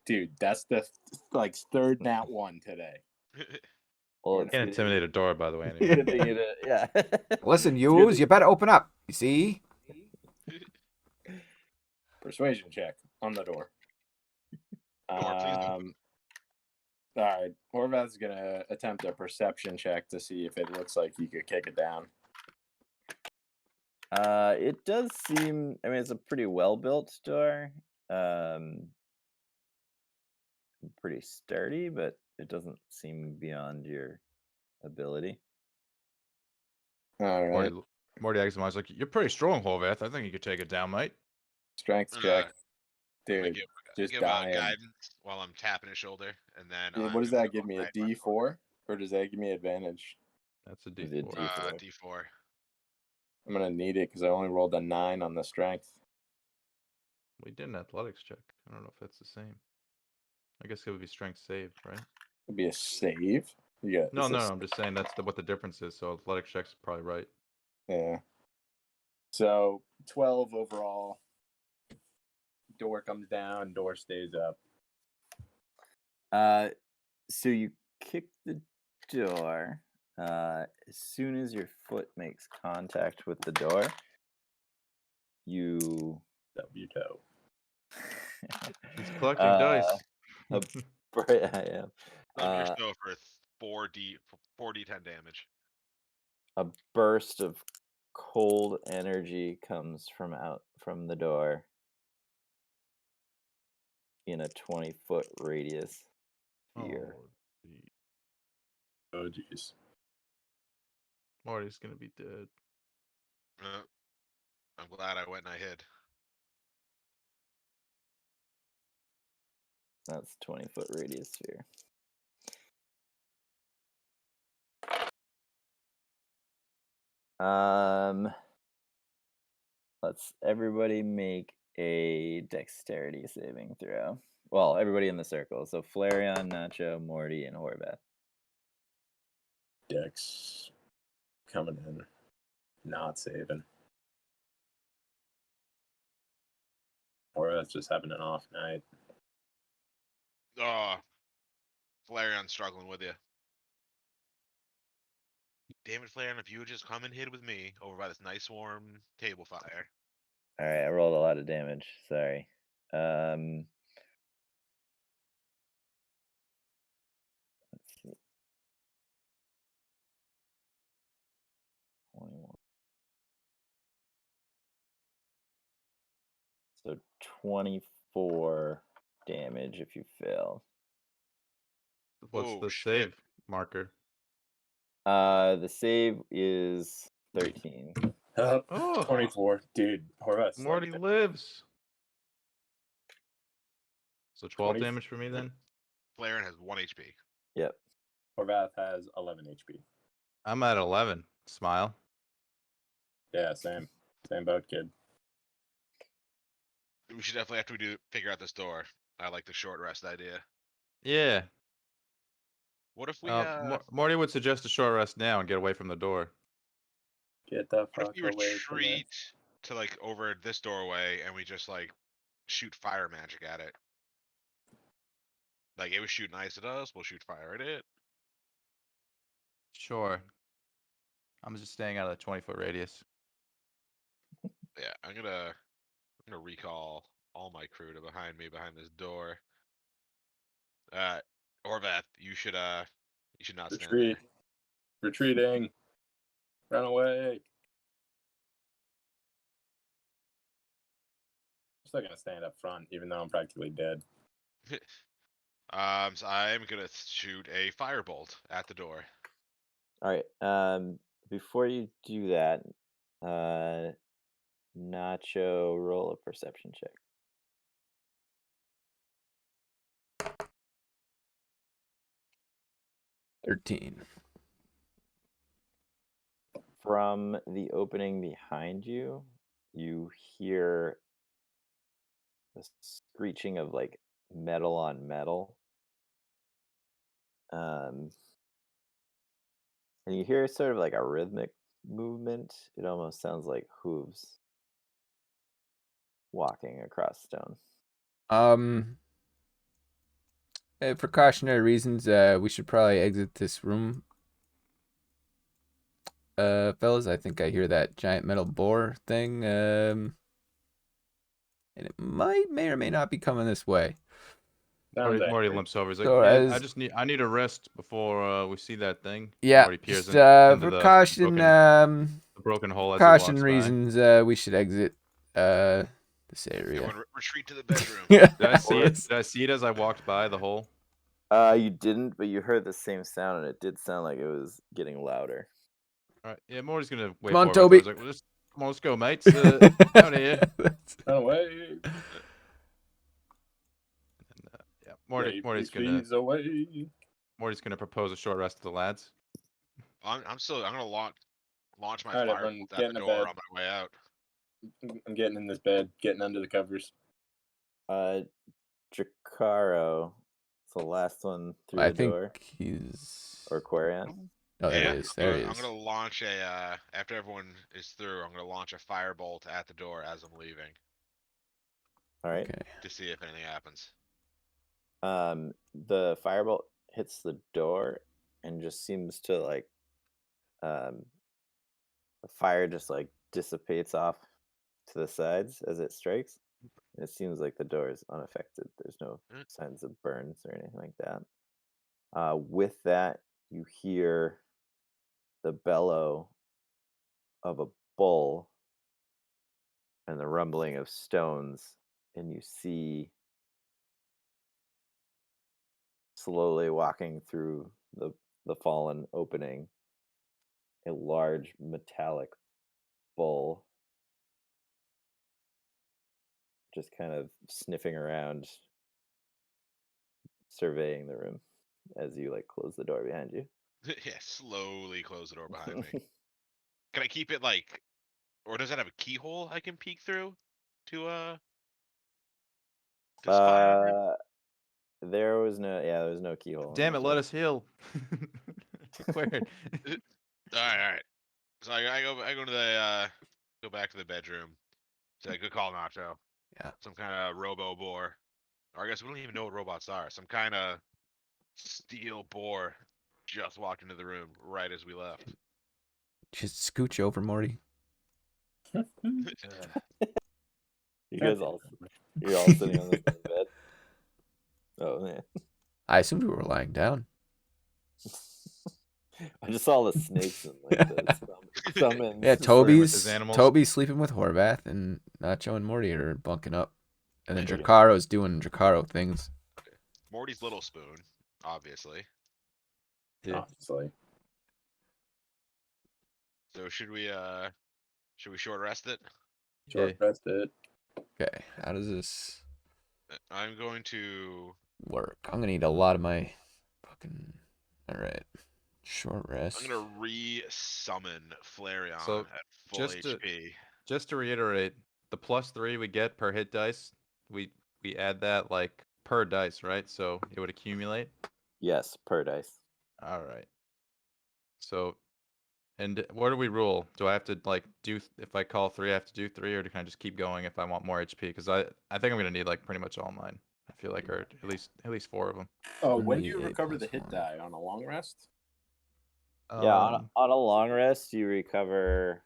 Dude, that's the third nat 1 today. Well, Can't intimidate a door, by the way. It's Anyway. good thing you did. Yeah. Listen, It's good you better open up. You see? Persuasion check on the door. Door, please open. All right, Horvath's gonna attempt a perception check to see if it looks like he could kick it down. It does seem. I mean, it's a pretty well built door. Pretty sturdy, but it doesn't seem beyond your ability. All right, Morty Examai's like, you're pretty strong, Horvath. I think you could take it down, mate. strength check, I'm gonna dude. Just give dying. guidance while I'm tapping his shoulder, and then What does that give me? A D4, or does that give me advantage? That's a Is it D4. D4? D4. I'm gonna need it because I only rolled a 9 on the strength. We did an athletics check. I don't know if that's the same. I guess it would be strength save, right? It'd be a save. Yeah. No, I'm just saying that's what the difference is. So athletics check's probably right. Yeah. So 12 overall. Door comes down. Door stays up. So you kick the door. As soon as your foot makes contact with the door, you. W toe. He's collecting dice. I am. Your show for 4d10 damage. A burst of cold energy comes from the door in a 20-foot radius sphere. Oh, jeez. Morty's gonna be dead. I'm glad I went and I hid. That's 20-foot radius sphere. Let's everybody make a dexterity saving throw. Well, everybody in the circle. So Flareon, Nacho, Morty, and Horvath. Dex coming in. Not saving. Or that's just having an off night. Oh, Flareon's struggling with you. Damn it, Flareon, if you would just come and hid with me over by this nice warm table fire. All right, I rolled a lot of damage. Sorry. Let's see. 21. So 24 damage if you fail. What's Oh, the shit. save marker? The save is 13. Oh. 24. Dude, Horvath's Morty like, lives. So 12 20 damage for me then. Flaren has 1 HP. Yep. Horvath has 11 HP. I'm at 11. Smile. Yeah, same boat, kid. We should definitely after we do figure out this door. I like the short rest idea. Yeah. What if we Morty would suggest a short rest now and get away from the door. Get the what if fuck we away from this. retreat to like over this doorway and we just like shoot fire magic at it? Like it was shooting ice at us, we'll shoot fire at it. Sure. I'm just staying out of the 20-foot radius. Yeah, I'm gonna recall all my crew to behind me behind this door. Orvath, you should not stand Retreat. there. Retreating. Run away. I'm still gonna stand up front, even though I'm practically dead. So I'm gonna shoot a firebolt at the door. All right. Before you do that, Nacho, roll a perception check. $13. From the opening behind you, you hear the screeching of like metal on metal. And you hear sort of like a rhythmic movement. It almost sounds like hooves walking across stone. For precautionary reasons, we should probably exit this room. Fellas, I think I hear that giant metal boar thing. And it may or may not be coming this way. Sounds Morty angry. limps over. He's like, So "Man, I need a rest before we see that thing." Yeah, Morty peers just, into for the caution, the broken hole as he caution walks by. reasons, we should exit this area. Everyone retreat to the bedroom. Did I see it? Did I see it as I walked by the hole? You didn't, but you heard the same sound, and it did sound like it was getting louder. All right. Yeah, Morty's gonna wait. Come on, for Toby. It. Like, well, come on, let's go, mates. Out of here. Run away. Yeah, Morty's Please away. gonna propose a short rest to the lads. I'm gonna launch my Alright, firebolt everyone, at get in the the door bed. on my way out. I'm getting in this bed, getting under the covers. Jacaro, it's the last one through I the think door. he's. Or Quarian. Oh, there Yeah, he is. There he I'm is. gonna launch a after everyone is through. I'm gonna launch a firebolt at the door as I'm leaving All right. Okay. to see if anything happens. The firebolt hits the door and just seems to like, the fire just like dissipates off to the sides as it strikes. And it seems like the door is unaffected. There's no signs of burns or anything like that. With that, you hear the bellow of a bull and the rumbling of stones, and you see slowly walking through the fallen opening a large metallic bull just kind of sniffing around, surveying the room as you like close the door behind you. Yeah, slowly close the door behind me. Can I keep it like, or does it have a keyhole I can peek through to spy on it? There was no keyhole. in Damn it, this let room. us heal. Weird. All right. So I go to the go back to the bedroom. Say good call, Nacho. Yeah. Some kind of robo boar, or I guess we don't even know what robots are. Some kind of steel boar just walked into the room right as we left. Just scooch over, Morty. You guys you're all sitting on the same bed. Oh man. I assumed we were lying down. I just saw the snakes and like the summons. Yeah, flirting with his Toby's animals. sleeping with Horvath, and Nacho and Morty are bunking up, and then There you go. Dracaro's doing Dracaro things. Morty's little spoon, obviously. Yeah. Obviously. So should we short rest it? Short rest it. Okay, how does this? I'm going to. Work. I'm gonna need a lot of my fucking. All right. Short rest. I'm gonna re-summon Flareon So, at full just to- HP. Just to reiterate, the +3 we get per hit dice, we add that like per dice, right? So it would accumulate. Yes, per dice. All right. So, and what do we rule? Do I have to like do if I call 3, I have to do 3, or can I just keep going if I want more HP? Because I think I'm gonna need like pretty much all mine. I feel like, or at least 4 of them. Oh, when do you 1d8 recover the plus hit 1. die? On a long rest? Yeah, on a long rest, you recover.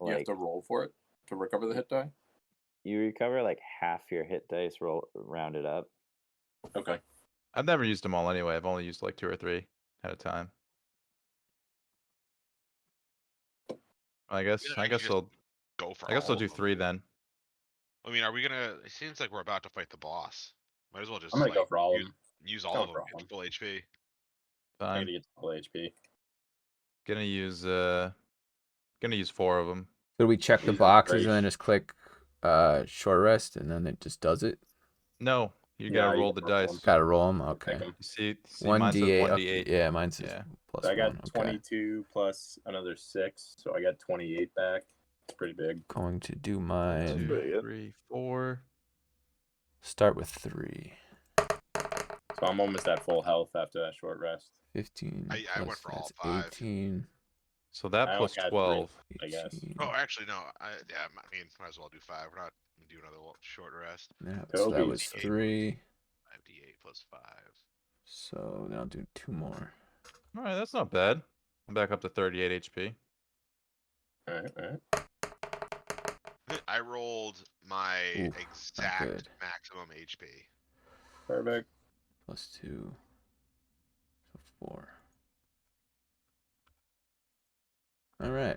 You have Like to roll for it to recover the hit die? you recover like half your hit dice rounded up. Okay. I've never used them all anyway. I've only used like 2 or 3 at a time. I guess Yeah, I you guess just I'll Go for I guess all I'll of do them. 3 then. I mean, are we gonna? It seems like we're about to fight the boss. Might as well just I'm gonna like go for all of them. use all Go of them. for all Get of to them. full HP. I'm Fine. gonna get to full HP. Gonna use 4 of them. So we check the Jesus boxes and then Christ. just click short rest and then it just does it. No, you Yeah, gotta you roll the gotta roll dice. them. Gotta roll them. Pick Okay. 'em. You see One mine says d8. 1d8. Yeah, mine says Yeah. plus So I got 1. Okay. 22 plus another 6, so I got 28 back. It's pretty big. Going to do 2, mine. pretty good. 3, 4. Start with 3. So I'm almost at full health after that short rest. 15 I plus went for all that's 5. 18. So that I plus only got 12. I guess. 18. Oh, actually, no. I mean, might as well do 5. We're not gonna do another short rest. Yeah, so that Toby. was 3. 5d8 plus 5. So then I'll do 2 more. All right, that's not bad. I'm back up to 38 HP. Alright, alright. I rolled my Ooh, not exact good. maximum HP. Perfect. Plus 2. So 4. All right.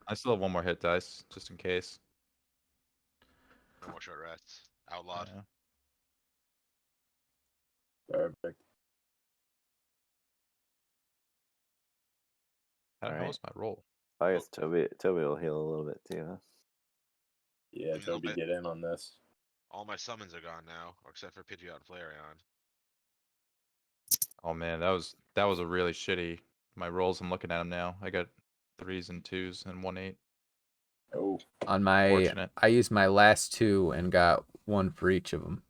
I still have 1 more hit dice, just in case. No more short rests. Outlawed. Yeah. Perfect. How the hell Alright. was my roll? I guess Toby will heal a little bit too. Huh? Yeah, Mm, Toby, okay. get in on this. All my summons are gone now, except for Pidgeot and Flareon. Oh man, that was a really shitty. My rolls. I'm looking at them now. I got 3s and 2s and 1 8. Oh, On my, Fortunate. I used my last 2 and got 1 for each of them.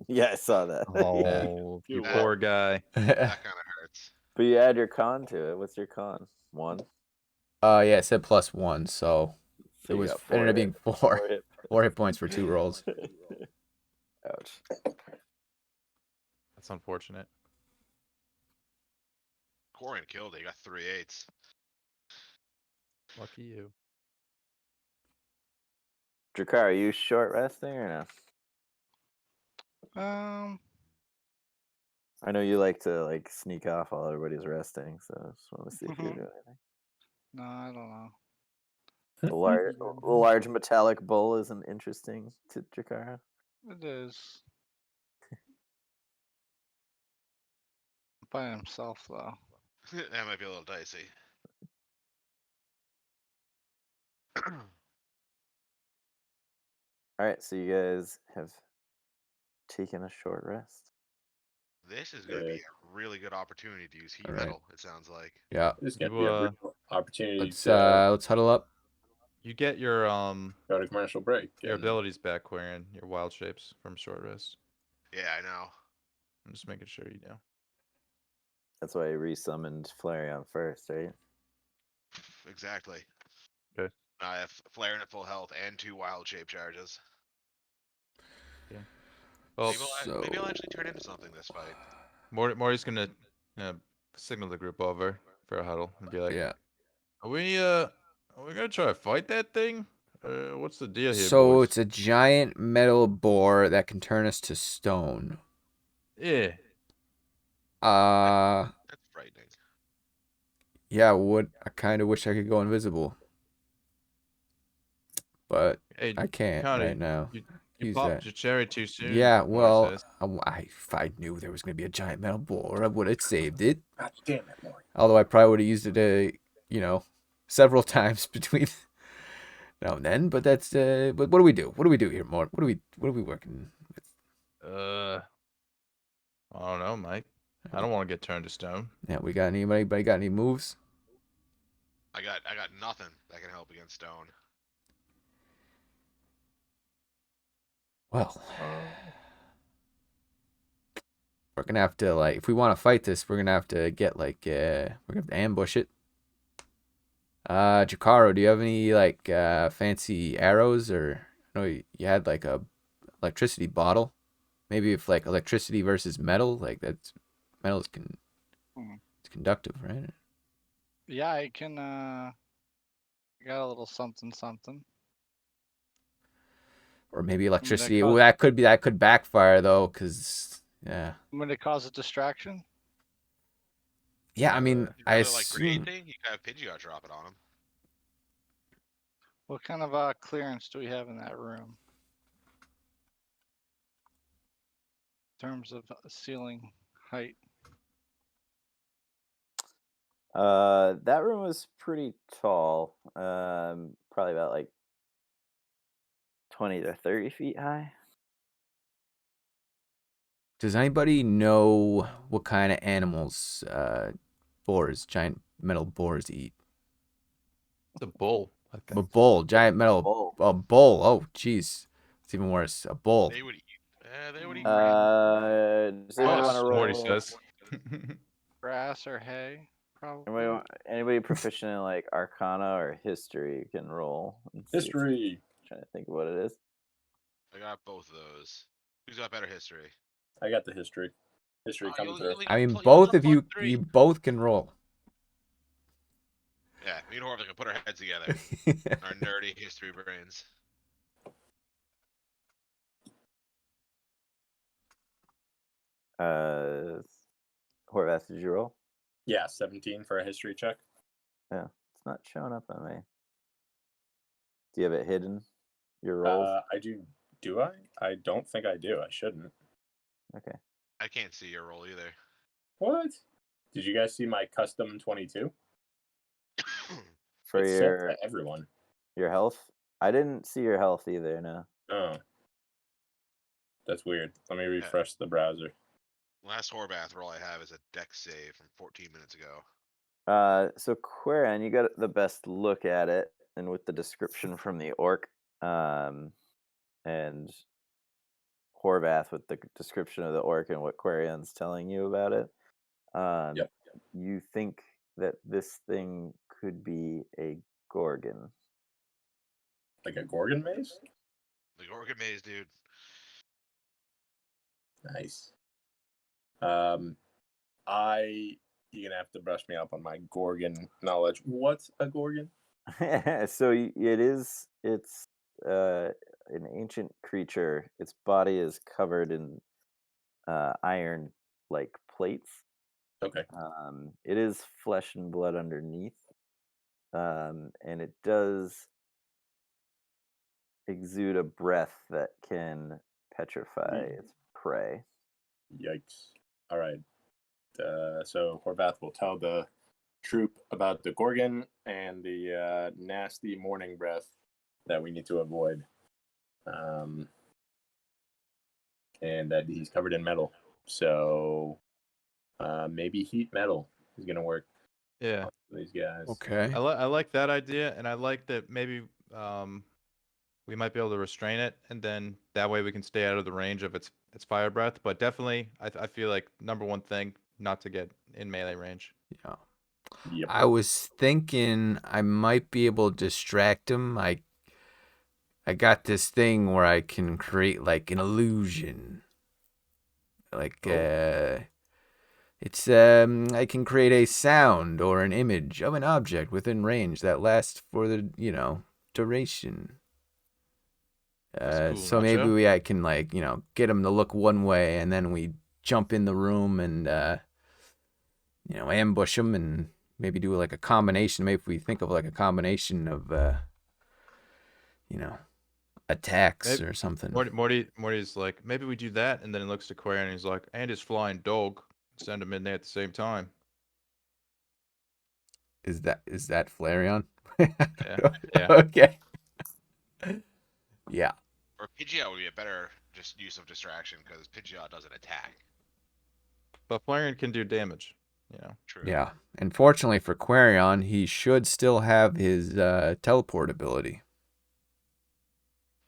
Yeah, I saw that. Oh, you Yeah. poor guy. That kind of hurts. But you add your con to it. What's your con? 1. Yeah, it said plus 1, so So it you was got it ended up hit- being 4. 4 hit. 4 hit points for 2 rolls. Ouch. That's unfortunate. Corian killed it. He got 3 8s. Lucky you. Drakar, are you short resting or no? I know you like to like sneak off while everybody's resting, so I just want to see if you're doing anything. No, I don't know. The large metallic bull isn't interesting to Drakar. It is. By himself though. That might be a little dicey. All right, so you guys have taken a short rest. This is going to be a really good opportunity to use heat Alright. metal, it sounds like. Yeah. this is gonna You, be a real opportunity Let's to let's huddle up. You get your go to commercial break. your and- abilities back, Quarian, your wild shapes from short rest. Yeah, I know. I'm just making sure you know. That's why you resummoned Flareon first, right? Exactly. Okay. I have Flareon at full health and 2 wild shape charges. Well, Maybe I'll actually turn into something this fight. Morty's gonna signal the group over for a huddle and be like, Yeah. Are we gonna try to fight that thing? What's the deal here, So boys? it's a giant metal boar that can turn us to stone. Yeah. That's frightening. Yeah, I kind of wish I could go invisible. But Hey, I can't Connie, right now. you Use popped that. your cherry too soon. Yeah, Morty well, says. if I knew there was going to be a giant metal boar, I would have saved it. God damn it, Maury. Although I probably would have used it, several times between now and then. But that's but what do we do? What do we do here, Mort? What are we working with? I don't know, Mike. I don't want to get turned to stone. Yeah, we got anybody got any moves? I got nothing that can help against stone. Well, we're gonna have to if we want to fight this, we're gonna have to get we're gonna have to ambush it. Jakaro, do you have any fancy arrows, or I know you had a electricity bottle? Maybe if electricity versus metal, metal is it's conductive, right? Yeah, I can. Got a little something. Or maybe electricity. cause- Oh, that could backfire though, because yeah. I'm gonna cause a distraction. Yeah, I mean, I Is it like grenade assume thing? You got Pidgeot drop it on him. What kind of clearance do we have in that room? In terms of ceiling height. That room was pretty tall. Probably about 20 to 30 feet high. does anybody know what kind of animals giant metal boars eat? It's a bull. I think. Giant metal Bull. a bull. Oh, jeez, it's even worse. A bull. They would eat. They would eat grass. Does anybody want to roll? Morty says. Grass or hay, probably. Anybody proficient in Arcana or History can roll. And see if- History. Trying to think of what it is. I got both of those. Who's got better history? I got the history. History Oh, coming you through. only I mean, got both of you +3. you both can roll. Yeah, me and Horvath can put our heads together. Our nerdy history brains. Horvath, did you roll? Yeah, 17 for a history check. Yeah, it's not showing up on me. Do you have it hidden? Your rolls? I do. Do I? I don't think I do. I shouldn't. Okay. I can't see your roll either. What? Did you guys see my custom 22? For It's set your to everyone. your health? I didn't see your health either, no. Oh. That's weird. Let me refresh the browser. Last Horvath roll I have is a dex save from 14 minutes ago. So Quarian, you got the best look at it, and with the description from the orc, and Horvath with the description of the orc and what Quarian's telling you about it. Yep. You think that this thing could be a Gorgon. Like a Gorgon maze? The Gorgon maze, dude. Nice. You're gonna have to brush me up on my Gorgon knowledge. What's a Gorgon? So it's an ancient creature. Its body is covered in iron plates. Okay. It is flesh and blood underneath, and it does exude a breath that can petrify its prey. Yikes. All right. So Horvath will tell the troop about the Gorgon and the nasty morning breath that we need to avoid. And that he's covered in metal. So maybe heat metal is going to work Yeah. for these guys. Okay. I like that idea, and I like that maybe we might be able to restrain it, and then that way we can stay out of the range of its fire breath. But definitely, I feel like number one thing, not to get in melee range. Yeah. Yep. I was thinking I might be able to distract him. I got this thing where I can create an illusion. It's I can create a sound or an image of an object within range that lasts for the duration. That's cool, So maybe Nacho. I can get him to look one way, and then we jump in the room and ambush him, and maybe do a combination. Maybe if we think of a combination of attacks or something. Morty's like, maybe we do that, and then he looks to Quarian and he's like, and his flying dog, send him in there at the same time. Is that Flareon? Yeah. Okay. Yeah. Or Pidgeot would be a better just use of distraction because Pidgeot doesn't attack. But Flareon can do damage. True. Yeah. And fortunately for Quarion, he should still have his teleport ability.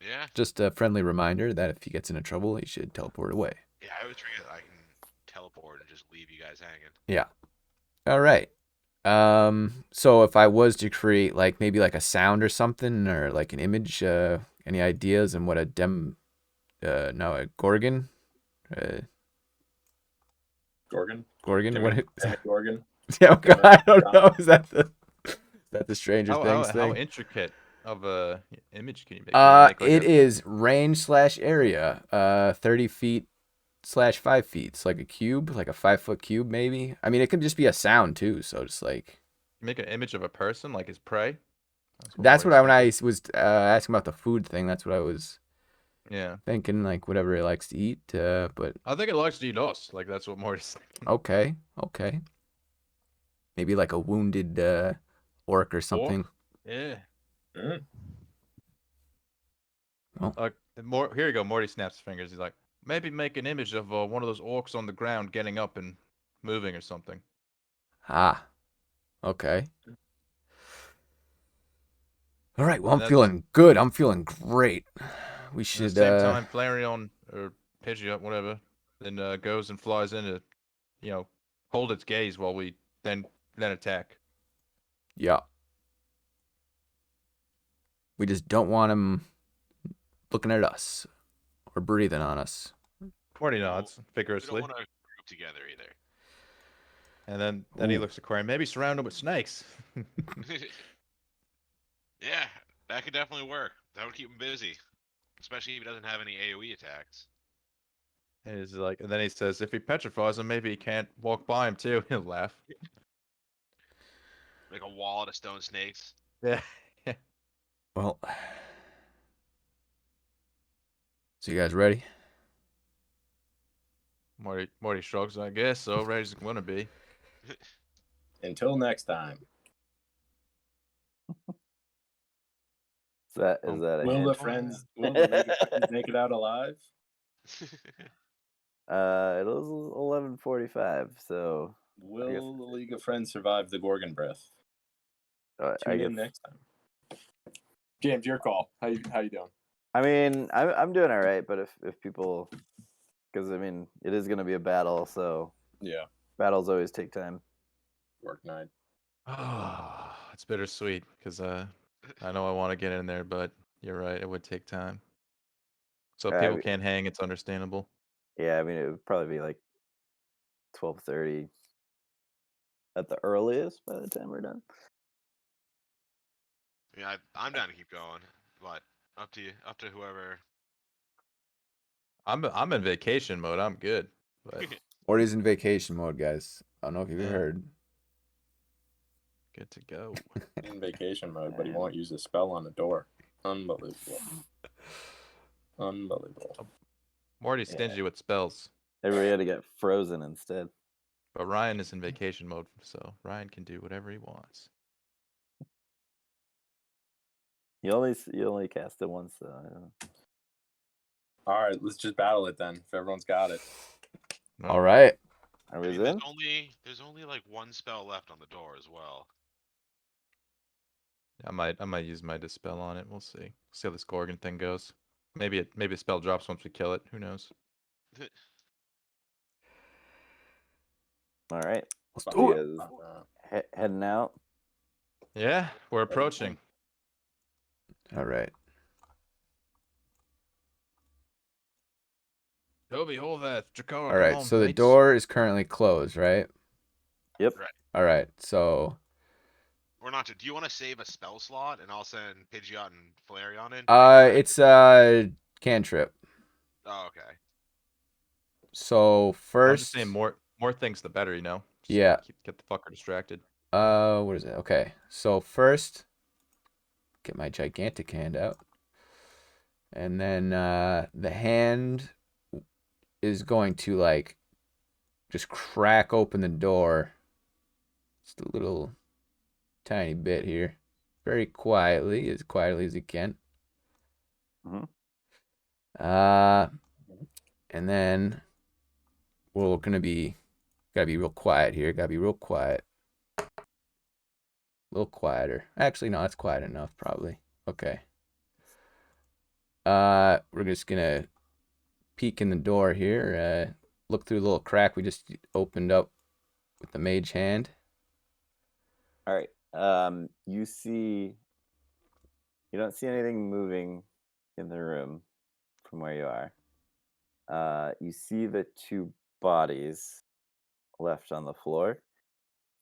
Yeah. Just a friendly reminder that if he gets into trouble, he should teleport away. Yeah, I always forget I can teleport and just leave you guys hanging. Yeah. All right. So if I was to create like maybe like a sound or something or like an image, any ideas on what a a Gorgon? Gorgon. Gorgon? What? Gorgon. Yeah, God, I don't know. Is that the Stranger Things How thing? intricate of a image can you make? Can you make like It is range / area. 30 feet / 5 feet. It's like a cube, like a 5-foot cube, maybe. I mean, it could just be a sound too. So just like make an image of a person like his prey? that's what Morty's when I thinking. was asking about the food thing. That's what I was Yeah. thinking, like whatever it likes to eat. But I think it likes to eat us. Like that's what Morty's thinking. okay. Maybe like a wounded orc or something. Yeah. Mm. Here you go. Morty snaps his fingers. He's like, maybe make an image of one of those orcs on the ground getting up and moving or something. Ah, okay. All right. Well, And I'm that's- feeling good. I'm feeling great. We At should. the same time, Flareon or Pidgeot, whatever, then goes and flies in to, hold its gaze while we then attack. Yeah. We just don't want him looking at us or breathing on us. Morty No, nods We vigorously, don't want to group together either. and then he Ooh. looks at Quarian. Maybe surround him with snakes. Yeah, that could definitely work. That would keep him busy, especially if he doesn't have any AOE attacks. And he's like, and then he says, if he petrifies him, maybe he can't walk by him too. He'll laugh. Like a wall of stone snakes. Yeah. Well, so you guys ready? Morty shrugs. I guess so. Ready's gonna be. Until next time. Is that a Will hint? the friends? Will the League of Friends make it out alive? It was 11:45, so Will the League of Friends survive the Gorgon breath? I Tune guess. in next time. James, your call. How you doing? I mean, I'm doing all right, but if people, because I mean, it is going to be a battle, so Yeah, battles always take time. work night. Ah, it's bittersweet because I know I want to get in there, but you're right. It would take time. So if people can't hang, it's understandable. Yeah, I mean, it would probably be like 12:30 at the earliest by the time we're done. Yeah, I'm down to keep going, but up to you, up to whoever. I'm in vacation mode. I'm good. But Morty's in vacation mode, guys. I don't know if you've Yeah. heard. good to go. In vacation mode, but he won't use a spell on the door. Unbelievable. Unbelievable. Morty's stingy with spells, Everybody had to get frozen instead. but Ryan is in vacation mode, so Ryan can do whatever he wants. You only cast it once, though. I don't know. All right, let's just battle it then. If everyone's got it. All right. Are I we mean, in? there's only like one spell left on the door as well. I might use my dispel on it. We'll see. See how this Gorgon thing goes. Maybe a spell drops once we kill it. Who knows? All right. Let's You do it. guys heading out? Yeah, we're approaching. All right. Toby, hold that. Jakar, All right. So the door is currently closed, right? Yep. Right. All right. So Or not to. Do you want to save a spell slot and I'll send Pidgeot and Flareon in? it's cantrip. Oh, okay. So I'm first, just saying more things the better, you know? Just Yeah. Get the fucker distracted. what is it? Okay. So first, get my gigantic hand out. And then the hand is going to like just crack open the door. Just a little tiny bit here. Very quietly as it can. Mhm. And then we're gonna be gotta be real quiet here. Gotta be real quiet. A little quieter. Actually, no, that's quiet enough, probably. Okay. We're just gonna peek in the door here. Look through the little crack we just opened up with the mage hand. All right. You don't see anything moving in the room from where you are. You see the two bodies left on the floor.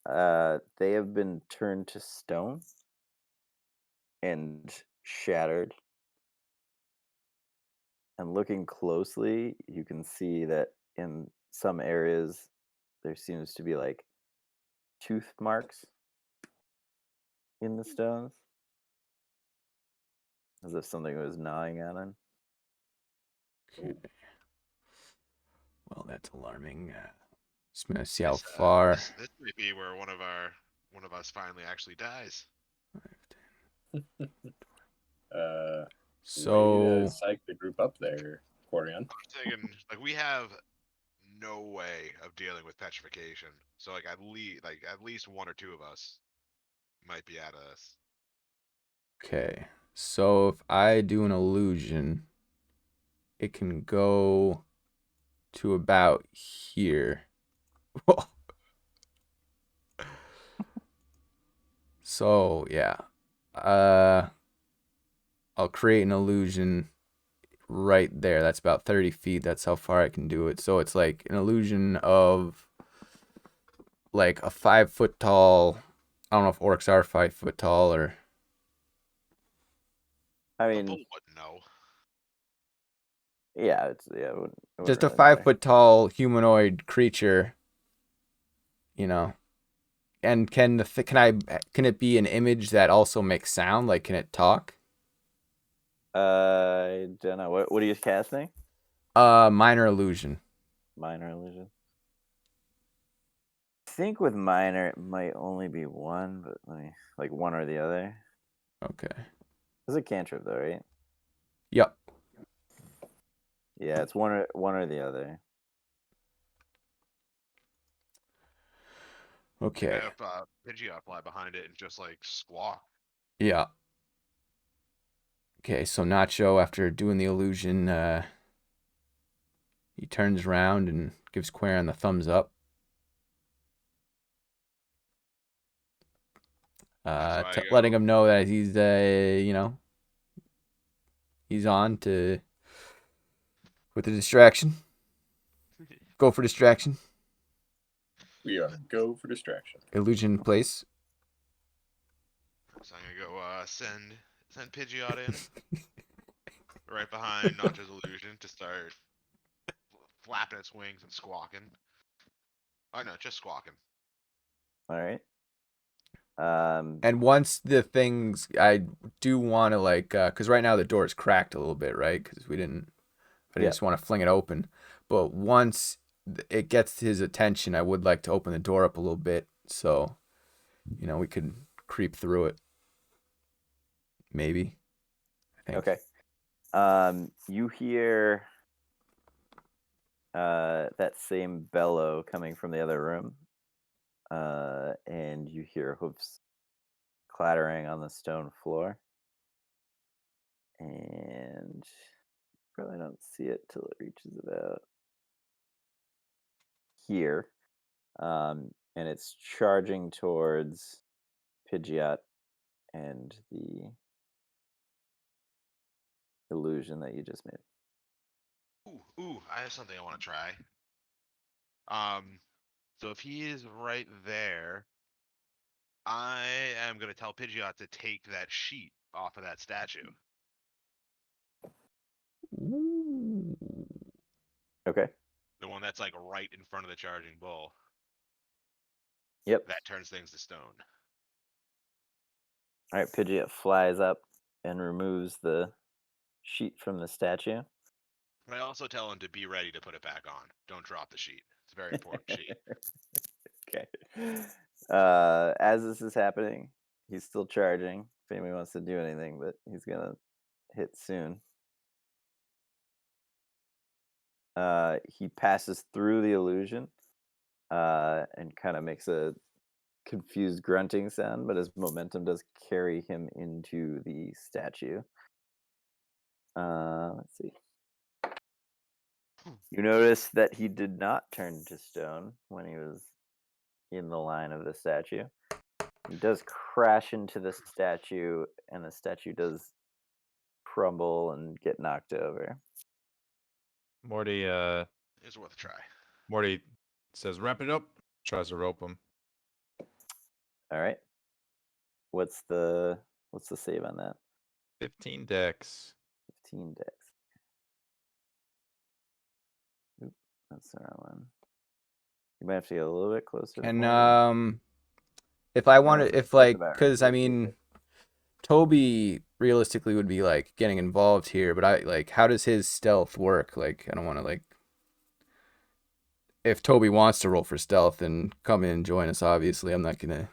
They have been turned to stone and shattered. And looking closely, you can see that in some areas there seems to be like tooth marks in the stones, as if something was gnawing on them. Okay. Well, that's alarming. Just gonna see how This, far. this might be where one of us finally actually dies. Way So to psych the group up there, Corian. I'm thinking like we have no way of dealing with petrification. So like at least one or two of us might be at us. okay. So if I do an illusion, it can go to about here. So yeah. I'll create an illusion right there. That's about 30 feet. That's how far I can do it. So it's like an illusion of like a 5 foot tall. I don't know if orcs are 5 foot tall or. I The mean, bull wouldn't know. yeah, it wouldn't Just a really matter. 5 foot tall humanoid creature, you know. And can it be an image that also makes sound? Like, can it talk? I don't know. What are you casting? Minor illusion. Minor illusion. I think with minor it might only be one, but let me like one or the other. Okay. It's a cantrip though, right? Yep. Yeah, it's one or the other. Okay. Have Pidgeot fly behind it and just like squawk. Yeah. Okay, so Nacho, after doing the illusion, he turns around and gives Quaron the thumbs up. That's why I Letting go, him know that he's, he's on to with the distraction. Go for distraction. We are go for distraction. Illusion in place. So I'm gonna go send Pidgeot in right behind Nacho's illusion to start flapping its wings and squawking. Oh no, just squawking. All right. And once the things, I do want to like, because right now the door is cracked a little bit, right? Because I didn't Yeah. just want to fling it open. But once it gets his attention, I would like to open the door up a little bit so, we could creep through it. Maybe. I think. Okay. You hear that same bellow coming from the other room, and you hear hoofs clattering on the stone floor, and probably don't see it till it reaches about here, and it's charging towards Pidgeot and the illusion that you just made. Ooh, I have something I want to try. So if he is right there, I am gonna tell Pidgeot to take that sheet off of that statue. Ooh. Okay. The one that's like right in front of the charging bull. Yep. That turns things to stone. All right. Pidgeot flies up and removes the sheet from the statue. But I also tell him to be ready to put it back on. Don't drop the sheet. It's a very important sheet. Okay. As this is happening, he's still charging. If anybody wants to do anything, but he's gonna hit soon. He passes through the illusion and kind of makes a confused grunting sound, but his momentum does carry him into the statue. Let's see. You notice that he did not turn to stone when he was in the line of the statue. He does crash into the statue, and the statue does crumble and get knocked over. Morty It's worth a try. Morty says, "Wrap it up." Tries to rope him. All right. What's the save on that? 15 dex. 15 dex. Oop, that's the wrong one. You might have to get a little bit closer. to And Morty. if I No, wanted, that's- if that's like, about right. because I mean, Toby realistically would be like getting involved here, but I like, how does his stealth work? Like, I don't want to like, if Toby wants to roll for stealth and come in and join us, obviously, I'm not gonna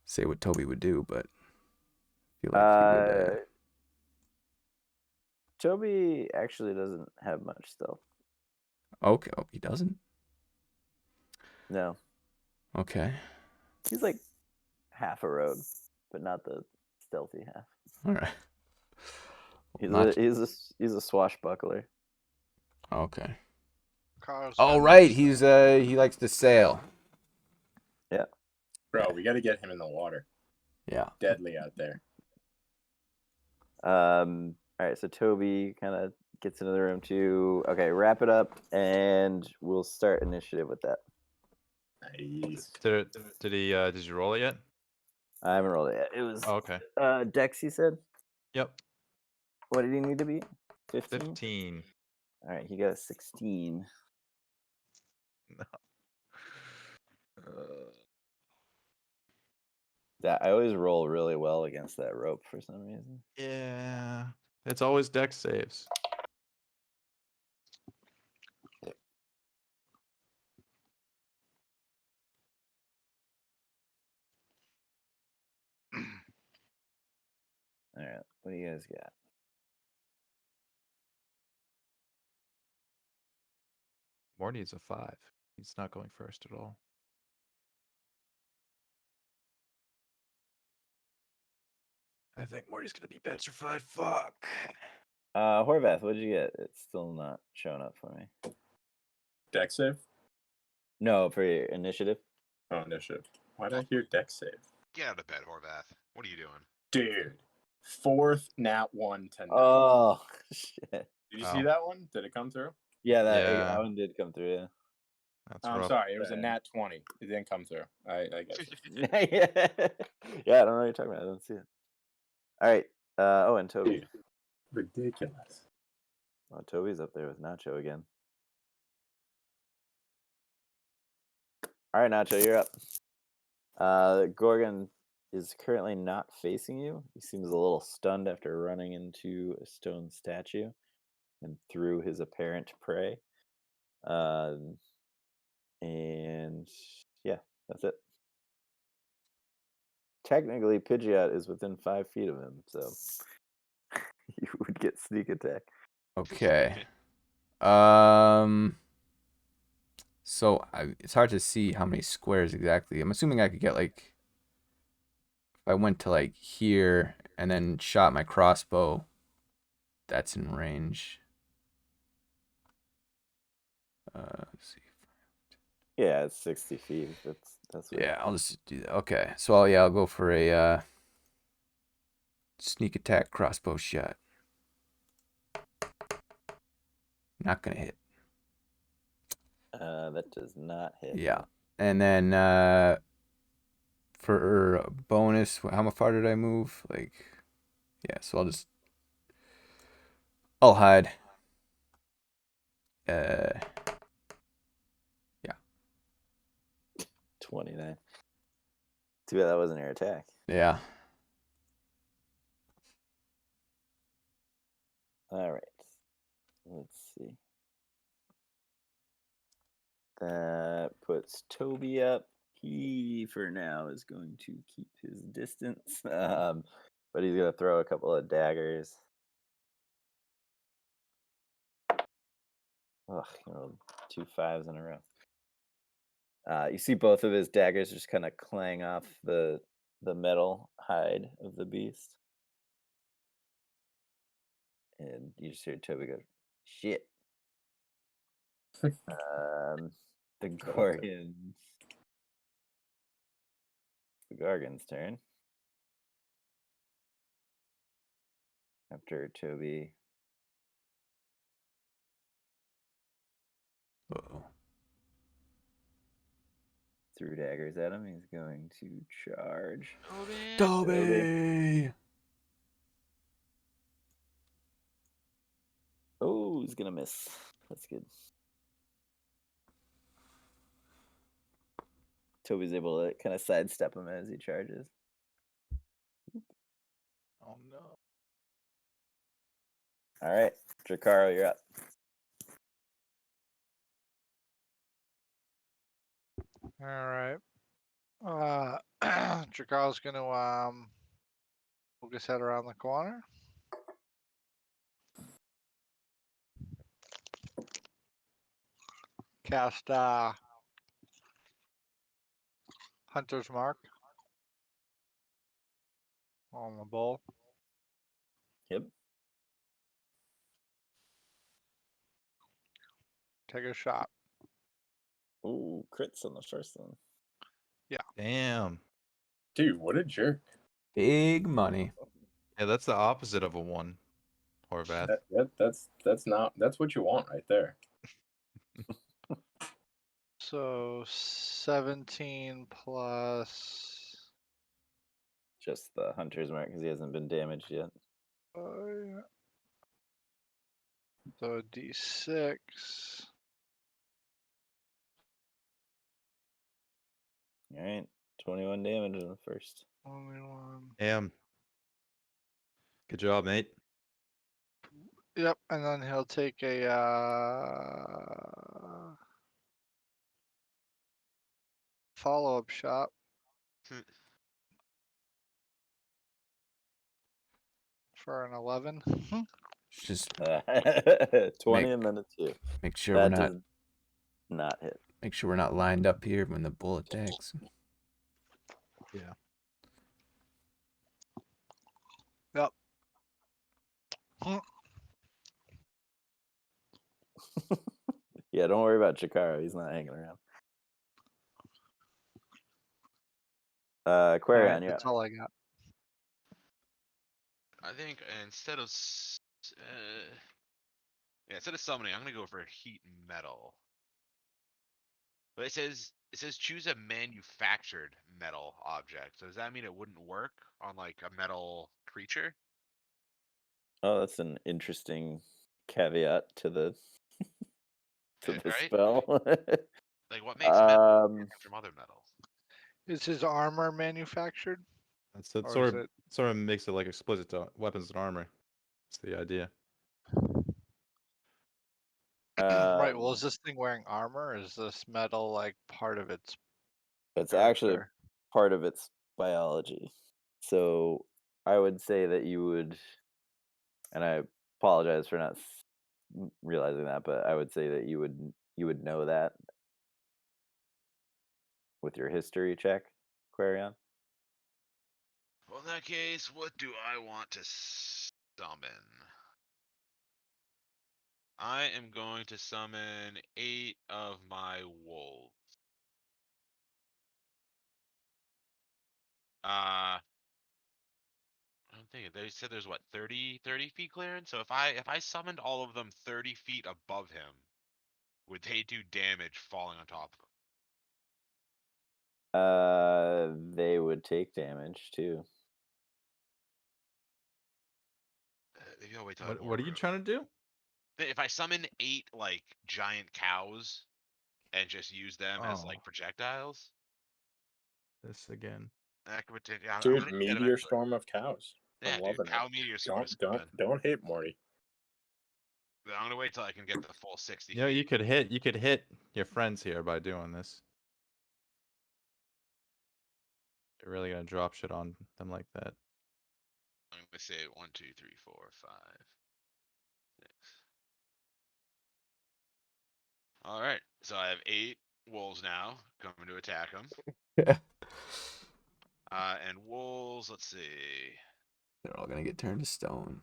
say what Toby would do, but I feel like he would. Toby actually doesn't have much stealth. Okay, oh, he doesn't. No, Okay, he's like half a rogue, but not the stealthy half. all right. He's Not- he's a swashbuckler. Okay. Carl's Oh got right, nice he's stuff. he likes to sail. Bro, we got to get him in the water. Yeah. Deadly out there. All right, so Toby kind of gets into the room too. Okay, wrap it up, and we'll start initiative with that. Nice. Did you roll it yet? I haven't rolled it yet. It was Oh, okay. Dex, he said. Yep. What did he need to be? 15? 15. All right, he got a 16. That I always roll really well against that rope for some reason. Yeah. It's always dex saves. All right, what do you guys got? Morty is a 5. He's not going first at all. I think Morty's gonna be petrified. Fuck. Horvath, what did you get? It's still not showing up for me. Dex save? No, for your initiative. Oh, initiative. Why did I hear dex save? Get out of bed, Horvath. What are you doing? Dude. 4th nat 1 tonight. Oh shit! Did you Wow. see that one? Did it come through? Yeah, that Yeah. one did come through. That's I'm rough. sorry, it was a Sorry. nat 20. It didn't come through. I guess. Yeah, yeah, I don't know what you're talking about. I don't see it. All right. Oh, and Toby. Dude, ridiculous. Oh, Toby's up there with Nacho again. All right, Nacho, you're up. Gorgon is currently not facing you. He seems a little stunned after running into a stone statue and through his apparent prey. And yeah, that's it. Technically, Pidgeot is within 5 feet of him, so you would get sneak attack. Okay. So it's hard to see how many squares exactly. I'm assuming I could get like, if I went to like here and then shot my crossbow, that's in range. Let's see. Yeah, it's 60 feet. That's what Yeah, I'll just do that. Okay, so I'll go for a sneak attack crossbow shot. Not gonna hit. that does not hit. Yeah, and then for a bonus, how far did I move? Like, yeah, so I'll hide. Yeah. 29. Too bad that wasn't your attack. Yeah. All right. Let's see. That puts Toby up. He, for now, is going to keep his distance. But he's going to throw a couple of daggers. Ugh, you know, 2 5s in a row. You see both of his daggers just kind of clang off the metal hide of the beast, and you just hear Toby go, "Shit." The Gorgons. The Gorgon's turn. After Toby. Uh-oh. Threw daggers at him. He's going to charge. Toby! Oh, he's gonna miss. That's good. Toby's able to kind of sidestep him as he charges. Oh no. All right, Drakaro, you're up. Alright. Drakaro's gonna poke his head around the corner. Cast Hunter's Mark on the bull. Yep. Take a shot. Ooh, crits on the first one. Damn. Dude, what a jerk. Big money. Yeah, that's the opposite of a 1, Horvath. That's what you want right there. So 17 plus Just the Hunter's Mark because he hasn't been damaged yet. so D6. All right, 21 damage in the first. Only one. Damn. Good job, mate. Yep, and then he'll take a follow-up shot. For an 11. Just 20 and then a 2. make sure That we're does not hit. make sure we're not lined up here when the bull attacks. Yeah. Yep. Yeah, don't worry about Chikara. He's not hanging around. Quarion, Alright, yeah. that's all I got. I think instead of instead of summoning, I'm gonna go for heat metal. But it says choose a manufactured metal object. So does that mean it wouldn't work on like a metal creature? Oh, that's an interesting caveat to the Right? spell. Like what makes metal um, different from other metals? Is his armor manufactured? That's it. Or Sort is of, it sort of makes it like explicit to weapons and armor. That's the idea. right? Well, is um, this thing wearing armor? Is this metal like part of its it's actually character? part of its biology. So I would say that you would, and I apologize for not realizing that, but I would say that you would know that with your history check, Quarion. Well, in that case, what do I want to summon? I am going to summon 8 of my wolves. I'm thinking they said there's what 30 feet clearance. So if I summoned all of them 30 feet above him, would they do damage falling on top of him? They would take damage too. Maybe I'll wait till I have What more are you room. trying to do? If I summon 8 like giant cows and just use them as like Oh. projectiles, This again. that could potentially. I'm Dude, gonna do that meteor eventually. storm of cows. Yeah, I'm dude, loving cow it. meteor storm is Don't good. don't hate Morty. I'm gonna wait till I can get the full 60 You know, feet. you could hit your friends here by doing this. You're really gonna drop shit on them like that. I'm gonna say 1, 2, 3, 4, 5, 6. All right. So I have 8 wolves now coming to attack him. And wolves, let's see. They're all gonna get turned to stone.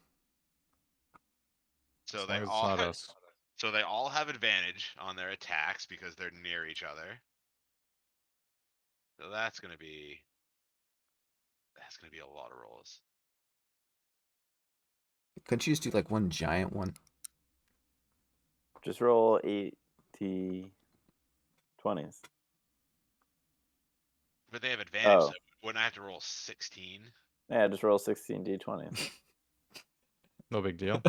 So As they long as it's all not have, us. so they all have advantage on their attacks because they're near each other. So that's gonna be a lot of rolls. Couldn't you just do like one giant one? Just roll 80 20s. But they have advantage, Oh. so wouldn't I have to roll 16? Yeah, just roll 16 d20s. No big deal.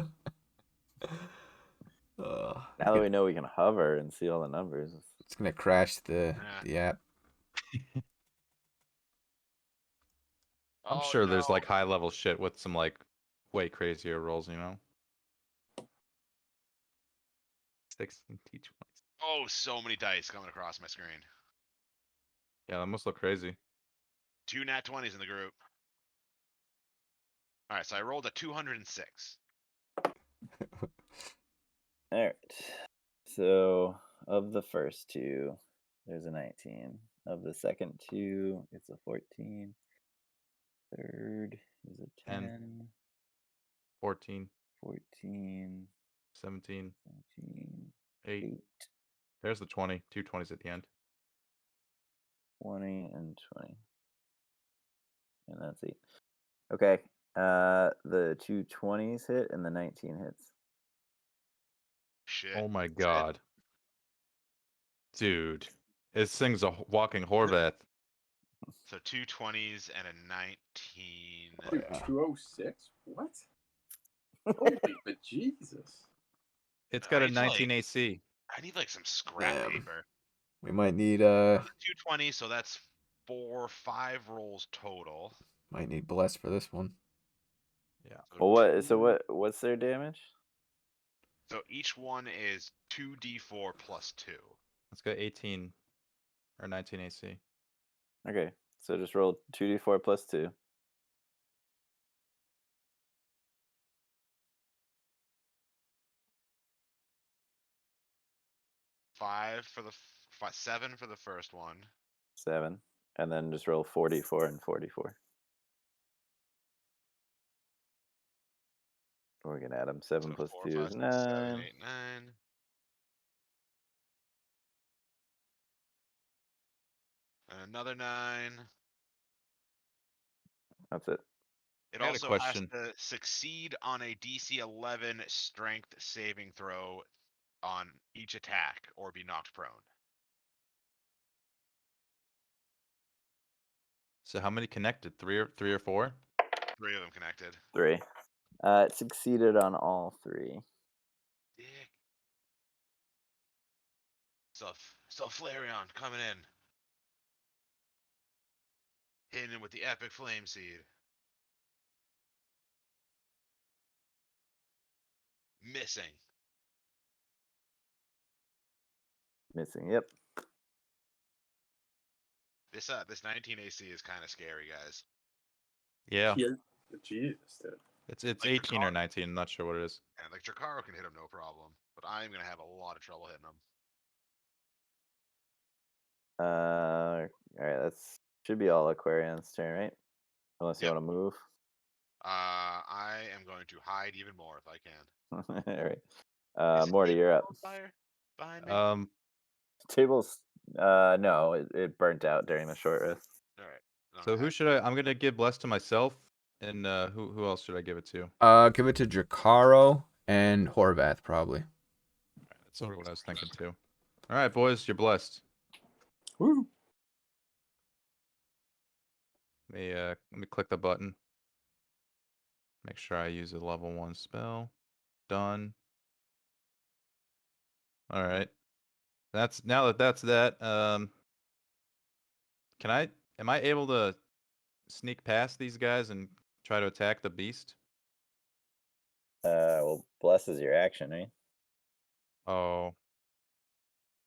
Now that we know we can hover and see all the numbers. It's gonna crash the app. I'm Oh, sure there's no. like high level shit with some like way crazier rolls, you know? 16 T20s. Oh, so many dice coming across my screen. Yeah, that must look crazy. 2 nat 20s in the group. All right, so I rolled a 206. All right. So of the first two, there's a 19. Of the second two, it's a 14. Third is a 10. 10. 14, 14. 17, 17. 8. 8. There's the 20. 2 20s at the end. 20 and 20. And that's 8. Okay. The two 20s hit and the 19 hits. Shit. Oh my that's it. god. Dude. This thing's a walking Horvath. So 2 20s and a 19. Dude, 206? What? Holy but Jesus. It's I got a need to, like- 19 AC. I need like some scrap Damn. paper. We might need 220, so that's 5 rolls total. bless for this one. Yeah. Well, what's their damage? So each one is 2d4 plus 2. Let's go 18 or 19 AC. Okay. So just roll 2d4 plus 2. Seven for the first one. 7. And then just roll 44 and 44. We're going to add them. 7 So plus 4, 2 5, is 6, 7, 9. 8, 9. And another 9. That's it. It I got a also has question. to succeed on a DC 11 strength saving throw on each attack or be knocked prone. So how many connected? Three or 4? 3 of them connected. 3. It succeeded on all 3. Dick. So Flareon coming in. Hitting him with the epic flame seed. Missing. Missing. Yep. This 19 AC is kind of scary, guys. Yeah. Jesus, dude. It's Like 18 or Dracar- 19. I'm not sure what it is. And like Jakaro can hit him no problem, but I'm gonna have a lot of trouble hitting him. All right. That's should be all Aquarion's turn, right? Unless you Yep. want to move. I am going to hide even more if I can. All right. Is the Morty, table you're up. on fire behind me? Tables. No, it burnt out during the short rest. All right. So who should I'm gonna give bless to myself, and who else should I give it to? Give it to Drakaro and Horvath probably. That's sort of what I was thinking too. All right, boys, you're blessed. Woo. Let me click the button. Make sure I use a level 1 spell. Done. All right. That's that. Am I able to sneak past these guys and try to attack the beast? Well, bless is your action, right? Oh,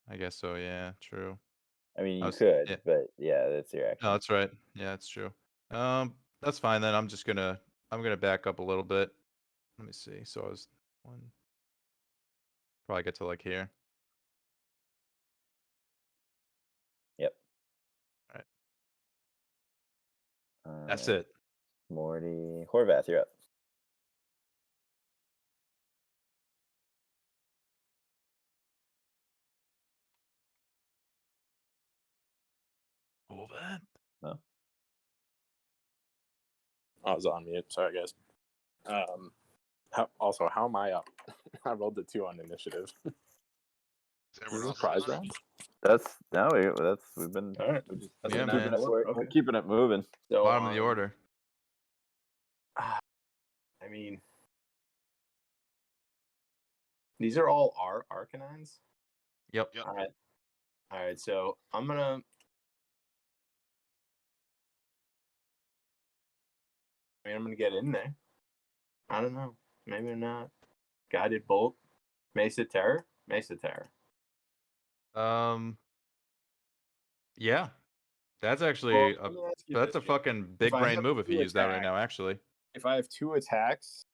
I guess so. Yeah, true. I mean, I you was- could, yeah. but yeah, that's your action. No, that's right. Yeah, that's true. That's fine then. I'm gonna back up a little bit. Let me see. So I was 1. Probably get to like here. That's Alright. it. Morty. Horvath, you're up. Horvath. No? I was on mute. Sorry, guys. How am I up? I rolled the 2 on initiative. Is Is everyone this else a prize on it? round? We've been All right. that's Yeah, keeping man. it we're keeping it moving. So, Bottom of the order. I mean, these are all our Arcanines. Yep. Yep. All right. So I'm gonna. I'm gonna get in there. I don't know. Maybe not. Guided Bolt. Mesa Terror. Yeah. That's actually Well, a let me ask you that's a this, Jake. fucking If big I brain have move if you 2 use that right attacks- now, actually. If I have 2 attacks,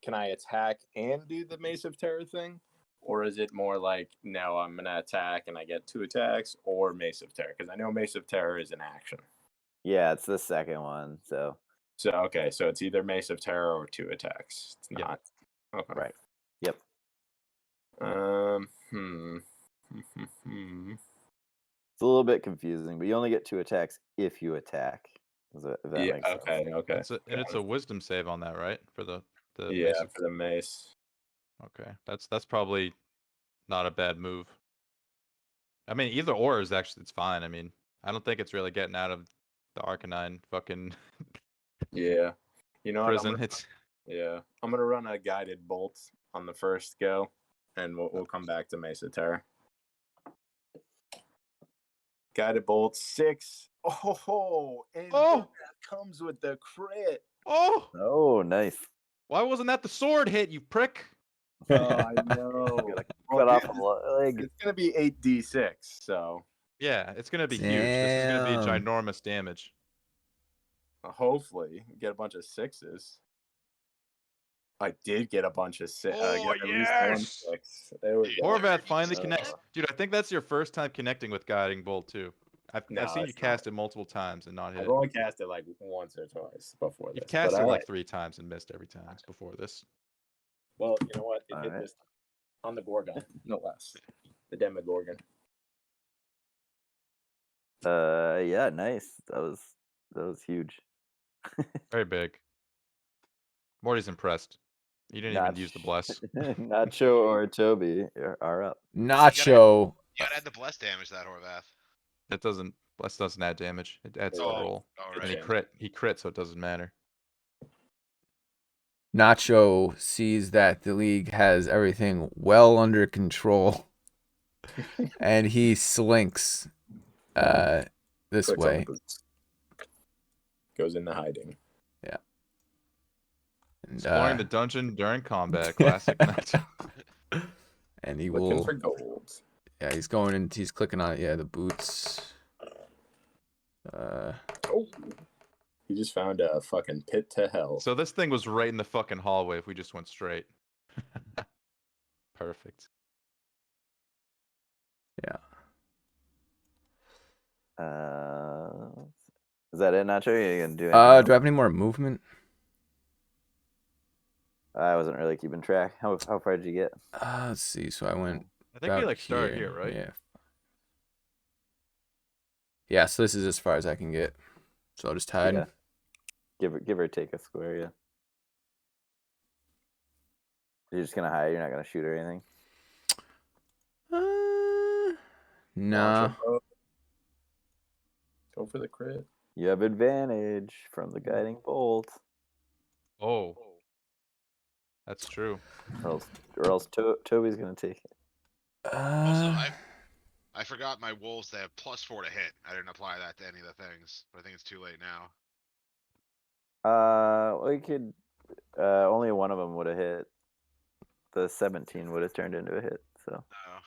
can I attack and do the Mace of Terror thing? Or is it more like, no, I'm going to attack and I get 2 attacks or Mace of Terror? Because I know Mace of Terror is an action. Yeah, it's the second one. So So, okay, so it's either Mace of Terror or 2 attacks. It's Yep. not. Okay. right. Yep. It's a little bit confusing, but you only get 2 attacks if you attack. If that Yeah, makes sense. okay. It's a wisdom save on that, right? For the Yeah, Mace of- for the Mace. Okay. That's probably not a bad move. I mean, either or is actually it's fine. I mean, I don't think it's really getting out of the Arcanine fucking Yeah. You know what? prison. It's I'm gonna run a Guided Bolt on the first go, and we'll come back to Mesa Terror. Guided Bolt 6. And Oh! that comes with the crit. Oh! Oh, nice. Why wasn't that the sword hit, you prick? Oh, I know. Gotta Well, cut off dude, a leg. It's gonna be 8d6. So Yeah, it's gonna be huge. This is gonna be Damn. ginormous damage. hopefully get a bunch of 6s. I did get a bunch of 6. Oh, At least one yes! 6. There we Dude, go. Horvath you finally just- connects. Dude, I think that's your first time connecting with Guiding Bolt too. No, I've seen you it's cast not. it multiple times and not hit I've it. only cast it like once or twice before this. You've cast but it I- like 3 times and missed every time before this. Well, you know what? It All hit right. this on the Gorgon, no less. The Demogorgon. Yeah, nice. That was huge. Very big. Morty's impressed. You didn't even use the bless. Nacho or Toby are up. Nacho. You gotta add the bless damage to that Horvath. It doesn't. Bless doesn't add damage. It adds to the Oh, roll. Oh, Good And he right. chance. crit, so it doesn't matter. Nacho sees that the league has everything well under control, and he slinks this Clicks on the way. boots. Goes into hiding. And, Exploring the dungeon during combat. Classic Nacho. and he Looking will. for gold. Yeah, he's going in. He's clicking on. Yeah, the boots. Oh. He just found a fucking pit to hell. So this thing was right in the fucking hallway if we just went straight. Perfect. Is that it, Nacho? You gonna do anything Do I else? have any more movement? I wasn't really keeping track. How far did you get? Let's see. So I went. I think we about like start here, right? Yeah. Yeah. So this is as far as I can get. So I'll just hide. Yeah. Give or take a square, yeah. You're just gonna hide. You're not gonna shoot or anything. Nah. Launch a bow. Go for the crit. You have advantage from the guiding bolt, Oh. That's true. or else Toby's gonna take it. Also, I forgot my wolves. They have +4 to hit. I didn't apply that to any of the things, but I think it's too late now. Well, you could. Only one of them would have hit. The 17 would have turned into a hit. So Oh.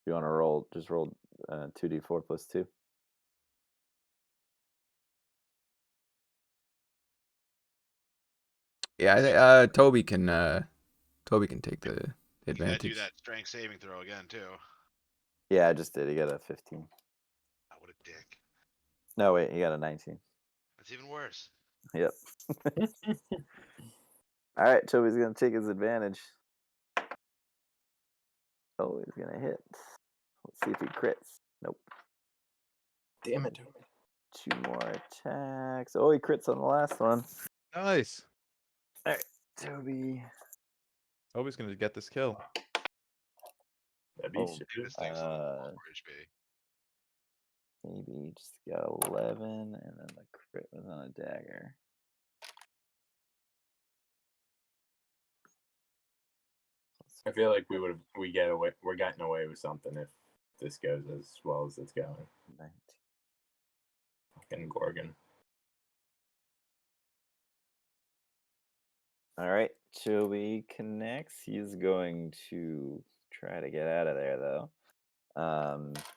you want to roll? Just roll 2d4 plus 2. Yeah. Toby can take the You gotta do advantage. that strength saving throw again too. Yeah, I just did. He got a 15. Oh, what a dick. No, wait, he got a 19. That's even worse. Yep. All right, Toby's gonna take his advantage. Oh, he's gonna hit. Let's see if he crits. Nope. Damn it. 2 more attacks. Oh, he crits on the last one. Nice. All right, Toby. Toby's gonna get this kill. That'd be Oh, shit. Dude, this thing's on 4 HP. Maybe just got 11, and then the crit was on a dagger. I feel like we're getting away with something if this goes as well as it's going. 19. Fucking Gorgon. All right, Toby connects. He's going to try to get out of there, though.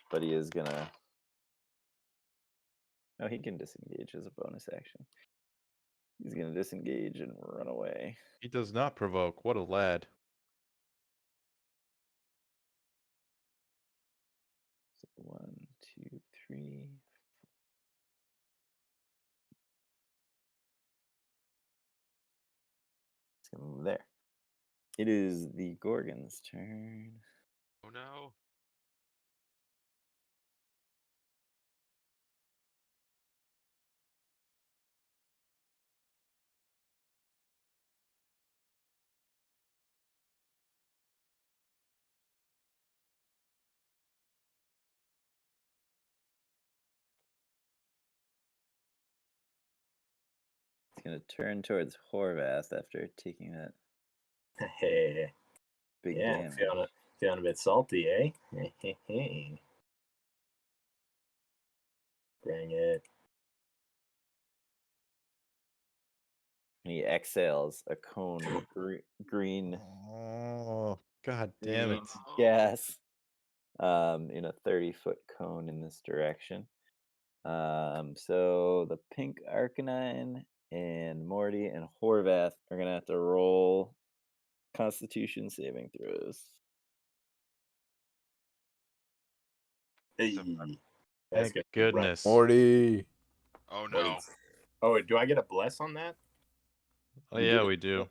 But he is gonna. Oh, he can disengage as a bonus action. He's gonna disengage and run away. He does not provoke. What a lad. So 1, 2, 3. It's gonna move there. It is the Gorgon's turn. Oh no. It's gonna turn towards Horvath after taking that Hey. big Yeah, damage. feeling a bit salty, eh? Bring it. And he exhales a cone of green Oh, god damn green it. gas in a 30-foot cone in this direction. So the pink Arcanine and Morty and Horvath are gonna have to roll Constitution saving throws. Hey. So- That's Thank good. goodness. Morty. Oh Right. no. Oh, do I get a bless on that? Oh You yeah, do. we do.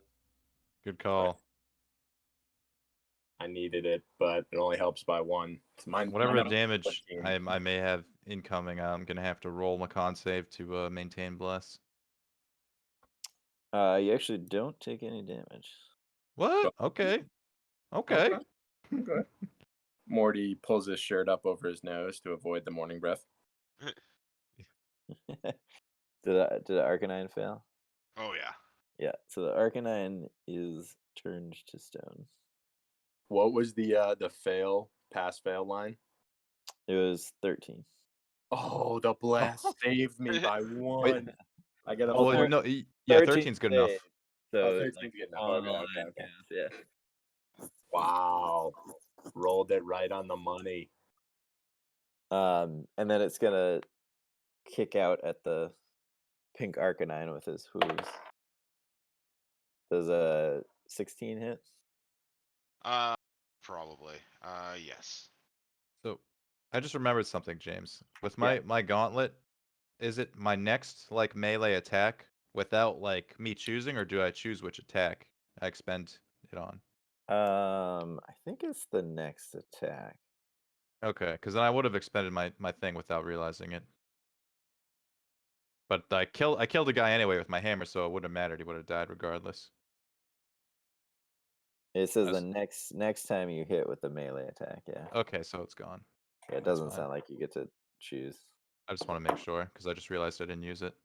Good call. I needed it, but it only helps by 1. It's mine. Whatever mine the damage 15. I may have incoming, I'm gonna have to roll my con save to maintain bless. You actually don't take any damage. What? Okay. Okay. Okay. Morty pulls his shirt up over his nose to avoid the morning breath. Did the Arcanine fail? Oh yeah. Yeah, so the Arcanine is turned to stone. What was the pass fail line? It was 13. Oh, the blast saved me by 1. I got a Well, thir- no, yeah, 13 13's good enough. saved, So 13's like, good enough. on the Okay, line okay. counts, yeah. Wow. Rolled it right on the money. And then it's gonna kick out at the pink Arcanine with his hooves. Does a 16 hit? Probably. Yes. So I just remembered something, James. With Yeah. my gauntlet, is it my next like melee attack without like me choosing, or do I choose which attack I expend it on? I think it's the next attack. Okay, because then I would have expended my thing without realizing it. But I killed a guy anyway with my hammer, so it wouldn't have mattered. He would have died regardless. It says That's- the next time you hit with the melee attack, yeah. Okay, so it's gone. Yeah, it that's doesn't fine. sound like you get to choose. I just want to make sure because I just realized I didn't use it.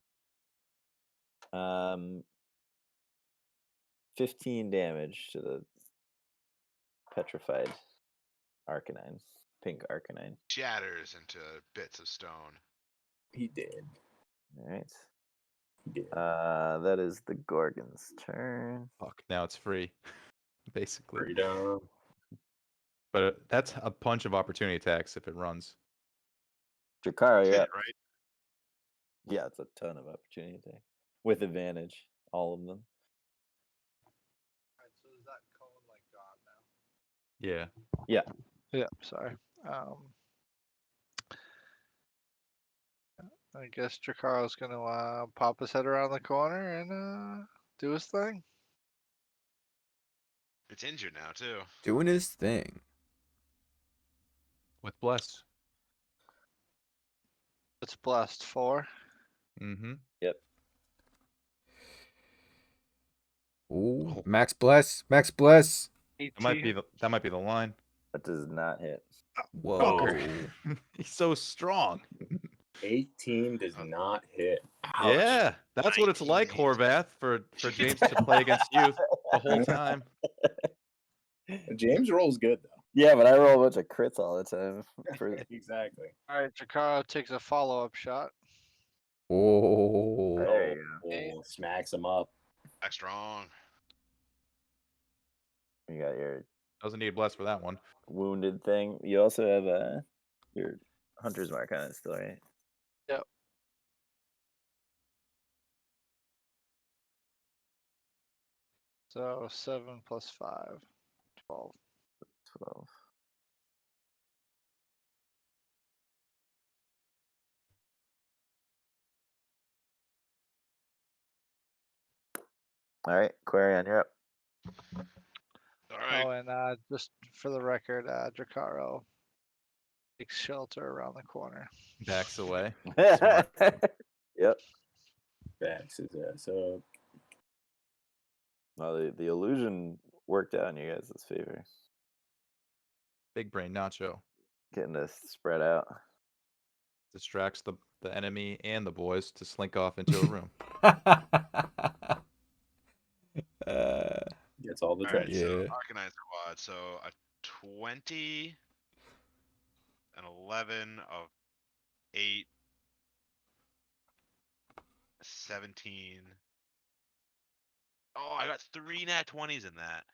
15 damage to the petrified Arcanine, pink Arcanine. Shatters into bits of stone. He did. All right. He did. That is the Gorgon's turn. Fuck, now it's free, basically. Freedom. But that's a bunch of opportunity attacks if it runs. Jakara, That's yeah. it, right? Yeah, it's a ton of opportunity attack. With advantage, all of them. Alright, so is that cone like gone now? Yeah. Yeah, sorry. I guess Dracaro's gonna pop his head around the corner and do his thing. It's injured now too. Doing his thing. With bless. It's blessed 4. Mm-hmm. Ooh, Oh. Max Bless. Max Bless. That might be the line. That does not hit. Whoa. He's so strong. 18 does not hit. Yeah, that's what it's like, 19. Horvath, for James to play against you the whole time. James rolls good though. Yeah, but I roll a bunch of crits all the time. For Exactly. Alright, Dracaro takes a follow-up shot. Oh. There you Eight. Smacks him up. Back strong. you got your Doesn't need bless for that one. wounded thing. You also have your hunter's mark on it still, right? So 7 plus 5, 12. 12. All right, Quarion, you're up. All right. Oh, and just for the record, Dracaro takes shelter around the corner. Backs away. Yep. Backs his ass up. Well, the illusion worked out in you guys' favor. Big brain Nacho Getting to spread out. distracts the enemy and the boys to slink off into a room. Gets all the All right, touch. Yeah. so Arcanine squad. So a 20, an 11, of 8, 17. Oh, I got 3 nat 20s in that.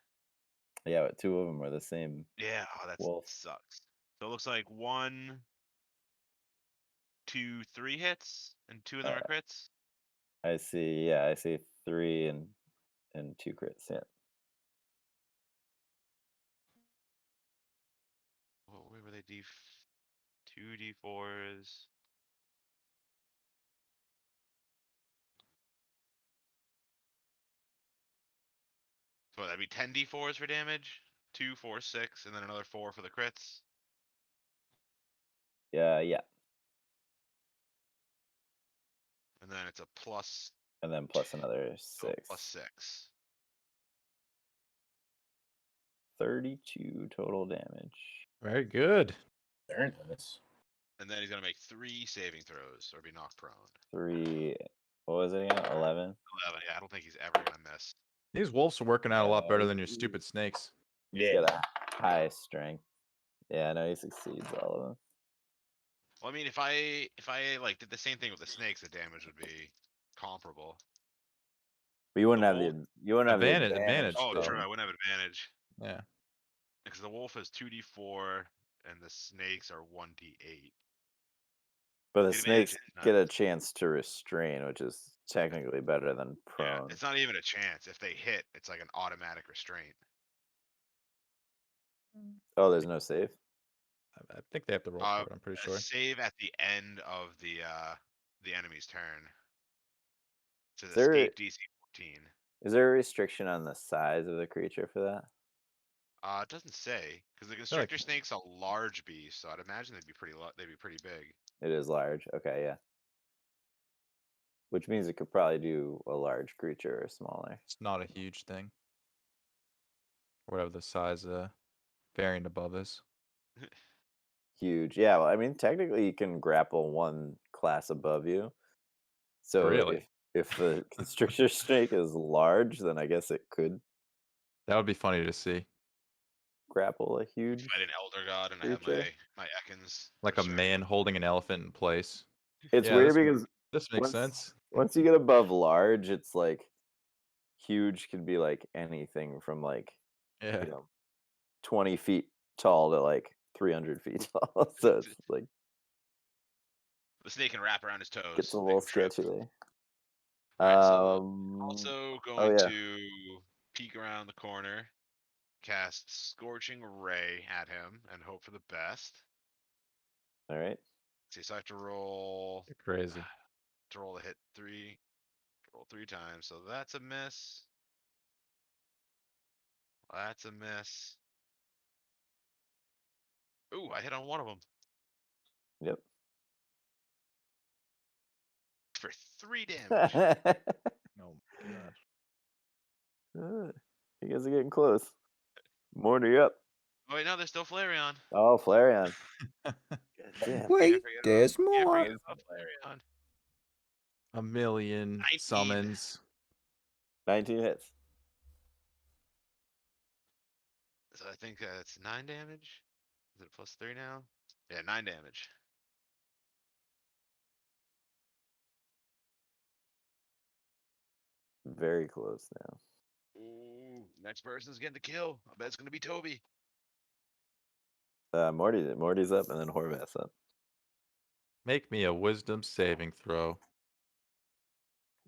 Yeah, but 2 of them were the same. Yeah, oh, that Wolf. sucks. So it looks like 1, 2, 3 hits, and 2 of them are crits. I see. Yeah, I see 3 and 2 crits. Yeah. What were they? 2 d4s. So that'd be 10 d4s for damage. 2, 4, 6, and then another 4 for the crits. Yeah. And then it's a plus, And then plus another so 6. plus 6. 32 total damage. Very good. Very nice. And then he's gonna make 3 saving throws or be knocked prone. 3. What was it again? 11. 11. Yeah, I don't think he's ever gonna miss. These wolves are working out a lot better than your stupid snakes. He's got a high strength. Yeah, no, he succeeds all of them. Well, I mean, if I like did the same thing with the snakes, the damage would be comparable. But you wouldn't The have wolf- the Advantage- advantage. advantage, Oh, though. true. I wouldn't have advantage Yeah. because the wolf is 2d4 and the snakes are 1d8. But the The advantage snakes is get a nuts. chance to restrain, which is technically better than Yeah, prone. it's not even a chance. If they hit, it's like an automatic restraint. Oh, there's no save. I think they have to roll for it. I'm pretty A sure. save at the end of the enemy's turn. So Is there- escape DC 14. Is there a restriction on the size of the creature for that? It doesn't say because the feel like- constrictor snake's a large beast, so I'd imagine they'd be pretty big. It is large. Okay, yeah. Which means it could probably do a large creature or smaller. It's not a huge thing. Whatever the size variant above is. Huge. Yeah, well, I mean, technically you can grapple one class above you. So Really? if the constrictor snake is large, then I guess it could That would be funny to see. grapple a huge. Fight an elder god and I creature. have my Ekans. Like a restrained. man holding an elephant in place. It's Yeah, weird this- because This makes once, sense. once you get above large, it's like huge can be like anything from like Yeah. 20 feet tall to like 300 feet tall. So it's like The snake can wrap around his toes. gets a make little him trip. sketchy. Alright, so Um, also going yeah. to peek around the corner, cast Scorching Ray at him, and hope for the best. all right. See, so I have to roll You're crazy. to roll a hit roll 3 times. So that's a miss. That's a miss. Ooh, I hit on one of them Yep. for 3 damage. Oh my god. You guys are getting close. Morty up. Oh wait, no, there's still Flareon. Oh, Flareon. God damn. Wait, forget there's Can't more. forget about Flareon. A million 19. summons. 19 hits. So I think it's 9 damage. Is it plus 3 now? Yeah, 9 damage. Very close now. Ooh, next person's getting the kill. I bet it's gonna be Toby. Morty's up, and then Horvath's up. Make me a wisdom saving throw.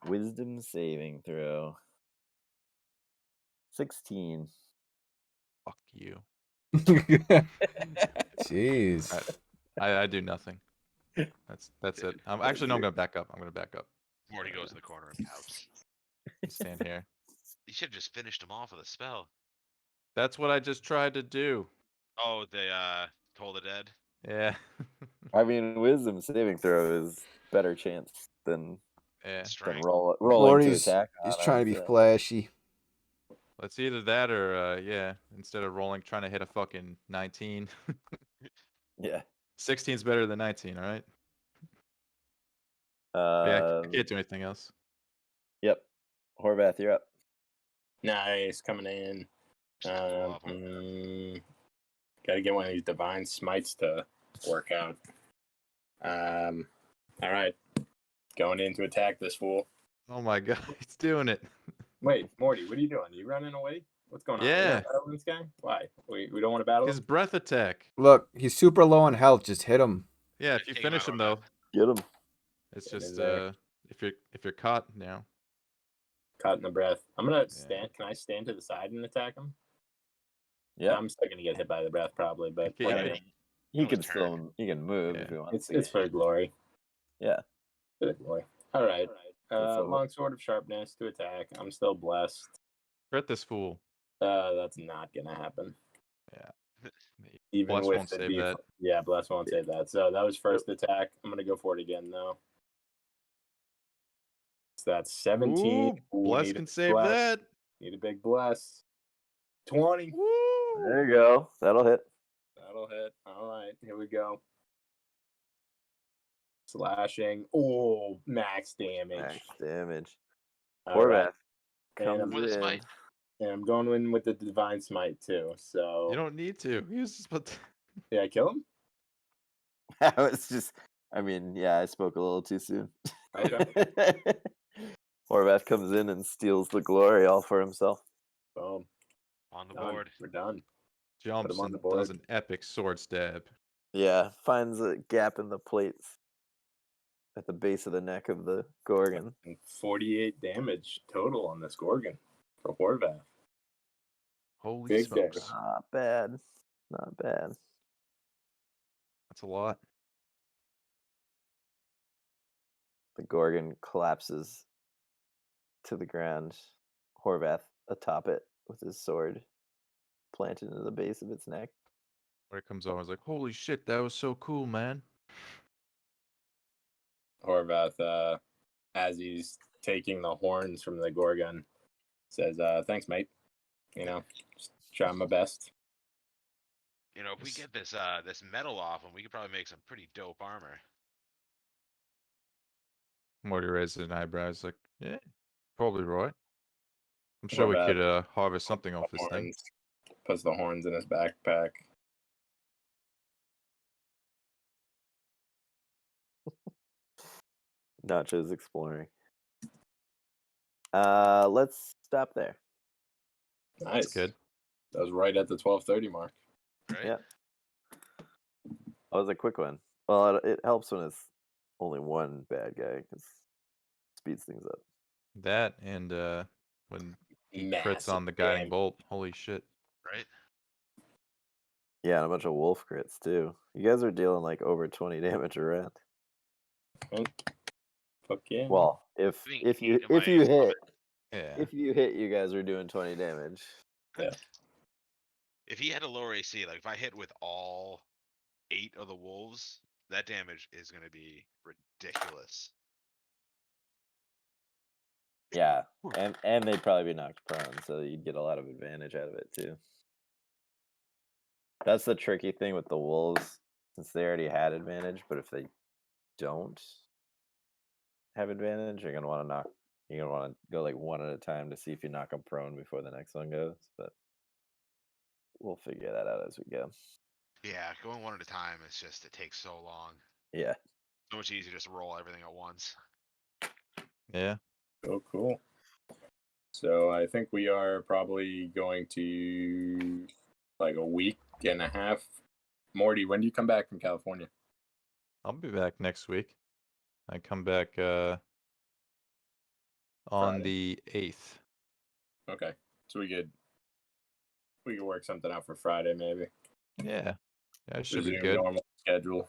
Wisdom saving throw. 16. Fuck you. Jeez. I do nothing. That's it. I'm actually no. I'm gonna back up. I'm gonna back up. Morty goes in the corner and pouts. Stand here. You should have just finished him off with a spell. That's what I just tried to do. Oh, they Toll the Dead. Yeah. I mean, wisdom saving throw is better chance than Yeah. Strength. rolling to Morty's attack. he's on, I trying to would be say. flashy. It's either that or yeah. Instead of rolling, trying to hit a fucking 19. Yeah. 16's better than 19. All right. Yeah. I can't do anything else. Yep. Horvath, you're up. Nice, coming in. Just have to love 'em. Got to get one of these divine smites to work out. All right, going in to attack this fool. Oh my god, he's doing it. Wait, Morty, what are you doing? You running away? What's going on? We Yeah. gotta battle this guy? Why? We don't want to battle His him? breath attack. Look, he's super low on health. Just hit him. Yeah, if you Take him finish out, him Horvath. though, Get him. it's Get in just there. if you're caught now. Caught in the breath. I'm gonna stand. Can I stand to the side and attack him? Yeah. I'm still gonna get hit by the breath probably, but Okay, I yeah, whatever. mean, he That was can turn. still move Yeah. if he wants It's to. it's for glory. Yeah. For the glory. All right. That's all. Longsword of sharpness to attack. I'm still blessed. Crit this fool. That's not gonna happen. Yeah. Even Bless with won't the save default. that. Yeah, bless won't save that. So that was first attack. I'm gonna go for it again though. So that's 17. Ooh, Ooh, Bless need a can big save bless. that. Need a big bless. 20. Woo! There you go. That'll hit. That'll hit. All right, here we go. Slashing. Oh, max damage. Max damage. All right. Horvath And comes With a in. smite. And I'm going in with the divine smite too. So You don't need to. He was just but did I kill him? It's just, I mean, yeah, I spoke a little too soon. Okay. Horvath comes in and steals the glory all for himself. Boom. On the Done. board. We're done. jumps on the and board. does an epic sword stab. Yeah, finds a gap in the plates at the base of the neck of the Gorgon. And 48 damage total on this Gorgon for Horvath. Holy Big smokes. Not bad. Not bad. That's a lot. The Gorgon collapses to the ground. Horvath atop it with his sword planted into the base of its neck. When it comes over, I was like, holy shit, that was so cool, man. Horvath, as he's taking the horns from the Gorgon, says, thanks, mate. You know, just trying my best. You know, if we get this this metal off him, we could probably make some pretty dope armor. Morty raises an eyebrow. He's like, yeah, probably right. I'm sure we Horvath could harvest something off this thing. horns, puts the horns in his backpack. Nacho's exploring. Let's stop there. Nice. That's good. That was right at the 12:30 mark. Right? Yeah. That was a quick one. Well, it helps when it's only one bad guy because speeds things up. That and when he crits Massive on the guiding damage. bolt. Holy shit. Right? Yeah, and a bunch of wolf crits too. You guys are dealing like over 20 damage around. Fuck yeah. Well, if I think if you 8 of my if you ace hit Yeah. if you hit, you guys are doing 20 damage. If he had a lower AC, like if I hit with all 8 of the wolves, that damage is gonna be ridiculous. Yeah, and they'd probably be knocked prone, so you'd get a lot of advantage out of it too. That's the tricky thing with the wolves, since they already had advantage. But if they don't have advantage, you're gonna want to knock. You're gonna want to go like one at a time to see if you knock them prone before the next one goes. But we'll figure that out as we go. Yeah, going one at a time, it takes so long. Yeah. So much easier just to roll everything at once. Yeah. Oh, cool. So I think we are probably going to like a week and a half. Morty, when do you come back from California? I'll be back next week. I come back on Friday. the 8th. Okay, so we could work something out for Friday, maybe. Yeah. Yeah, it should be Resume good. normal schedule.